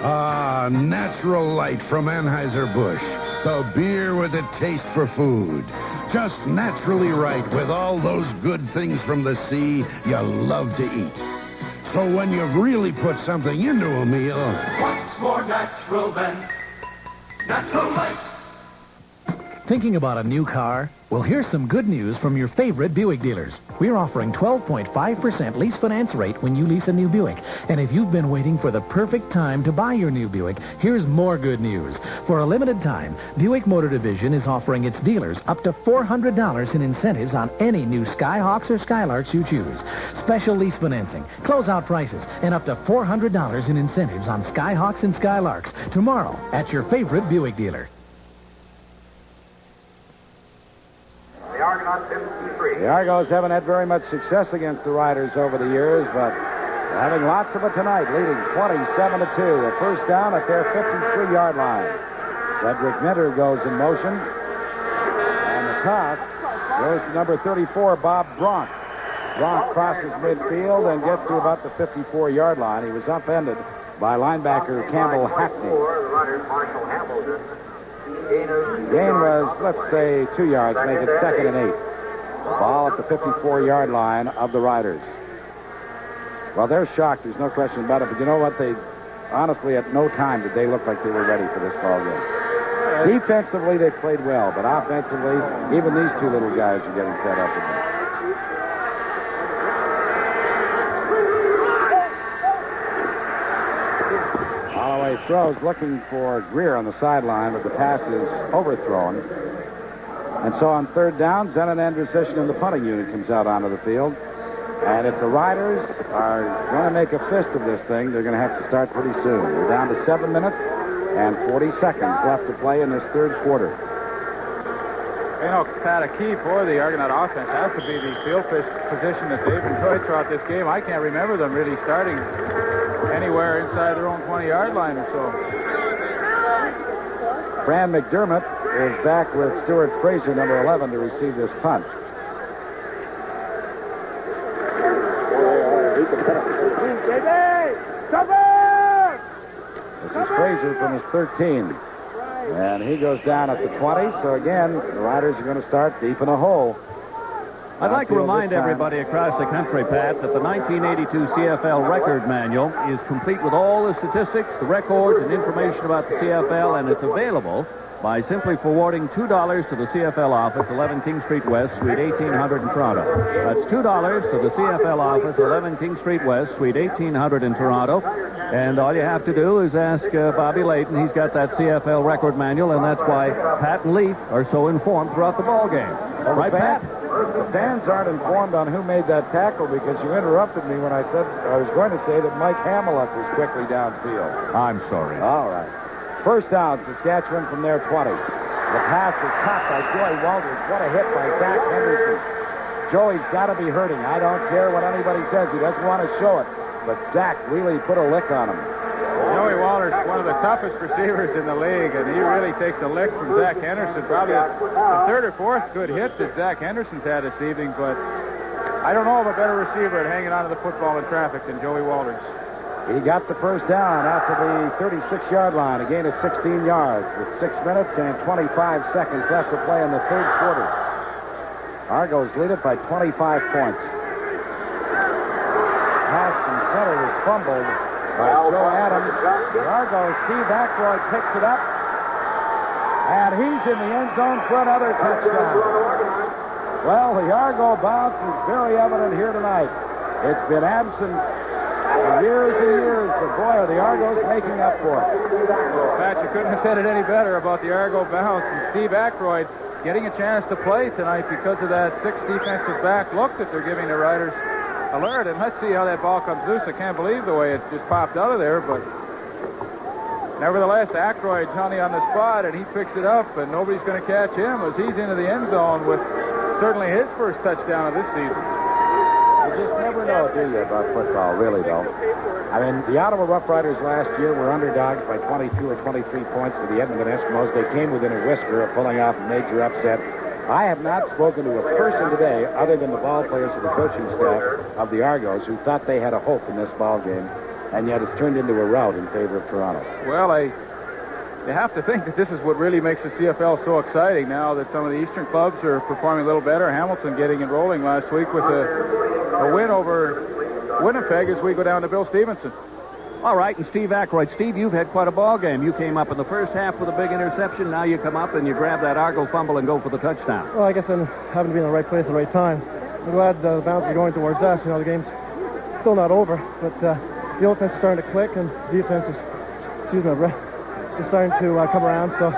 Speaker 13: Ah, Natural Light from Anheuser-Busch. The beer with a taste for food. Just naturally right with all those good things from the sea you love to eat. So when you've really put something into a meal...
Speaker 9: What's more natural than Natural Light?
Speaker 3: Thinking about a new car? Well, here's some good news from your favorite Buick dealers. We're offering 12.5% lease finance rate when you lease a new Buick. And if you've been waiting for the perfect time to buy your new Buick, here's more good news. For a limited time, Buick Motor Division is offering its dealers up to $400 in incentives on any new Skyhawks or Skylarks you choose. Special lease financing, closeout prices, and up to $400 in incentives on Skyhawks and Skylarks tomorrow at your favorite Buick dealer.
Speaker 5: The Argonauts 53.
Speaker 2: The Argos haven't had very much success against the Riders over the years, but they're having lots of it tonight, leading 27-2. A first down at their 53-yard line. Cedric Minter goes in motion. And the toss goes to number 34, Bob Bronk. Bronk crosses midfield and gets to about the 54-yard line. He was upended by linebacker Campbell Hackney.
Speaker 5: The runners, Marshall Hamilton.
Speaker 2: Gain was, let's say, 2 yards, make it 2nd and 8. Ball at the 54-yard line of the Riders. Well, they're shocked. There's no question about it. But you know what? They, honestly, at no time did they look like they were ready for this ball game. Defensively, they played well. But offensively, even these two little guys are getting fed up with them. Holloway throws, looking for Greer on the sideline, but the pass is overthrown. And so on third down, Zenon Andrusician in the punting unit comes out onto the field. And if the Riders are going to make a fist of this thing, they're going to have to start pretty soon. We're down to 7 minutes and 40 seconds left to play in this third quarter.
Speaker 1: You know, Pat, a key for the Argonaut offense has to be the field position that they've enjoyed throughout this game. I can't remember them really starting anywhere inside their own 20-yard line or so.
Speaker 2: Fran McDermott is back with Stuart Fraser, number 11, to receive this punt. This is Fraser from his 13. And he goes down at the 20. So again, the Riders are going to start deep in a hole.
Speaker 10: I'd like to remind everybody across the country, Pat, that the 1982 CFL record manual is complete with all the statistics, the records, and information about the CFL, and it's available by simply forwarding $2 to the CFL office, 11 King Street West, Suite 1800 in Toronto. That's $2 to the CFL office, 11 King Street West, Suite 1800 in Toronto. And all you have to do is ask Bobby Layton. He's got that CFL record manual, and that's why Pat and Leaf are so informed throughout the ball game.
Speaker 2: Well,
Speaker 10: right, Pat?
Speaker 2: The fans aren't informed on who made that tackle because you interrupted me when I said I was going to say that Mike Hamilton was quickly downfield.
Speaker 10: I'm sorry.
Speaker 2: All right. First down, Saskatchewan from their 20. The pass was caught by Joey Walters. What a hit by Zach Henderson. Joey's got to be hurting. I don't care what anybody says. He doesn't want to show it. But Zach really put a lick on him.
Speaker 1: Joey Walters, one of the toughest receivers in the league, and he really takes a lick from Zach Henderson. Probably the third or fourth good hit that Zach Henderson's had this evening, but I don't know of a better receiver at hanging onto the football in traffic than Joey Walters.
Speaker 2: He got the first down after the 36-yard line, a gain of 16 yards with 6 minutes and 25 seconds left to play in the third quarter. Argos lead it by 25 points. Pass from center was fumbled by Joe Adams. The Argos, Steve Ackroyd picks it up, and he's in the end zone for another touchdown. Well, the Argo bounce is very evident here tonight. It's been absent for years and years, but boy, are the Argos making up for it.
Speaker 1: Pat, you couldn't have said it any better about the Argo bounce, and Steve Ackroyd getting a chance to play tonight because of that 6 defensive back look that they're giving the Riders. Alert, and let's see how that ball comes loose. I can't believe the way it just popped out of there, but nevertheless, Ackroyd's honey on the spot, and he picks it up, and nobody's going to catch him as he's into the end zone with certainly his first touchdown of this season.
Speaker 2: You just never know, do you, about football, really, though. I mean, the Ottawa Roughriders last year were underdogs by 22 or 23 points to the Edmonton Eskimos. They came within a whisker of pulling off a major upset. I have not spoken to a person today, other than the ball players and the coaching staff of the Argos, who thought they had a hope in this ball game, and yet it's turned into a rout in favor of Toronto.
Speaker 1: Well, you have to think that this is what really makes the CFL so exciting now that some of the Eastern clubs are performing a little better. Hamilton getting it rolling last week with a win over Winnipeg as we go down to Bill Stevenson.
Speaker 10: All right, and Steve Ackroyd. Steve, you've had quite a ball game. You came up in the first half with a big interception. Now you come up and you grab that Argo fumble and go for the touchdown.
Speaker 20: Well, I guess I happen to be in the right place at the right time. I'm glad the bounce is going towards us. You know, the game's still not over, but the offense is starting to click, and the defense is, is starting to come around, so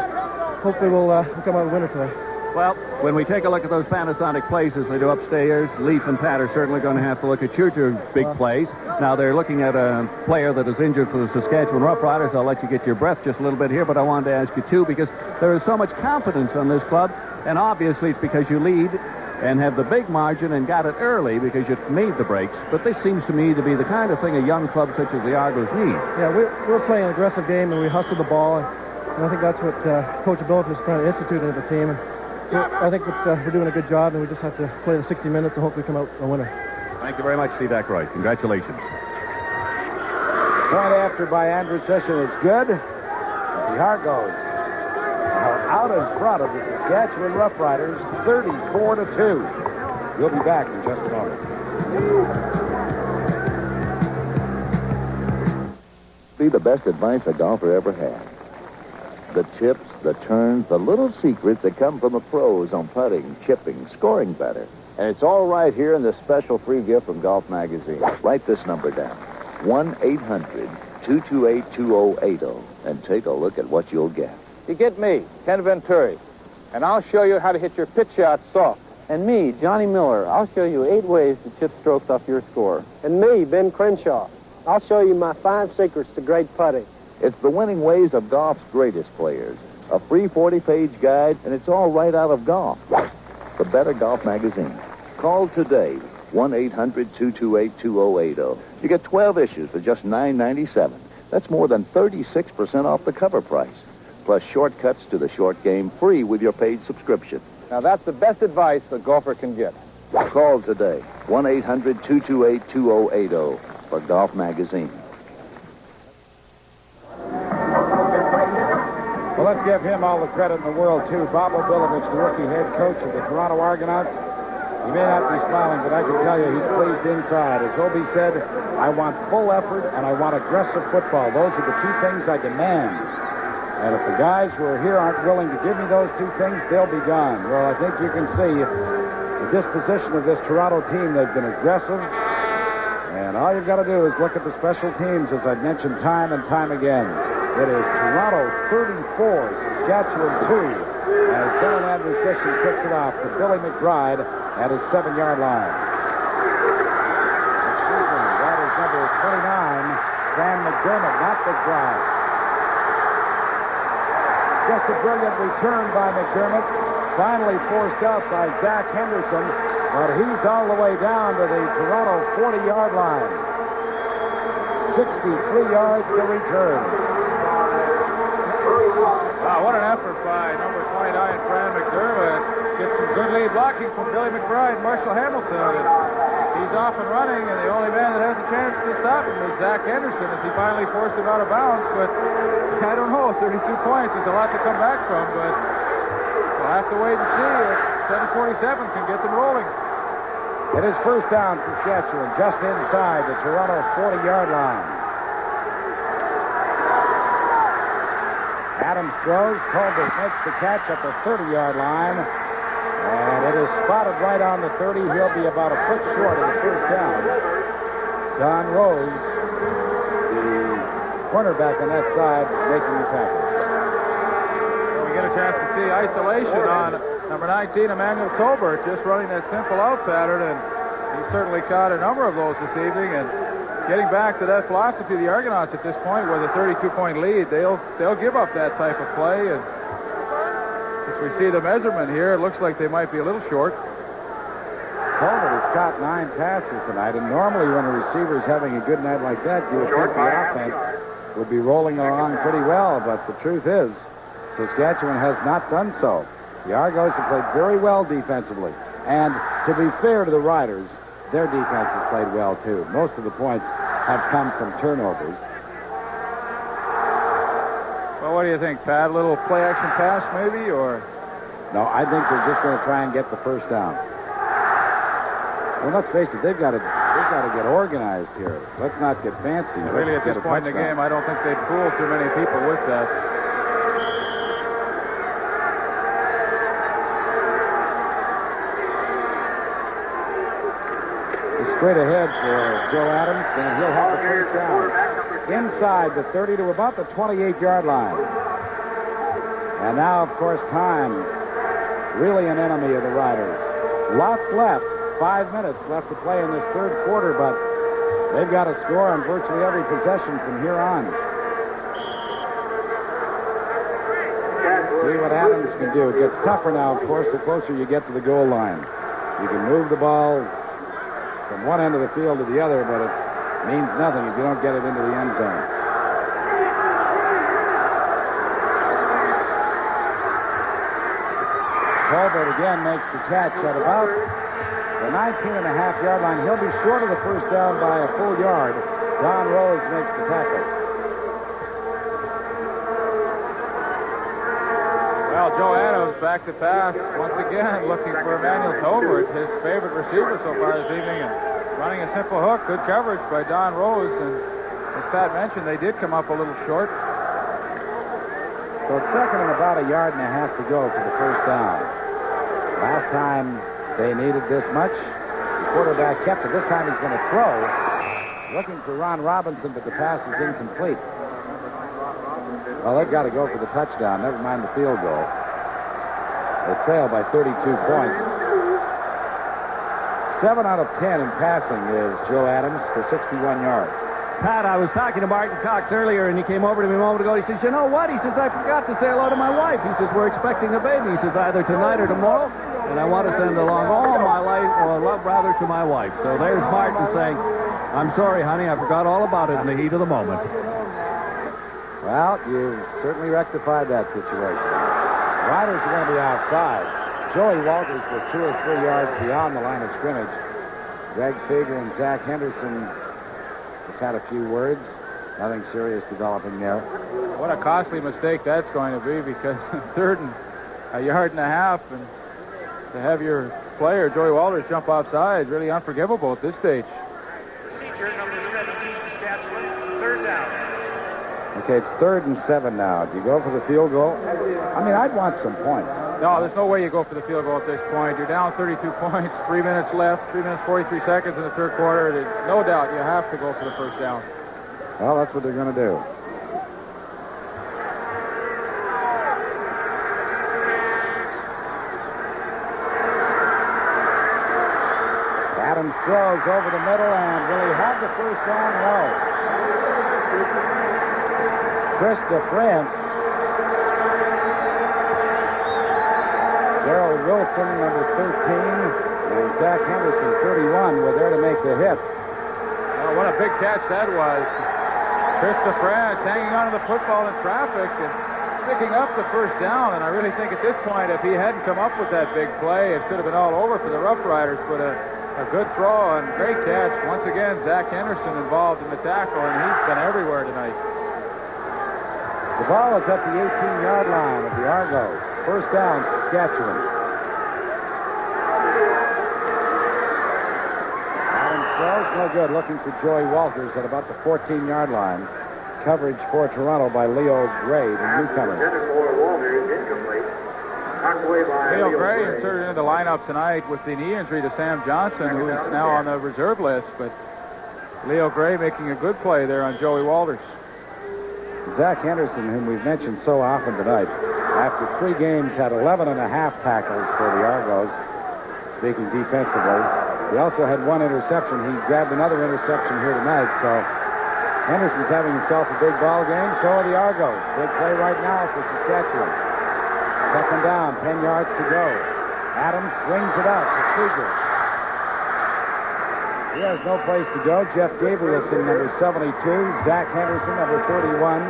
Speaker 20: hopefully we'll come out a winner today.
Speaker 10: Well, when we take a look at those Panasonic plays as they do upstairs, Leaf and Pat are certainly going to have to look at your two big plays. Now, they're looking at a player that is injured for the Saskatchewan Roughriders. I'll let you get your breath just a little bit here, but I wanted to ask you, too, because there is so much confidence on this club, and obviously it's because you lead and have the big margin and got it early because you made the breaks. But this seems to me to be the kind of thing a young club such as the Argos need.
Speaker 20: Yeah, we're playing an aggressive game, and we hustle the ball, and I think that's what Coach Abilif is trying to institute into the team. And I think that we're doing a good job, and we just have to play the 60 minutes and hopefully come out a winner.
Speaker 10: Thank you very much, Steve Ackroyd. Congratulations.
Speaker 2: Point after by Andrew Session is good. The Argos are out in front of the Saskatchewan Roughriders, 34-2. We'll be back in just a moment.
Speaker 21: Be the best advice a golfer ever had. The tips, the turns, the little secrets that come from the pros on putting, chipping, scoring better. And it's all right here in this special free gift from Golf Magazine. Write this number down, 1-800-228-2080, and take a look at what you'll get.
Speaker 22: You get me, Ken Venturi, and I'll show you how to hit your pitch shot soft.
Speaker 23: And me, Johnny Miller, I'll show you 8 ways to chip strokes off your score.
Speaker 24: And me, Ben Crenshaw, I'll show you my 5 secrets to great putting.
Speaker 21: It's the winning ways of golf's greatest players. A free 40-page guide, and it's all right out of golf. The Better Golf Magazine. Call today, 1-800-228-2080. You get 12 issues for just $9.97. That's more than 36% off the cover price. Plus shortcuts to the short game free with your paid subscription.
Speaker 22: Now, that's the best advice a golfer can get.
Speaker 21: Call today, 1-800-228-2080 for Golf Magazine.
Speaker 2: Well, let's give him all the credit in the world, too. Bob Obilovich, the rookie head coach of the Toronto Argonauts. He may not be smiling, but I can tell you he's pleased inside. As Obi said, I want full effort and I want aggressive football. Those are the 2 things I demand. And if the guys who are here aren't willing to give me those 2 things, they'll be gone. Well, I think you can see the disposition of this Toronto team. They've been aggressive. And all you've got to do is look at the special teams, as I've mentioned time and time again. It is Toronto 34, Saskatchewan 2, as Don Andrew Session kicks it off to Billy McBride at his 7-yard line. Excuse me, that is number 29, Sam McDermott, not McBride. Just a brilliant return by McDermott. Finally forced out by Zach Henderson, but he's all the way down to the Toronto 40-yard line. 63 yards to return.
Speaker 1: Wow, what an effort by number 29, Fran McDermott. Gets some good lead blocking from Billy McBride, Marshall Hamilton. And he's off and running, and the only man that has a chance to stop him is Zach Henderson as he finally forced him out of bounds. But I don't know, 32 points is a lot to come back from, but we'll have to wait and see if 747 can get them rolling.
Speaker 2: It is first down, Saskatchewan, just inside the Toronto 40-yard line. Adams throws. Colbert makes the catch at the 30-yard line. And it is spotted right on the 30. He'll be about a foot short of the first down. Don Rose, the cornerback on that side, making the tackle.
Speaker 1: So we get a chance to see isolation on number 19, Emmanuel Colbert, just running that simple out pattern, and he certainly caught a number of those this evening. And getting back to that philosophy of the Argonauts at this point, with a 32-point lead, they'll give up that type of play. And as we see the measurement here, it looks like they might be a little short.
Speaker 2: Colbert has caught 9 passes tonight, and normally when a receiver is having a good night like that, you would think the offense would be rolling along pretty well, but the truth is, Saskatchewan has not done so. The Argos have played very well defensively, and to be fair to the Riders, their defense has played well too. Most of the points have come from turnovers.
Speaker 1: Well, what do you think, Pat? A little play-action pass, maybe, or?
Speaker 2: No, I think they're just going to try and get the first down. Well, let's face it, they've got to get organized here. Let's not get fancy.
Speaker 1: Really, at this point in the game, I don't think they'd fool too many people with that.
Speaker 2: Straight ahead for Joe Adams, and he'll have the first down. Inside the 30 to about the 28-yard line. And now, of course, time. Really an enemy of the Riders. Lots left. 5 minutes left to play in this third quarter, but they've got to score on virtually every possession from here on. See what Adams can do. It gets tougher now, of course, the closer you get to the goal line. You can move the ball from one end of the field to the other, but it means nothing if you don't get it into the end zone. Colbert again makes the catch at about the 19.5-yard line. He'll be short of the first down by a full yard. Don Rose makes the tackle.
Speaker 1: Well, Joe Adams back to pass once again, looking for Emmanuel Colbert, his favorite receiver so far this evening, and running a simple hook. Good coverage by Don Rose, and as Pat mentioned, they did come up a little short.
Speaker 2: So it's second and about a yard and a half to go for the first down. Last time they needed this much, the quarterback kept it. This time he's going to throw, looking for Ron Robinson, but the pass is incomplete. Well, they've got to go for the touchdown, never mind the field goal. They failed by 32 points. 7 out of 10 in passing is Joe Adams for 61 yards.
Speaker 10: Pat, I was talking to Martin Cox earlier, and he came over to me a moment ago. He says, you know what? He says, I forgot to say hello to my wife. He says, we're expecting a baby. He says, either tonight or tomorrow, and I want to send along all my life, or love rather, to my wife. So there's Martin saying, I'm sorry, honey, I forgot all about it in the heat of the moment.
Speaker 2: Well, you've certainly rectified that situation. The Riders are going to be outside. Joey Walters was 2 or 3 yards beyond the line of scrimmage. Greg Fager and Zach Henderson just had a few words. Nothing serious developing there.
Speaker 1: What a costly mistake that's going to be, because third and a yard and a half, and to have your player, Joey Walters, jump outside is really unforgivable at this stage.
Speaker 5: Procedure number 17, Saskatchewan, third down.
Speaker 2: Okay, it's 3rd and 7 now. Do you go for the field goal? I mean, I'd want some points.
Speaker 1: No, there's no way you go for the field goal at this point. You're down 32 points, 3 minutes left, 3 minutes 43 seconds in the third quarter. There's no doubt you have to go for the first down.
Speaker 2: Well, that's what they're going to do. Adams throws over the middle, and will he have the first down? No. Chris DeFrance Wilson, number 13, and Zach Henderson, 31, were there to make the hit.
Speaker 1: Well, what a big catch that was. Christopher France hanging onto the football in traffic and picking up the first down. And I really think at this point, if he hadn't come up with that big play, it should have been all over for the Roughriders. But a good throw and great catch. Once again, Zach Henderson involved in the tackle, and he's been everywhere tonight.
Speaker 2: The ball is at the 18-yard line of the Argos. First down, Saskatchewan. Adams throws, no good. Looking for Joey Walters at about the 14-yard line. Coverage for Toronto by Leo Gray, the newcomer.
Speaker 1: Leo Gray inserted into the lineup tonight with the knee injury to Sam Johnson, who is now on the reserve list. But Leo Gray making a good play there on Joey Walters.
Speaker 2: Zach Henderson, whom we've mentioned so often tonight, after 3 games had 11 and a half tackles for the Argos, speaking defensively. He also had 1 interception. He grabbed another interception here tonight, so Henderson's having himself a big ball game. So are the Argos. Big play right now for Saskatchewan. Second down, 10 yards to go. Adams swings it out to Krieger. He has no place to go. Jeff Gabrielson, number 72. Zach Henderson, number 31.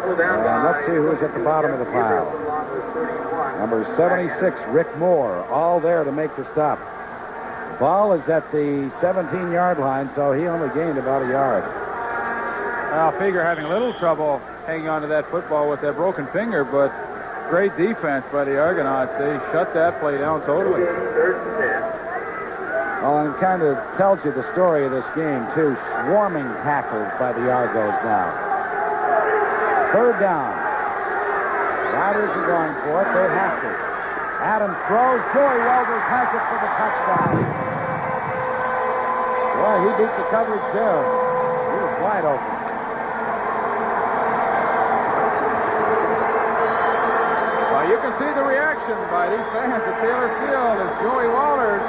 Speaker 2: And let's see who's at the bottom of the pile. Number 76, Rick Moore, all there to make the stop. The ball is at the 17-yard line, so he only gained about a yard.
Speaker 1: Well, Fieger having a little trouble hanging on to that football with that broken finger, but great defense by the Argonauts. They shut that play down totally.
Speaker 2: Well, and it kind of tells you the story of this game, too. Swarming tackles by the Argos now. Third down. Riders are going for it. They have to. Adams throws. Joey Walters has it for the touchdown. Boy, he beat the coverage there. He was wide open.
Speaker 1: Well, you can see the reaction by these fans at Taylor Field as Joey Walters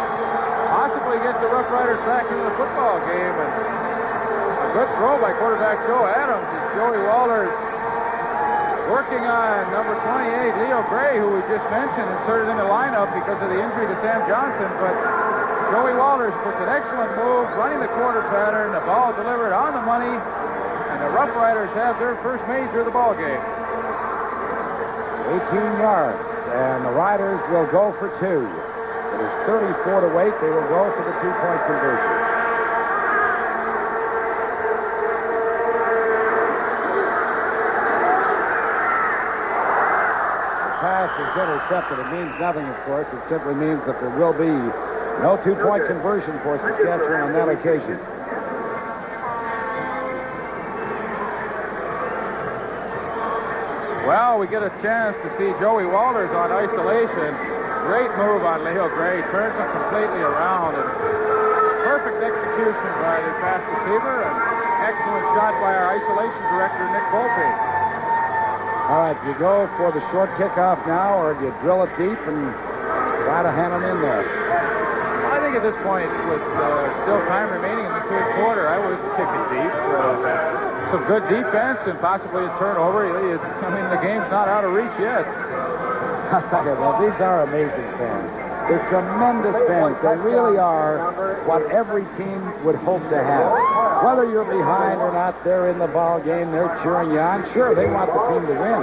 Speaker 1: possibly gets the Roughriders back into the football game. And a good throw by quarterback Joe Adams as Joey Walters working on number 28, Leo Gray, who we just mentioned, inserted in the lineup because of the injury to Sam Johnson. But Joey Walters puts an excellent move, running the quarter pattern, the ball delivered on the money, and the Roughriders have their first major of the ball game.
Speaker 2: 18 yards, and the Riders will go for 2. It is 34 to wait. They will go for the 2-point conversion. The pass is intercepted. It means nothing, of course. It simply means that there will be no 2-point conversion for Saskatchewan on that occasion.
Speaker 1: Well, we get a chance to see Joey Walters on isolation. Great move on Leo Gray. Turns him completely around. And perfect execution by the pass receiver. And excellent shot by our isolation director, Nick Volpe.
Speaker 2: All right, do you go for the short kickoff now, or do you drill it deep and try to hand them in there?
Speaker 1: I think at this point, with still time remaining in the third quarter, I would kick it deep. Some good defense and possibly a turnover. I mean, the game's not out of reach yet.
Speaker 2: Well, these are amazing fans. They're tremendous fans. They really are what every team would hope to have. Whether you're behind or not, they're in the ball game. They're cheering you on. Sure, they want the team to win,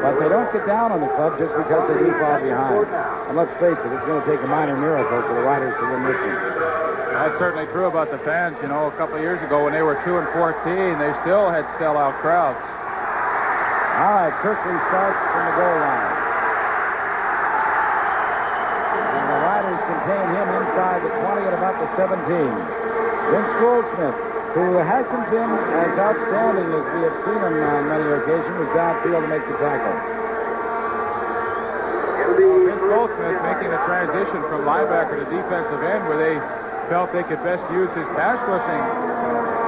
Speaker 2: but they don't get down on the club just because they do fall behind. And let's face it, it's going to take a minor miracle for the Riders to win this one.
Speaker 1: That's certainly true about the fans. You know, a couple of years ago when they were 2-14, they still had sellout crowds.
Speaker 2: All right, Kirkley starts from the goal line. And the Riders contain him inside the 20 at about the 17. Vince Goldsmith, who hasn't been as outstanding as we have seen him on many occasions, was downfield to make the tackle.
Speaker 1: Vince Goldsmith making the transition from linebacker to defensive end where they felt they could best use his pass rushing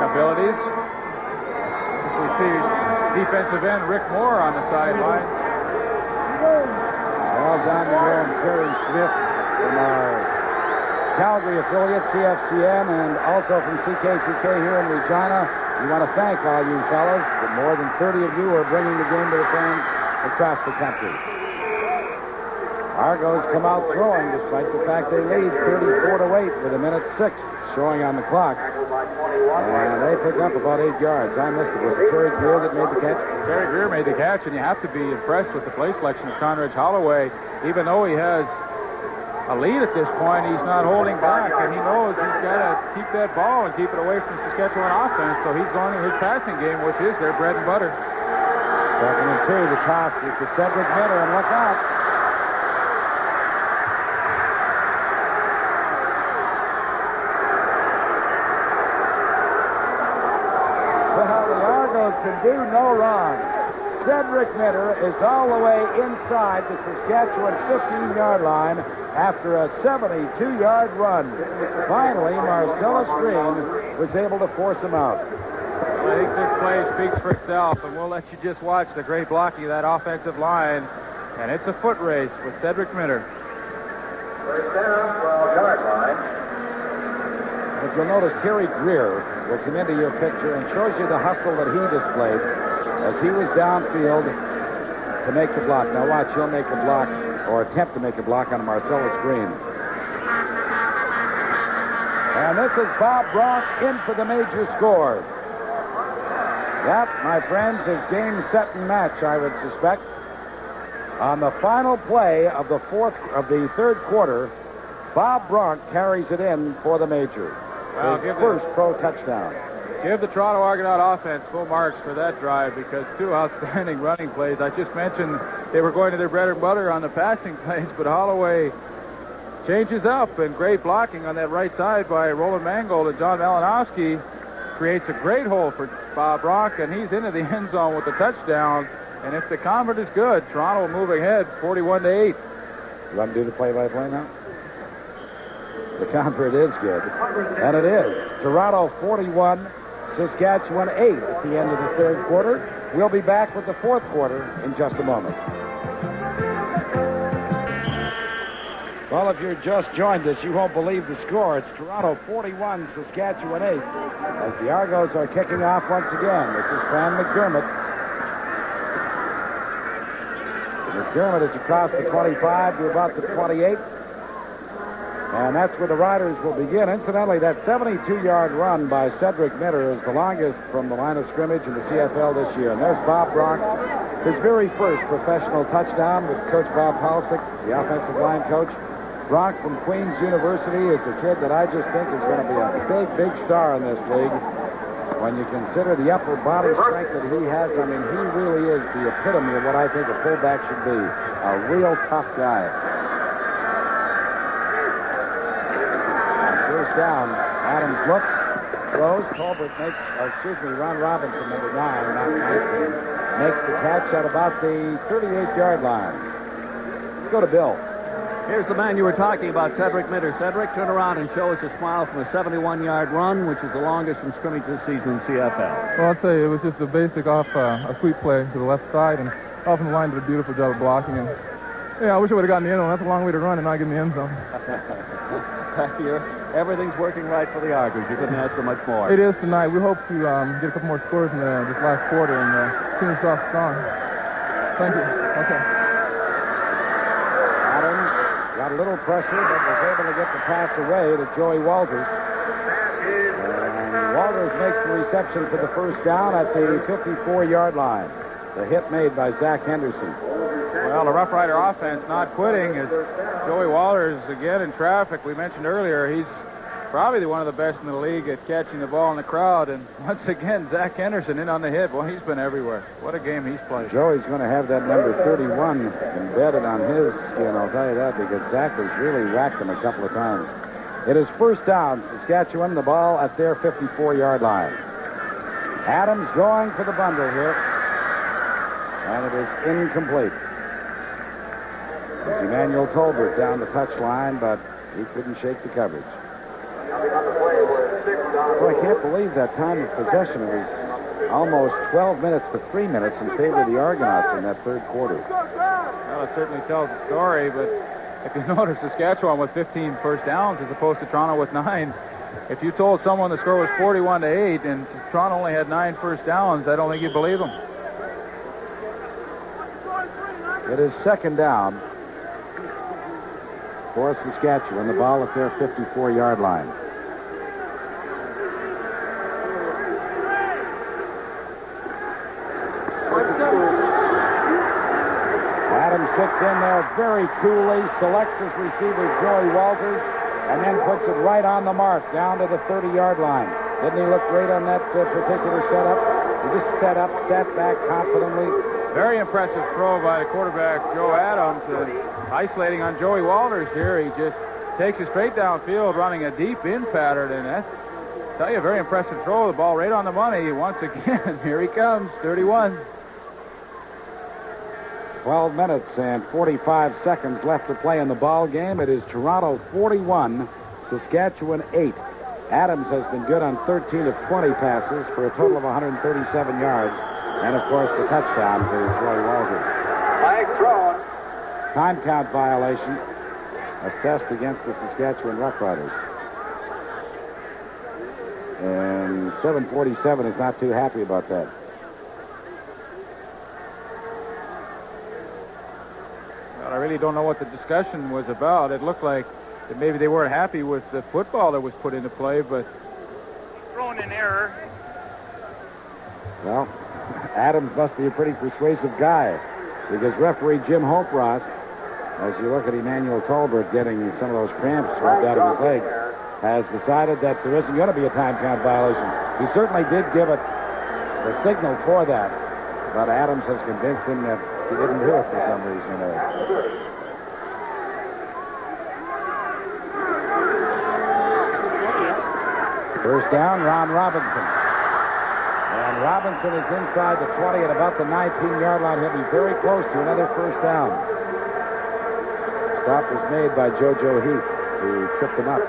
Speaker 1: abilities. As we see defensive end Rick Moore on the sideline.
Speaker 2: Well done to Aaron Terry Smith from our Calgary affiliate, CFCN, and also from CKCK here in Regina. We want to thank all you fellas. More than 30 of you are bringing the game to the fans across the country. Argos come out throwing despite the fact they lead 34-8 with 1:06 showing on the clock. And they pick up about 8 yards. I missed it. Was it Terry Greer that made the catch?
Speaker 1: Terry Greer made the catch, and you have to be impressed with the play selection of Conrad Holloway. Even though he has a lead at this point, he's not holding back, and he knows he's got to keep that ball and keep it away from Saskatchewan offense, so he's going to his passing game, which is their bread and butter.
Speaker 2: 2nd and 2, the toss is to Cedric Mitter, and look out. Well, the Argos can do no wrong. Cedric Mitter is all the way inside the Saskatchewan 15-yard line after a 72-yard run. Finally, Marcellus Green was able to force him out.
Speaker 1: I think this play speaks for itself, and we'll let you just watch the great blocking of that offensive line. And it's a foot race with Cedric Mitter.
Speaker 5: First down, 12-yard line.
Speaker 2: If you'll notice, Terry Greer will come into your picture and shows you the hustle that he displayed as he was downfield to make the block. Now watch, he'll make a block, or attempt to make a block on Marcellus Green. And this is Bob Bronk in for the major score. That, my friends, is game, set, and match, I would suspect. On the final play of the third quarter, Bob Bronk carries it in for the major.
Speaker 1: Well,
Speaker 2: his first pro touchdown.
Speaker 1: Give the Toronto Argonaut offense full marks for that drive because 2 outstanding running plays. I just mentioned they were going to their bread and butter on the passing plays, but Holloway changes up, and great blocking on that right side by Roland Mangold, and John Malinowski creates a great hole for Bob Bronk, and he's into the end zone with the touchdown. And if the convert is good, Toronto will move ahead 41-8.
Speaker 2: You want to do the play-by-play now? The convert is good, and it is. Toronto 41, Saskatchewan 8 at the end of the third quarter. We'll be back with the fourth quarter in just a moment. Well, if you've just joined us, you won't believe the score. It's Toronto 41, Saskatchewan 8, as the Argos are kicking off once again. This is Fran McDermott. McDermott is across the 25 to about the 28. And that's where the Riders will begin. Incidentally, that 72-yard run by Cedric Mitter is the longest from the line of scrimmage in the CFL this year. And there's Bob Bronk, his very first professional touchdown with Coach Bob Halsick, the offensive line coach. Bronk from Queens University is a kid that I just think is going to be a big, big star in this league. When you consider the upper body strength that he has, I mean, he really is the epitome of what I think a fullback should be. A real tough guy. Down. Adams looks, throws. Colbert Ron Robinson, number 9, not 19, makes the catch at about the 38-yard line. Let's go to Bill.
Speaker 10: Here's the man you were talking about, Cedric Mitter. Cedric, turn around and show us a smile from a 71-yard run, which is the longest from scrimmage this season in CFL.
Speaker 12: Well, I'll tell you, it was just a basic a sweep play to the left side, and off in the line did a beautiful job of blocking. And yeah, I wish I would have gotten the end zone. That's a long way to run and not get in the end zone.
Speaker 10: Everything's working right for the Argos. You couldn't ask for much more.
Speaker 12: It is tonight. We hope to get a couple more scores in this last quarter and finish off strong. Thank you. Okay.
Speaker 2: Adams got a little pressure, but was able to get the pass away to Joey Walters. And Walters makes the reception for the first down at the 54-yard line. The hit made by Zach Henderson.
Speaker 1: Well, the Rough Rider offense not quitting as Joey Walters again in traffic. We mentioned earlier he's probably one of the best in the league at catching the ball in the crowd. And once again, Zach Henderson in on the hit. Well, he's been everywhere. What a game he's played.
Speaker 2: Joey's going to have that number 31 embedded on his skin, I'll tell you that, because Zach has really whacked him a couple of times. It is first down, Saskatchewan, the ball at their 54-yard line. Adams going for the bundle here. And it is incomplete. It's Emmanuel Tolbert down the touchline, but he couldn't shake the coverage. Well, I can't believe that time of possession. It was almost 12 minutes to 3 minutes in favor of the Argonauts in that third quarter.
Speaker 1: Well, it certainly tells the story, but if you notice, Saskatchewan with 15 first downs as opposed to Toronto with 9. If you told someone the score was 41-8 and Toronto only had 9 first downs, I don't think you'd believe them.
Speaker 2: It is second down. for Saskatchewan. The ball at their 54-yard line. Adams sits in there very coolly, selects his receiver, Joey Walters, and then puts it right on the mark, down to the 30-yard line. Didn't he look great on that particular setup? He just sat back confidently.
Speaker 1: Very impressive throw by the quarterback, Joe Adams, and isolating on Joey Walters here. He just takes it straight downfield, running a deep in pattern, and that's, I tell you, a very impressive throw. The ball right on the money once again. Here he comes, 31.
Speaker 2: 12 minutes and 45 seconds left to play in the ball game. It is Toronto 41, Saskatchewan 8. Adams has been good on 13 of 20 passes for a total of 137 yards. And, of course, the touchdown to Joey Walters.
Speaker 5: Flag thrown.
Speaker 2: Time count violation assessed against the Saskatchewan Roughriders. And 747 is not too happy about that.
Speaker 1: Well, I really don't know what the discussion was about. It looked like that maybe they weren't happy with the football that was put into play, but...
Speaker 5: Thrown in error.
Speaker 2: Well, Adams must be a pretty persuasive guy, because referee Jim Hopeross, as you look at Emmanuel Tolbert getting some of those cramps rubbed out of his legs, has decided that there isn't going to be a time count violation. He certainly did give it the signal for that, but Adams has convinced him that he didn't do it for some reason or other. First down, Ron Robinson. And Robinson is inside the 20 at about the 19-yard line. He'll be very close to another first down. Stop was made by JoJo Heath, who tripped him up.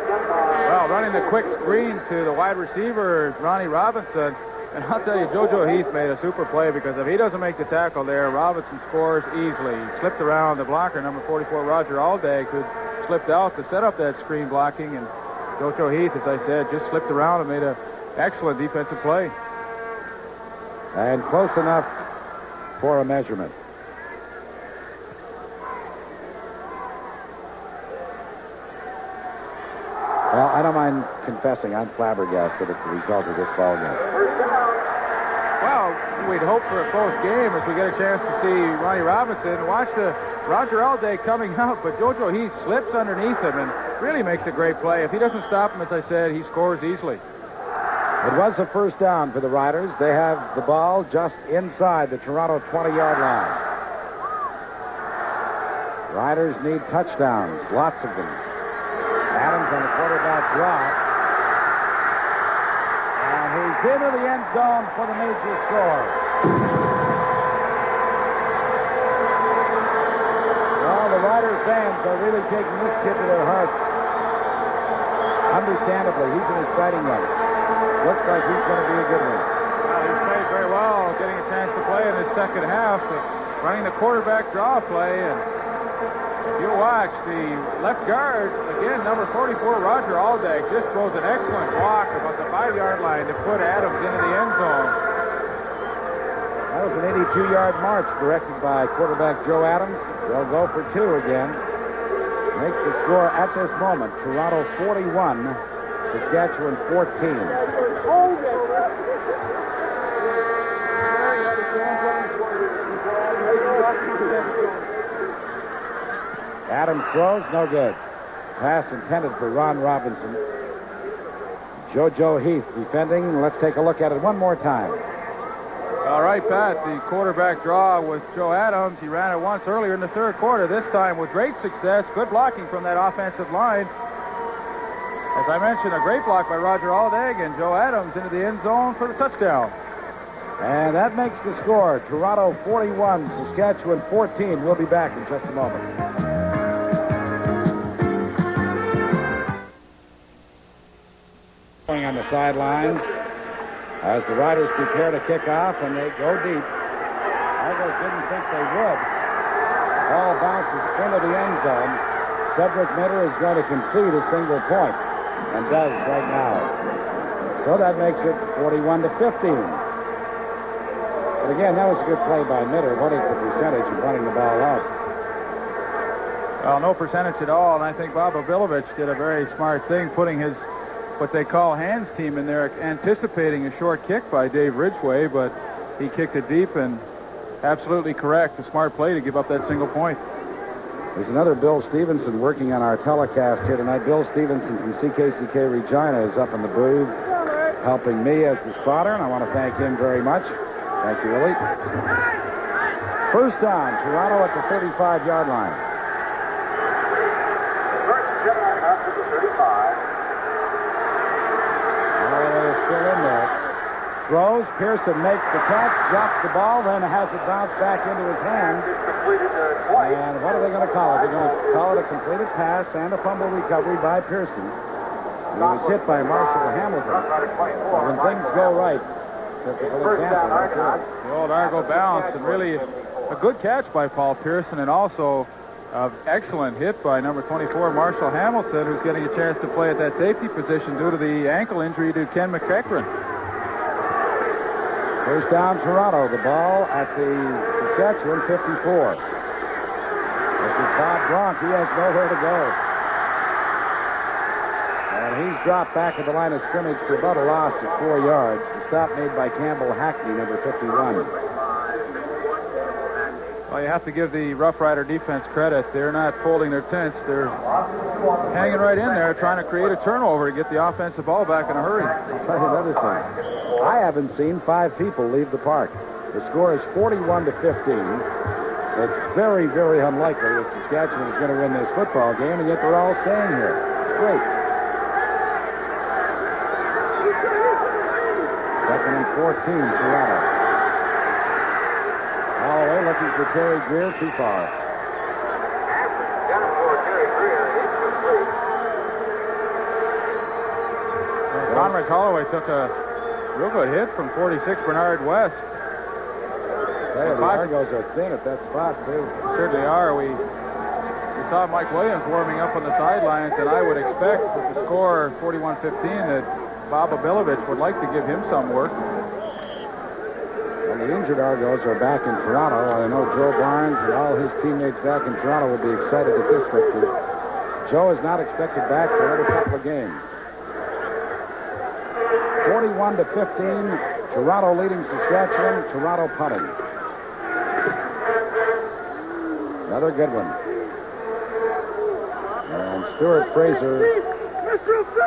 Speaker 1: Well, running the quick screen to the wide receiver, Ronnie Robinson. And I'll tell you, JoJo Heath made a super play, because if he doesn't make the tackle there, Robinson scores easily. He slipped around the blocker, number 44, Roger Aldag, who slipped out to set up that screen blocking. And JoJo Heath, as I said, just slipped around and made an excellent defensive play.
Speaker 2: And close enough for a measurement. Well, I don't mind confessing I'm flabbergasted at the result of this ball game.
Speaker 1: Well, we'd hope for a close game as we get a chance to see Ronnie Robinson. Watch the Roger Alday coming out, but JoJo Heath slips underneath him and really makes a great play. If he doesn't stop him, as I said, he scores easily.
Speaker 2: It was a first down for the Riders. They have the ball just inside the Toronto 20-yard line. Riders need touchdowns, lots of them. Adams on the quarterback draw. And he's into the end zone for the major score. Well, the Riders fans are really taking this kid to their hearts. Understandably, he's an exciting one. Looks like he's going to be a good one.
Speaker 1: Well, he's played very well, getting a chance to play in his second half, running the quarterback draw play. And if you watch the left guard, again, number 44, Roger Aldag, just throws an excellent block about the 5-yard line to put Adams into the end zone.
Speaker 2: That was an 82-yard march directed by quarterback Joe Adams. They'll go for two again. Makes the score at this moment, Toronto 41, Saskatchewan 14. Adams throws, no good. Pass intended for Ron Robinson. JoJo Heath defending. Let's take a look at it one more time.
Speaker 1: All right, Pat, the quarterback draw with Joe Adams. He ran it once earlier in the third quarter, this time with great success. Good blocking from that offensive line. As I mentioned, a great block by Roger Aldag, and Joe Adams into the end zone for the touchdown.
Speaker 2: And that makes the score, Toronto 41, Saskatchewan 14. We'll be back in just a moment. Going on the sidelines as the Riders prepare to kick off, and they go deep. Argos didn't think they would. Ball bounces into the end zone. Cedric Minter is going to concede a single point, and does right now. So that makes it 41-15. But again, that was a good play by Minter. What is the percentage of running the ball out?
Speaker 1: Well, no percentage at all, and I think Bob Obilovich did a very smart thing, putting his, what they call hands team in there, anticipating a short kick by Dave Ridgway, but he kicked it deep, and absolutely correct. A smart play to give up that single point.
Speaker 2: There's another Bill Stevenson working on our telecast here tonight. Bill Stevenson from CKCK Regina is up in the booth helping me as the spotter, and I want to thank him very much. Thank you, Willie. First down, Toronto at the 35-yard line. Holloway is still in there. Throws. Pearson makes the catch, drops the ball, then has it bounce back into his hand. And what are they going to call it? They're going to call it a completed pass and a fumble recovery by Pearson. He was hit by Marshall Hamilton. When things go right,
Speaker 1: the old Argo bounce, and really a good catch by Paul Pearson, and also an excellent hit by number 24, Marshall Hamilton, who's getting a chance to play at that safety position due to the ankle injury to Ken McEachran.
Speaker 2: First down, Toronto. The ball at the Saskatchewan 54. This is Bob Bronk. He has nowhere to go. And he's dropped back at the line of scrimmage for about a loss of 4 yards. The stop made by Campbell Hackney, number 51.
Speaker 1: Well, you have to give the Rough Rider defense credit. They're not folding their tents. They're hanging right in there, trying to create a turnover to get the offensive ball back in a hurry.
Speaker 2: I'll tell you another thing. I haven't seen 5 people leave the park. The score is 41-15. It's very, very unlikely that Saskatchewan is going to win this football game, and yet they're all staying here. Great. Second and 14, Toronto. Holloway looking for Terry Greer, too far.
Speaker 1: Conrad Holloway took a real good hit from 46 Bernard West.
Speaker 2: The Argos are thin at that spot, too.
Speaker 1: Certainly are. We saw Mike Williams warming up on the sidelines, and I would expect with the score 41-15 that Bob Obilovich would like to give him some work.
Speaker 2: Well, the injured Argos are back in Toronto. I know Joe Barnes and all his teammates back in Toronto will be excited at this victory. Joe is not expected back for another couple of games. 41-15, Toronto leading Saskatchewan, Toronto punting. Another good one. And Stuart Fraser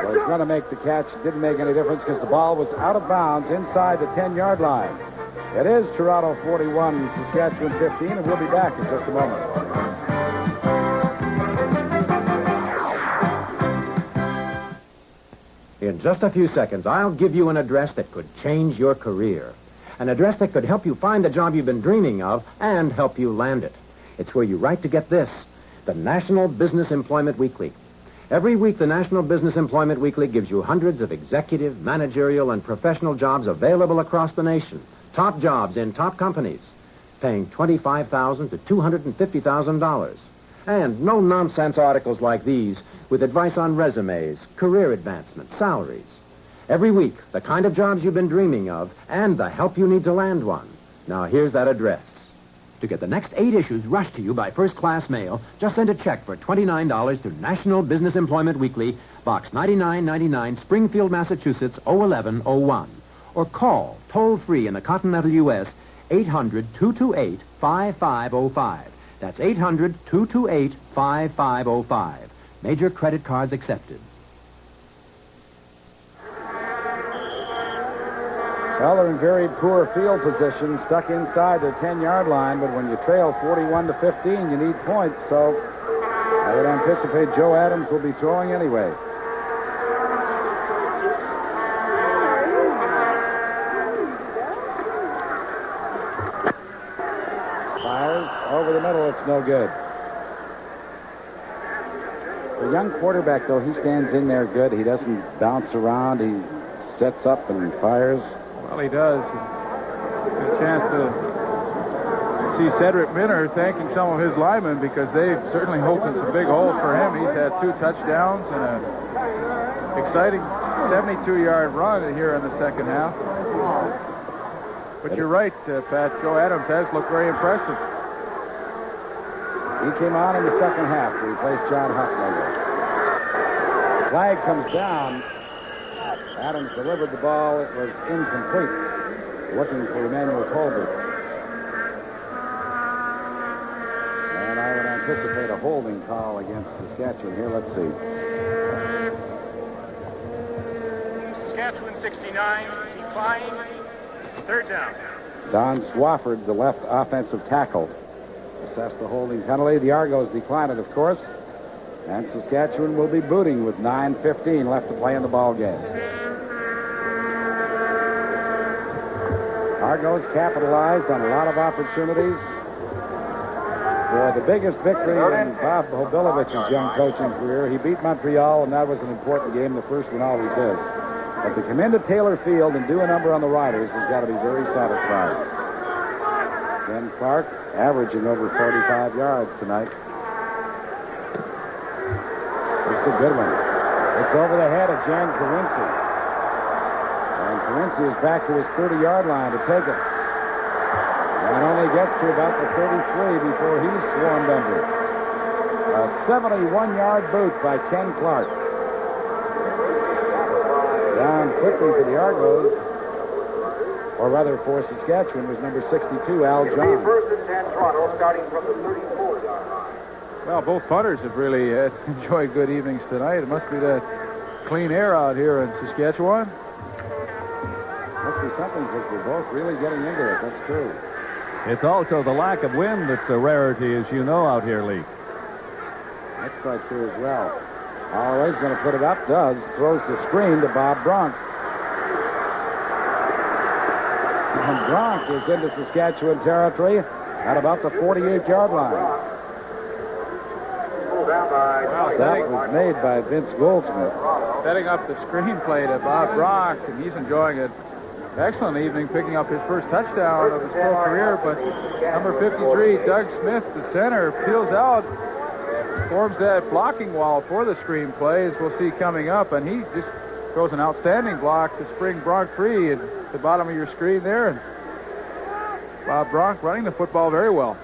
Speaker 2: was going to make the catch. Didn't make any difference because the ball was out of bounds inside the 10-yard line. It is Toronto 41, Saskatchewan 15, and we'll be back in just a moment.
Speaker 6: In just a few seconds, I'll give you an address that could change your career. An address that could help you find the job you've been dreaming of and help you land it. It's where you write to get this, the National Business Employment Weekly. Every week, the National Business Employment Weekly gives you hundreds of executive, managerial, and professional jobs available across the nation. Top jobs in top companies, paying $25,000 to $250,000. And no-nonsense articles like these with advice on resumes, career advancement, salaries. Every week, the kind of jobs you've been dreaming of and the help you need to land one. Now, here's that address. To get the next 8 issues rushed to you by first-class mail, just send a check for $29 to National Business Employment Weekly, Box 9999, Springfield, Massachusetts, 01101. Or call, toll-free in the continental U.S., 800-228-5505. That's 800-228-5505. Major credit cards accepted.
Speaker 2: Well, they're in very poor field position, stuck inside the 10-yard line, but when you trail 41-15, you need points, so I would anticipate Joe Adams will be throwing anyway. Fires over the middle, it's no good. The young quarterback, though, he stands in there good. He doesn't bounce around. He sets up and fires.
Speaker 1: Well, he does. Get a chance to see Cedric Minner thanking some of his linemen because they've certainly opened some big holes for him. He's had 2 touchdowns and an exciting 72-yard run here in the second half. But you're right, Pat. Joe Adams has looked very impressive.
Speaker 2: He came on in the second half to replace John Hufnagel. Flag comes down. Adams delivered the ball. It was incomplete. Looking for Emmanuel Colbert. And I would anticipate a holding call against Saskatchewan here. Let's see.
Speaker 7: Saskatchewan 69, decline, third down.
Speaker 2: Don Swafford, the left offensive tackle, assessed the holding penalty. The Argos declined it, of course. And Saskatchewan will be booting with 9:15 left to play in the ball game. Argos capitalized on a lot of opportunities for the biggest victory in Bob Hobilovich's young coaching career. He beat Montreal, and that was an important game. The first one always is. But to come into Taylor Field and do a number on the Riders has got to be very satisfying. Ken Clark averaging over 45 yards tonight. This is a good one. It's over the head of Jan Karinci. And Karinci is back to his 30-yard line to take it. And only gets to about the 33 before he's swarmed under. A 71-yard boot by Ken Clark. Down quickly for the Argos, or rather for Saskatchewan, was number 62, Al John.
Speaker 5: First and 10, Toronto, starting from the 34-yard line.
Speaker 1: Well, both punters have really enjoyed good evenings tonight. It must be that clean air out here in Saskatchewan.
Speaker 2: Must be something because we're both really getting into it. That's true.
Speaker 10: It's also the lack of wind that's a rarity, as you know, out here, Lee.
Speaker 2: That's quite true as well. Holloway's going to put it up. Does. Throws the screen to Bob Bronk. And Bronk is into Saskatchewan territory at about the 48-yard line. That was made by Vince Goldsmith.
Speaker 1: Setting up the screenplay to Bob Bronk, and he's enjoying an excellent evening, picking up his first touchdown of his pro career. But number 53, Doug Smith, the center, peels out, forms that blocking wall for the screenplay, as we'll see coming up, and he just throws an outstanding block to spring Bronk free at the bottom of your screen there. And Bob Bronk running the football very well.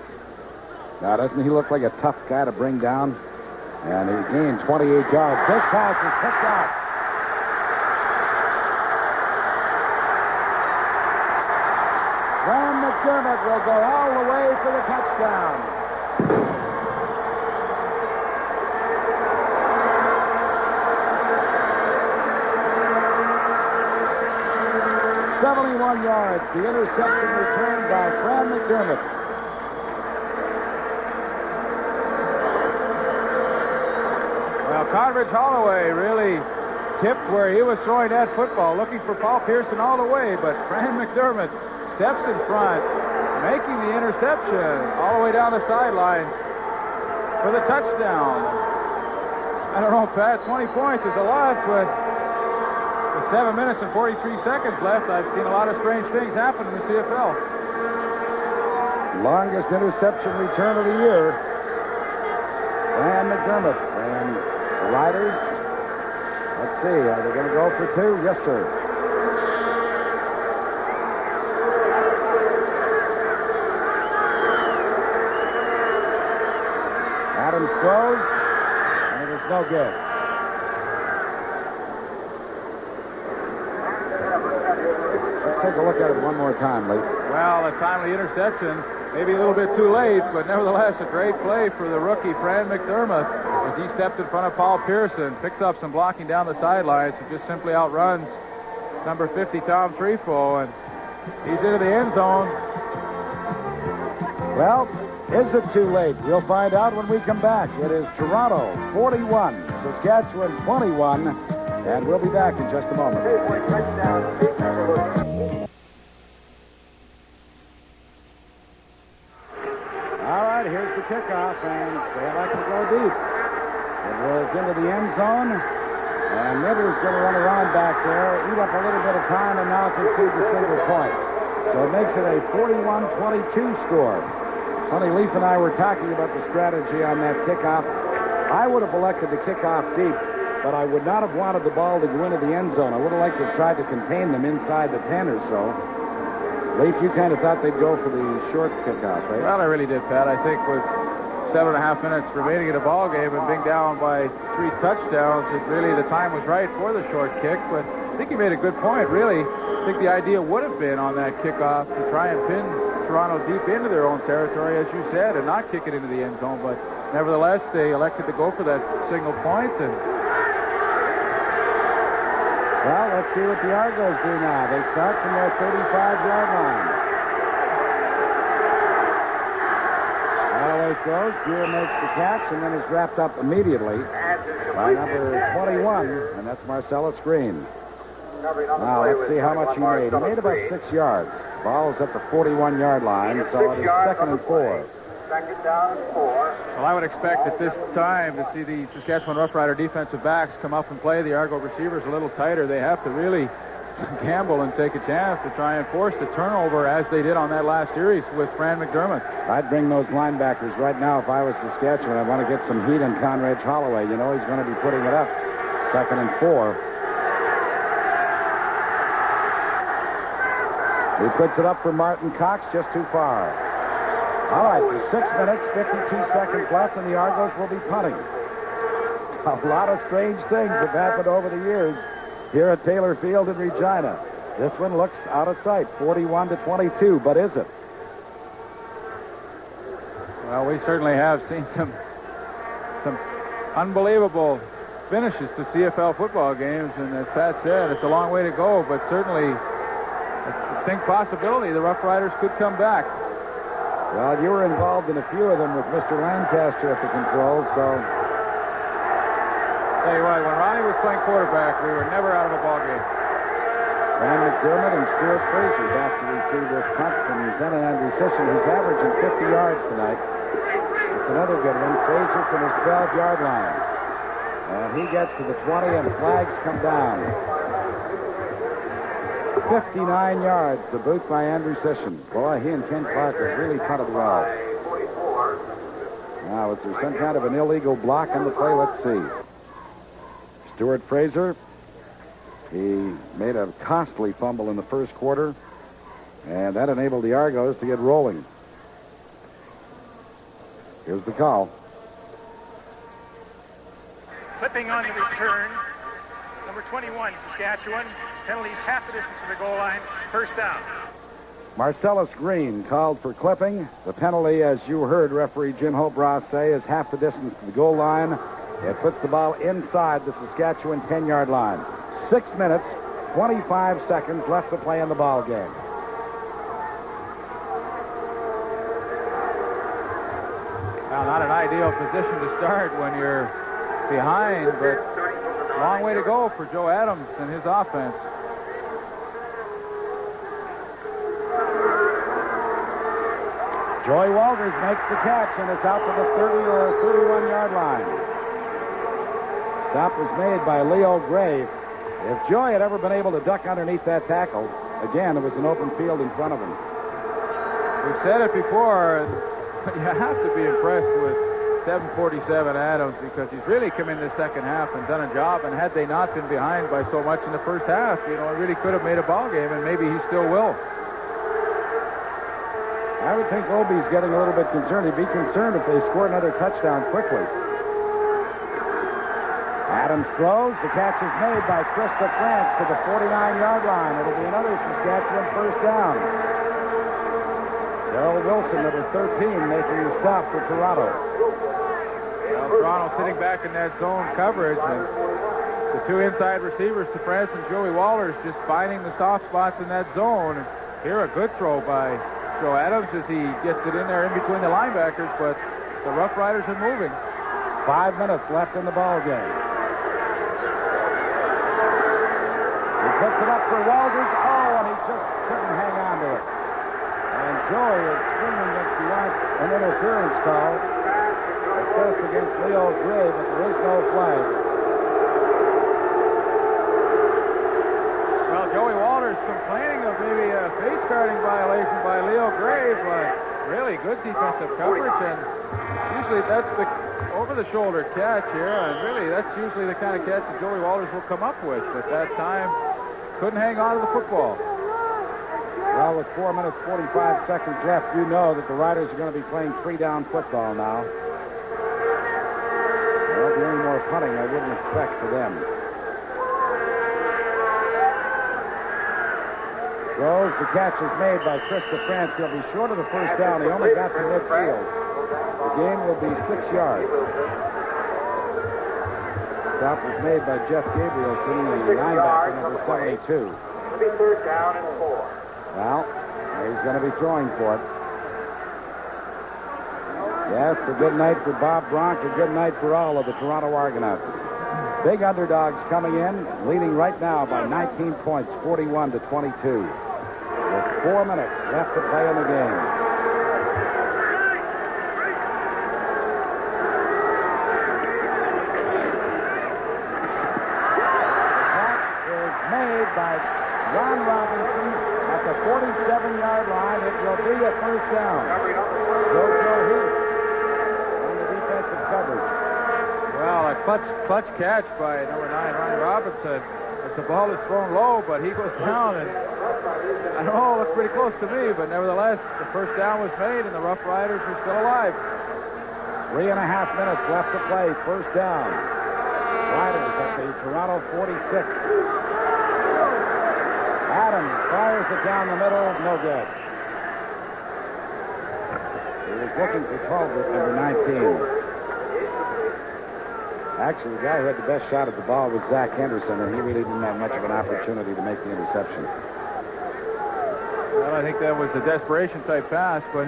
Speaker 2: Now, doesn't he look like a tough guy to bring down? And he gained 28 yards. This pass is picked out. Ron McDermott will go all the way for the touchdown. .71 yards. The interception returned by Fran McDermott.
Speaker 1: Well, Conridge Holloway really tipped where he was throwing that football, looking for Paul Pearson all the way, but Fran McDermott steps in front, making the interception all the way down the sideline for the touchdown. I don't know, Pat, 20 points is a lot, but with 7 minutes and 43 seconds left, I've seen a lot of strange things happen in the CFL.
Speaker 2: Longest interception return of the year. Fran McDermott. And the Riders, let's see, are they going to go for two? Yes, sir. Adams throws, and it is no good. Let's take a look at it one more time, Lee.
Speaker 1: Well, a timely interception, maybe a little bit too late, but nevertheless a great play for the rookie Fran McDermott as he stepped in front of Paul Pearson, picks up some blocking down the sidelines, and just simply outruns number 50 Tom Trefo, and he's into the end zone.
Speaker 2: Well, is it too late? We'll find out when we come back. It is Toronto 41, Saskatchewan 21, and we'll be back in just a moment. All right, here's the kickoff, and they like to go deep. It rolls into the end zone, and Mitter's going to run around back there, eat up a little bit of time, and now concede the single point. So it makes it a 41-22 score. Funny, Leaf and I were talking about the strategy on that kickoff. I would have elected to kick off deep, but I would not have wanted the ball to go into the end zone. I would have liked to have tried to contain them inside the 10 or so. Leaf, you kind of thought they'd go for the short kickoff, right?
Speaker 1: Well, I really did, Pat. I think with 7.5 minutes remaining in the ball game and being down by 3 touchdowns, that really the time was right for the short kick. But I think he made a good point, really. I think the idea would have been on that kickoff to try and pin Toronto deep into their own territory, as you said, and not kick it into the end zone. But nevertheless, they elected to go for that single point. And
Speaker 2: well, let's see what the Argos do now. They start from their 35-yard line. Holloway throws. Gear makes the catch and then is wrapped up immediately by number 21, and that's Marcellus Green. Now, let's see how much he made. He made about 6 yards. Ball is at the 41-yard line, so it is 2nd and 4.
Speaker 5: Second down and 4.
Speaker 1: Well, I would expect at this time to see the Saskatchewan Roughrider defensive backs come up and play the Argo receivers a little tighter. They have to really gamble and take a chance to try and force the turnover as they did on that last series with Fran McDermott.
Speaker 2: I'd bring those linebackers right now if I was Saskatchewan. I want to get some heat on Conrad Holloway. You know he's going to be putting it up. 2nd and 4. He puts it up for Martin Cox, just too far. All right, for 6 minutes, 52 seconds left, and the Argos will be punting. A lot of strange things have happened over the years here at Taylor Field in Regina. This one looks out of sight, 41-22, but is it?
Speaker 1: Well, we certainly have seen some unbelievable finishes to CFL football games, and as Pat said, it's a long way to go, but certainly a distinct possibility the Rough Riders could come back.
Speaker 2: Well, you were involved in a few of them with Mr. Lancaster at the controls, so...
Speaker 1: Tell you what, when Ronnie was playing quarterback, we were never out of a ball game.
Speaker 2: Fran McDermott and Stuart Frazier back to receive this punt from Lieutenant Andrew Sisson, who's averaging 50 yards tonight. It's another good one. Frazier from his 12-yard line. And he gets to the 20, and the flags come down. 59 yards, the boot by Andrew Sisson. Boy, he and Ken Parker really punted well. Now, is there some kind of an illegal block on the play? Let's see. Stuart Frazier, he made a costly fumble in the first quarter, and that enabled the Argos to get rolling. Here's the call.
Speaker 7: Flipping on the return, number 21, Saskatchewan. Penalties half the distance to the goal line. First down.
Speaker 2: Marcellus Green called for clipping. The penalty, as you heard referee Jim Hope Ross say, is half the distance to the goal line. It puts the ball inside the Saskatchewan 10-yard line. 6 minutes, 25 seconds left to play in the ball game.
Speaker 1: Well, not an ideal position to start when you're behind, but a long way to go for Joe Adams and his offense.
Speaker 2: Joey Walters makes the catch, and it's out to the 30 or 31-yard line. Stop was made by Leo Gray. If Joey had ever been able to duck underneath that tackle, again, it was an open field in front of him.
Speaker 1: We've said it before, you have to be impressed with 747 Adams because he's really come in the second half and done a job, and had they not been behind by so much in the first half, you know, it really could have made a ball game, and maybe he still will.
Speaker 2: I would think Obie's getting a little bit concerned. He'd be concerned if they score another touchdown quickly. Adams throws. The catch is made by Krista France to the 49-yard line. It'll be another Saskatchewan first down. Darrell Wilson, number 13, making the stop for Toronto.
Speaker 1: Well, Toronto sitting back in that zone coverage, and the two inside receivers to France and Joey Walters just finding the soft spots in that zone. And here a good throw by Joe Adams as he gets it in there in between the linebackers, but the Rough Riders are moving.
Speaker 2: 5 minutes left in the ball game. He puts it up for Walters. Oh, and he just couldn't hang on to it. And Joey is swinging against the an interference call. Assessed against Leo Gray, but there is no flag.
Speaker 1: Well, Joey Walters complaining of maybe a face guarding violation by Leo Gray, but really good defensive coverage, and usually that's the over-the-shoulder catch here, and really that's usually the kind of catch that Joey Walters will come up with, but that time couldn't hang on to the football.
Speaker 2: Well, with 4 minutes, 45 seconds left, you know that the Riders are going to be playing 3-down football now. their punting I wouldn't expect for them. Throws, the catch is made by Chris DeFrance. He'll be short of the first down. He only got to midfield. The gain will be 6 yards. Stop was made by Jeff Gabrielson, the linebacker, number 72.
Speaker 5: It'll be third down and 4.
Speaker 2: Well, he's going to be throwing for it. Yes, a good night for Bob Bronk, a good night for all of the Toronto Argonauts. Big underdogs coming in, leading right now by 19 points, 41-22. With 4 minutes left to play in the game. Made by Ron Robinson at the 47-yard line. It will be a first down. Jojo Heath on the defensive coverage.
Speaker 1: Well, a clutch catch by number 9, Ronnie Robinson. As the ball is thrown low, but he goes down, and I don't know, it looks pretty close to me, but nevertheless, the first down was made, and the Roughriders are still alive.
Speaker 2: 3.5 minutes left to play. First down. Riders at the Toronto 46. Adams fires it down the middle. No good. He was looking for 12 with number 19. Actually, the guy who had the best shot at the ball was Zach Henderson, and he really didn't have much of an opportunity to make the interception.
Speaker 1: Well, I think that was a desperation-type pass, but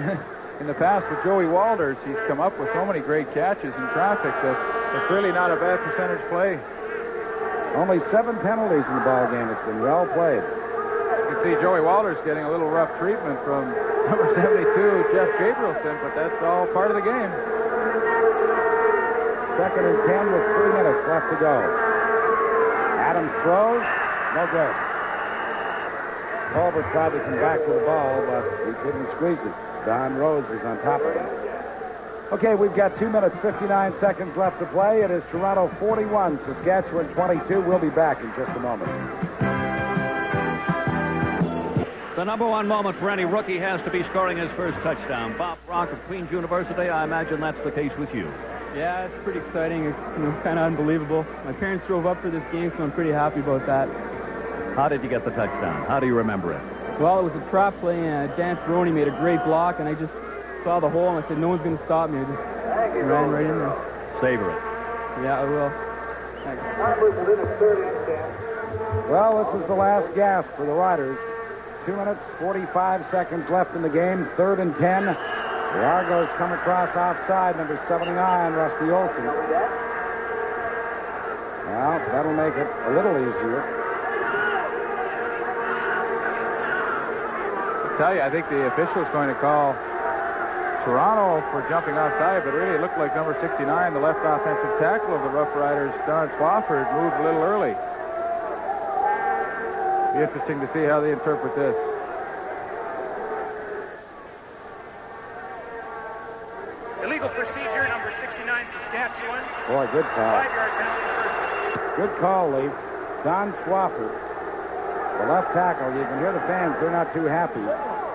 Speaker 1: in the past with Joey Walters, he's come up with so many great catches in traffic that it's really not a bad percentage play.
Speaker 2: Only 7 penalties in the ball game. It's been well played.
Speaker 1: You can see Joey Walters getting a little rough treatment from number 72, Jeff Gabrielson, but that's all part of the game.
Speaker 2: 2nd and 10 with 3 minutes left to go. Adams throws. No good. Culver tried to come back to the ball, but he couldn't squeeze it. Don Rose was on top of him. Okay, we've got 2 minutes, 59 seconds left to play. It is Toronto 41, Saskatchewan 22. We'll be back in just a moment.
Speaker 18: The number one moment for any rookie has to be scoring his first touchdown. Bob Bronk of Queen's University, I imagine that's the case with you.
Speaker 12: Yeah, it's pretty exciting. It's kind of unbelievable. My parents drove up for this game, so I'm pretty happy about that.
Speaker 18: How did you get the touchdown? How do you remember it?
Speaker 12: Well, it was a trap play, and Dan Ferroni made a great block, and I just saw the hole, and I said, no one's going to stop me. I just ran right in there.
Speaker 18: Savor it.
Speaker 12: Yeah, I will. Thanks.
Speaker 2: Well, this is the last gasp for the Riders. 2 minutes, 45 seconds left in the game. 3rd and 10. The Argos come across outside, number 79, Rusty Olson. Well, that'll make it a little easier.
Speaker 1: I tell you, I think the official's going to call Toronto for jumping offside, but really it looked like number 69, the left offensive tackle of the Roughriders, Don Swafford, moved a little early. Be interesting to see how they interpret this.
Speaker 7: Illegal procedure, number 69, Saskatchewan.
Speaker 2: Boy, good call.
Speaker 7: 5-yard penalty first.
Speaker 2: Good call, Leaf. Don Swafford, the left tackle. You can hear the fans. They're not too happy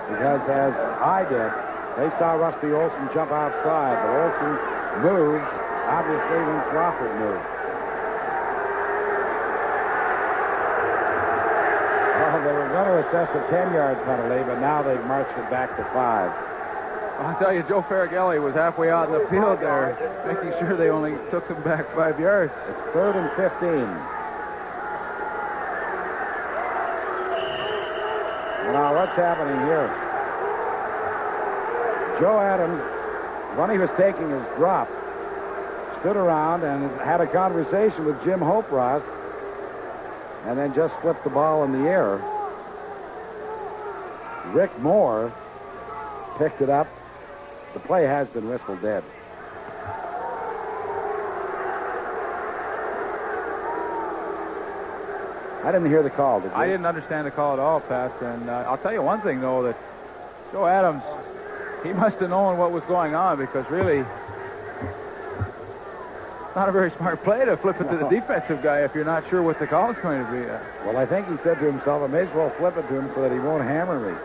Speaker 2: because, as I did, they saw Rusty Olson jump outside, but Olson moved, obviously, when Swafford moved. Well, they were going to assess a 10-yard penalty, but now they've marched it back to 5.
Speaker 1: I'll tell you, Joe Faragelli was halfway out in the field there, making sure they only took him back 5 yards.
Speaker 2: It's 3rd and 15. Now, what's happening here? Joe Adams, when he was taking his drop, stood around and had a conversation with Jim Hope-Ross, and then just flipped the ball in the air. Rick Moore picked it up. The play has been whistled dead. I didn't hear the call, did you?
Speaker 1: I didn't understand the call at all, Pat. And I'll tell you one thing, though, that Joe Adams, he must have known what was going on, because really, it's not a very smart play to flip it to the defensive guy if you're not sure what the call is going to be.
Speaker 2: Well, I think he said to himself, I may as well flip it to him so that he won't hammer me.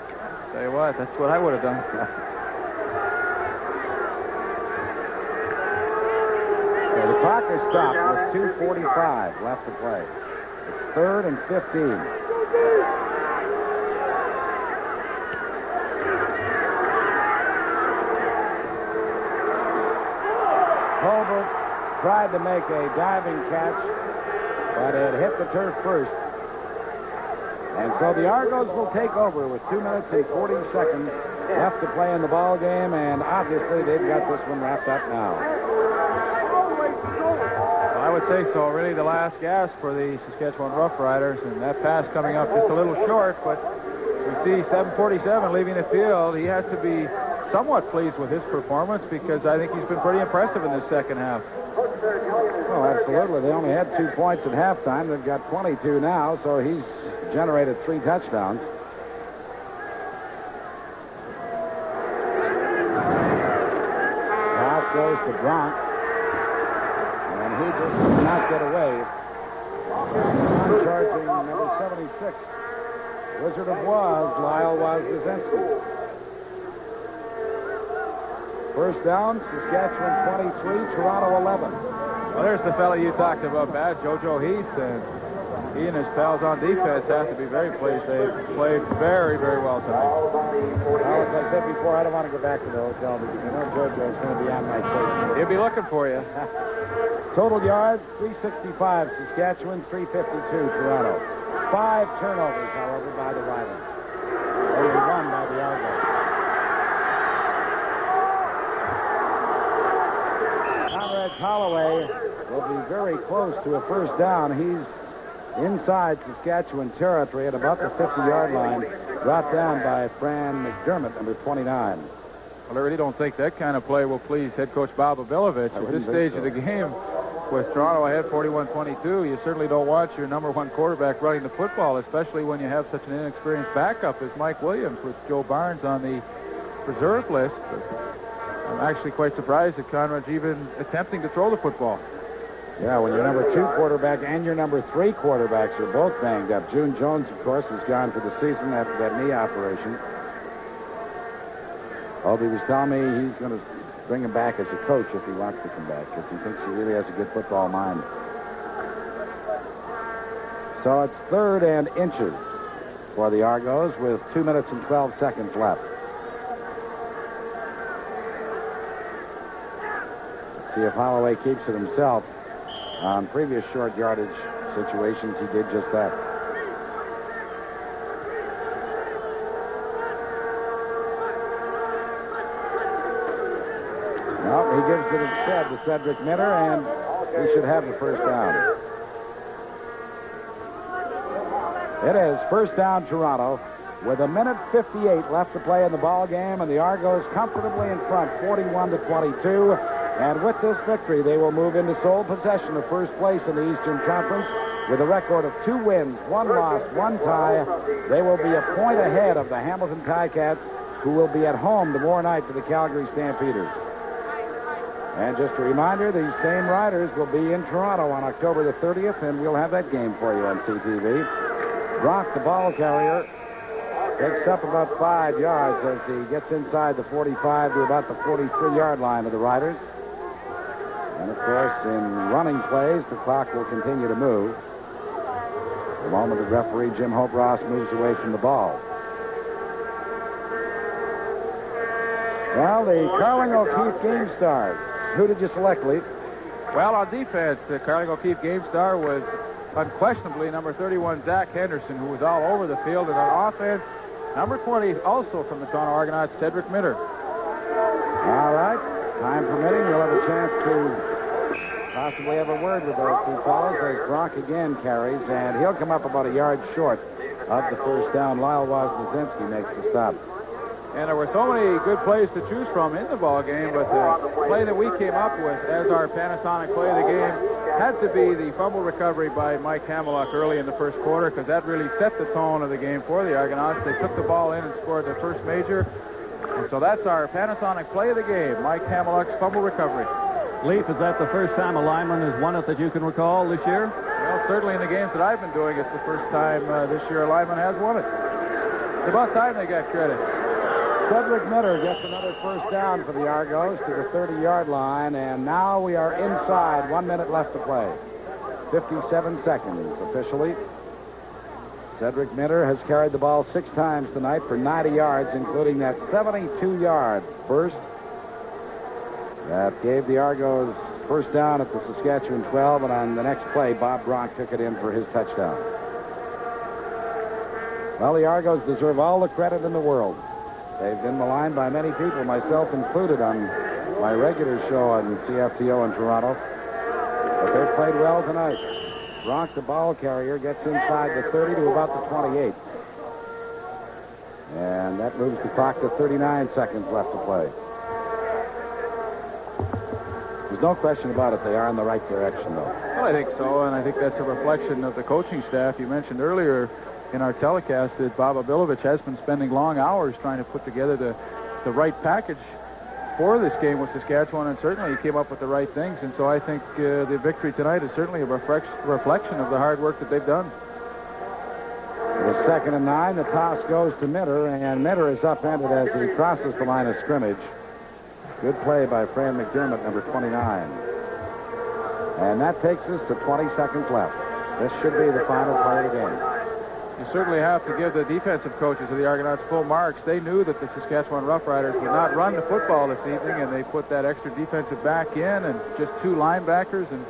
Speaker 1: Tell you what, that's what I would have done.
Speaker 2: The clock is stopped with 2:45 left to play. It's 3rd and 15. Colbert tried to make a diving catch, but it hit the turf first. And so the Argos will take over with 2 minutes and 40 seconds left to play in the ball game, and obviously they've got this one wrapped up now.
Speaker 1: Well, I would say so. Really the last gasp for the Saskatchewan Roughriders, and that pass coming up just a little short, but we see 7:47 leaving the field. He has to be somewhat pleased with his performance because I think he's been pretty impressive in this second half.
Speaker 2: Oh, absolutely. They only had 2 points at halftime. They've got 22 now, so he's generated 3 touchdowns. Pass goes to Bronk, and he just did not get away. Charging number 76. Wizard of Woz, Lyle Woz-Brzezinski. First down, Saskatchewan 23, Toronto 11.
Speaker 1: Well, there's the fella you talked about, Pat, JoJo Heath, and he and his pals on defense have to be very pleased. They played very, very well tonight.
Speaker 2: Well, as I said before, I don't want to go back to the hotel because I know JoJo's going to be on my case.
Speaker 1: He'll be looking for you.
Speaker 2: Total yards, 365, Saskatchewan, 352, Toronto. 5 turnovers, however, by the Riders. Only 1 by the Argos. Holloway will be very close to a first down. He's inside Saskatchewan territory at about the 50-yard line, brought down by Fran McDermott, number 29.
Speaker 1: Well, I really don't think that kind of play will please head coach Bob Abilovich at this stage of the game. With Toronto ahead 41-22, you certainly don't want your number 1 quarterback running the football, especially when you have such an inexperienced backup as Mike Williams with Joe Barnes on the reserve list. But I'm actually quite surprised that Conrad's even attempting to throw the football.
Speaker 2: Yeah, when your number 2 quarterback and your number 3 quarterbacks are both banged up. June Jones, of course, is gone for the season after that knee operation. Obi was telling me he's going to bring him back as a coach if he wants to come back because he thinks he really has a good football mind. So it's 3rd and inches for the Argos with 2 minutes and 12 seconds left. See if Holloway keeps it himself. On previous short yardage situations, he did just that. Well, he gives it instead to Cedric Minner, and he should have the first down. It is first down, Toronto, with 1:58 left to play in the ball game, and the Argos comfortably in front, 41-22. And with this victory, they will move into sole possession of first place in the Eastern Conference with a record of 2 wins, 1 loss, 1 tie. They will be a point ahead of the Hamilton Ticats, who will be at home tomorrow night for the Calgary Stampeders. And just a reminder, these same Riders will be in Toronto on October the 30th, and we'll have that game for you on CTV. Brock, the ball carrier, takes up about 5 yards as he gets inside the 45 to about the 43-yard line of the Riders. And, of course, in running plays, the clock will continue to move. The moment the referee, Jim Hope Ross, moves away from the ball. Well, the Carling O'Keefe Game Stars. Who did you select, Lee?
Speaker 1: Well, on defense, the Carling O'Keefe Game Star was unquestionably number 31, Zach Henderson, who was all over the field. And on offense, number 20, also from the Toronto Argonauts, Cedric Minner.
Speaker 2: All right. Time permitting, we'll have a chance to possibly have a word with those 2 fellows as Brock again carries, and he'll come up about a yard short of the first down. Lyle Woz-Brzezinski makes the stop.
Speaker 1: And there were so many good plays to choose from in the ball game, but the play that we came up with as our Panasonic play of the game had to be the fumble recovery by Mike Hamillock early in the first quarter, because that really set the tone of the game for the Argonauts. They took the ball in and scored their first major. And so that's our Panasonic play of the game, Mike Hamillock's fumble recovery.
Speaker 18: Leaf, is that the first time a lineman has won it that you can recall this year?
Speaker 1: Well, certainly in the games that I've been doing, it's the first time this year a lineman has won it. It's about time they got credit.
Speaker 2: Cedric Mitter gets another first down for the Argos to the 30-yard line, and now we are inside. 1 minute left to play. 57 seconds officially. Cedric Mitter has carried the ball 6 times tonight for 90 yards, including that 72-yard burst that gave the Argos first down at the Saskatchewan 12, and on the next play, Bob Bronk took it in for his touchdown. Well, the Argos deserve all the credit in the world. They've been maligned by many people, myself included, on my regular show on CFTO in Toronto. But they've played well tonight. Bronk, the ball carrier, gets inside the 30 to about the 28. And that moves the clock to 39 seconds left to play. There's no question about it. They are in the right direction, though.
Speaker 8: Well, I think so, and I think that's a reflection of the coaching staff. You mentioned earlier in our telecast that Bob Abilovich has been spending long hours trying to put together the right package for this game with Saskatchewan, and certainly he came up with the right things. And so I think the victory tonight is certainly a reflection of the hard work that they've done.
Speaker 2: It is 2nd and 9. The toss goes to Mitter, and Mitter is upended as he crosses the line of scrimmage. Good play by Fran McDermott, number 29. And that takes us to 20 seconds left. This should be the final play of the game.
Speaker 8: You certainly have to give the defensive coaches of the Argonauts full marks. They knew that the Saskatchewan Roughriders would not run the football this evening, and they put that extra defensive back in, and just 2 linebackers and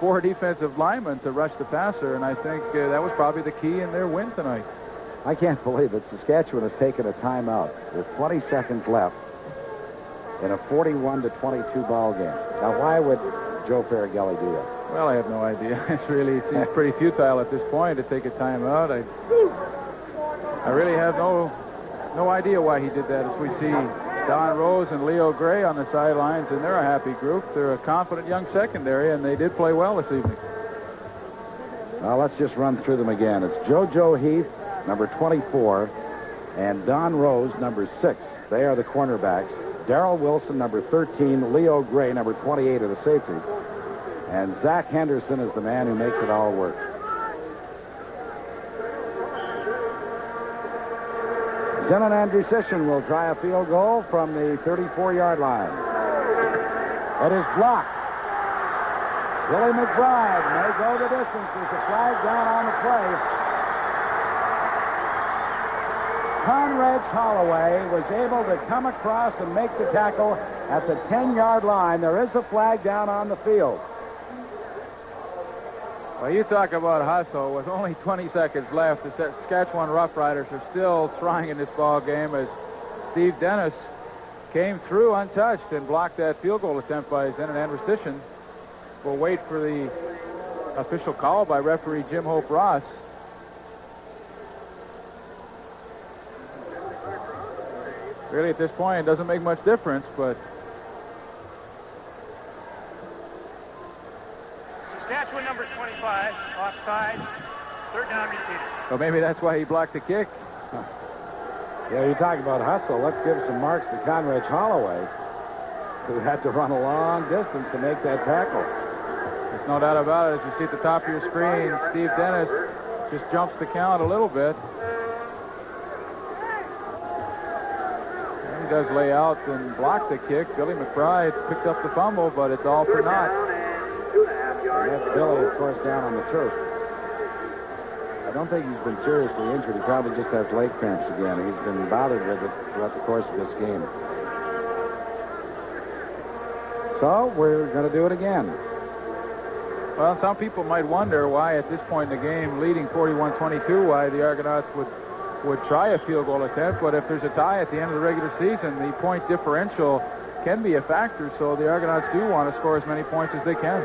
Speaker 8: 4 defensive linemen to rush the passer, and I think that was probably the key in their win tonight.
Speaker 2: I can't believe that Saskatchewan has taken a timeout with 20 seconds left in a 41-22 ball game. Now, why would Joe Faragelli do that?
Speaker 8: Well, I have no idea. It seems pretty futile at this point to take a timeout. I really have no idea why he did that. As we see Don Rose and Leo Gray on the sidelines, and they're a happy group. They're a confident young secondary, and they did play well this evening.
Speaker 2: Now, let's just run through them again. It's JoJo Heath, number 24, and Don Rose, number 6. They are the cornerbacks. Darrell Wilson, number 13, Leo Gray, number 28, are the safeties. And Zach Henderson is the man who makes it all work. Zenon Andrusishin will try a field goal from the 34-yard line. It is blocked. Billy McBride may go the distance. There's a flag down on the play. Conrad Holloway was able to come across and make the tackle at the 10-yard line. There is a flag down on the field.
Speaker 8: Well, you talk about hustle. With only 20 seconds left, the Saskatchewan Roughriders are still trying in this ball game as Steve Dennis came through untouched and blocked that field goal attempt by Zenon Andrusishin. We'll wait for the official call by referee Jim Hope Ross. Really, at this point, it doesn't make much difference, but
Speaker 7: Saskatchewan number 25, offside, 3rd down repeated.
Speaker 8: So maybe that's why he blocked the kick.
Speaker 2: Yeah, you talk about hustle. Let's give some marks to Conrad Holloway, who had to run a long distance to make that tackle.
Speaker 8: There's no doubt about it. As you see at the top of your screen, Steve Dennis just jumps the count a little bit. And he does lay out and block the kick. Billy McBride picked up the fumble, but it's all for naught.
Speaker 2: And that's Billy, of course, down on the turf. I don't think he's been seriously injured. He probably just has leg cramps again. He's been bothered with it throughout the course of this game. So we're going to do it again.
Speaker 8: Well, some people might wonder why at this point in the game, leading 41-22, why the Argonauts would try a field goal attempt. But if there's a tie at the end of the regular season, the point differential can be a factor. So the Argonauts do want to score as many points as they can.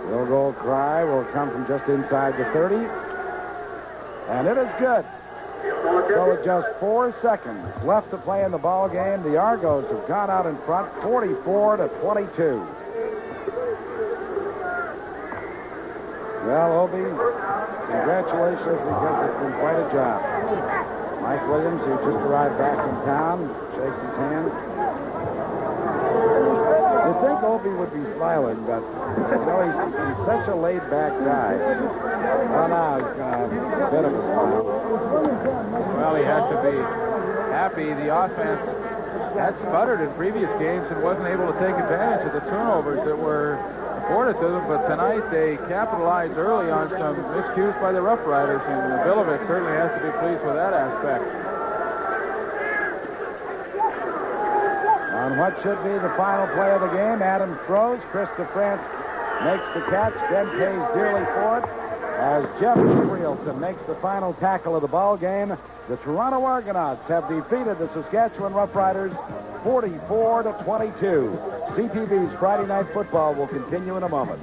Speaker 2: Field goal try will come from just inside the 30. And it is good. So with just 4 seconds left to play in the ball game, the Argos have gone out in front 44-22. Well, Obie, congratulations, because it's been quite a job. Mike Williams, who just arrived back in town, shakes his hand. You'd think hope he would be smiling, but he's such a laid-back guy. Well, now he's going to a bit of a smile.
Speaker 1: Well, he has to be happy. The offense had sputtered in previous games and wasn't able to take advantage of the turnovers that were afforded to them, but tonight they capitalized early on some miscues by the Roughriders, and Bilovic certainly has to be pleased with that aspect.
Speaker 2: On what should be the final play of the game, Adams throws. Chris DeFrance makes the catch, then pays dearly for it as Jeff Gabrielson makes the final tackle of the ball game. The Toronto Argonauts have defeated the Saskatchewan Roughriders 44-22. CTV's Friday Night Football will continue in a moment.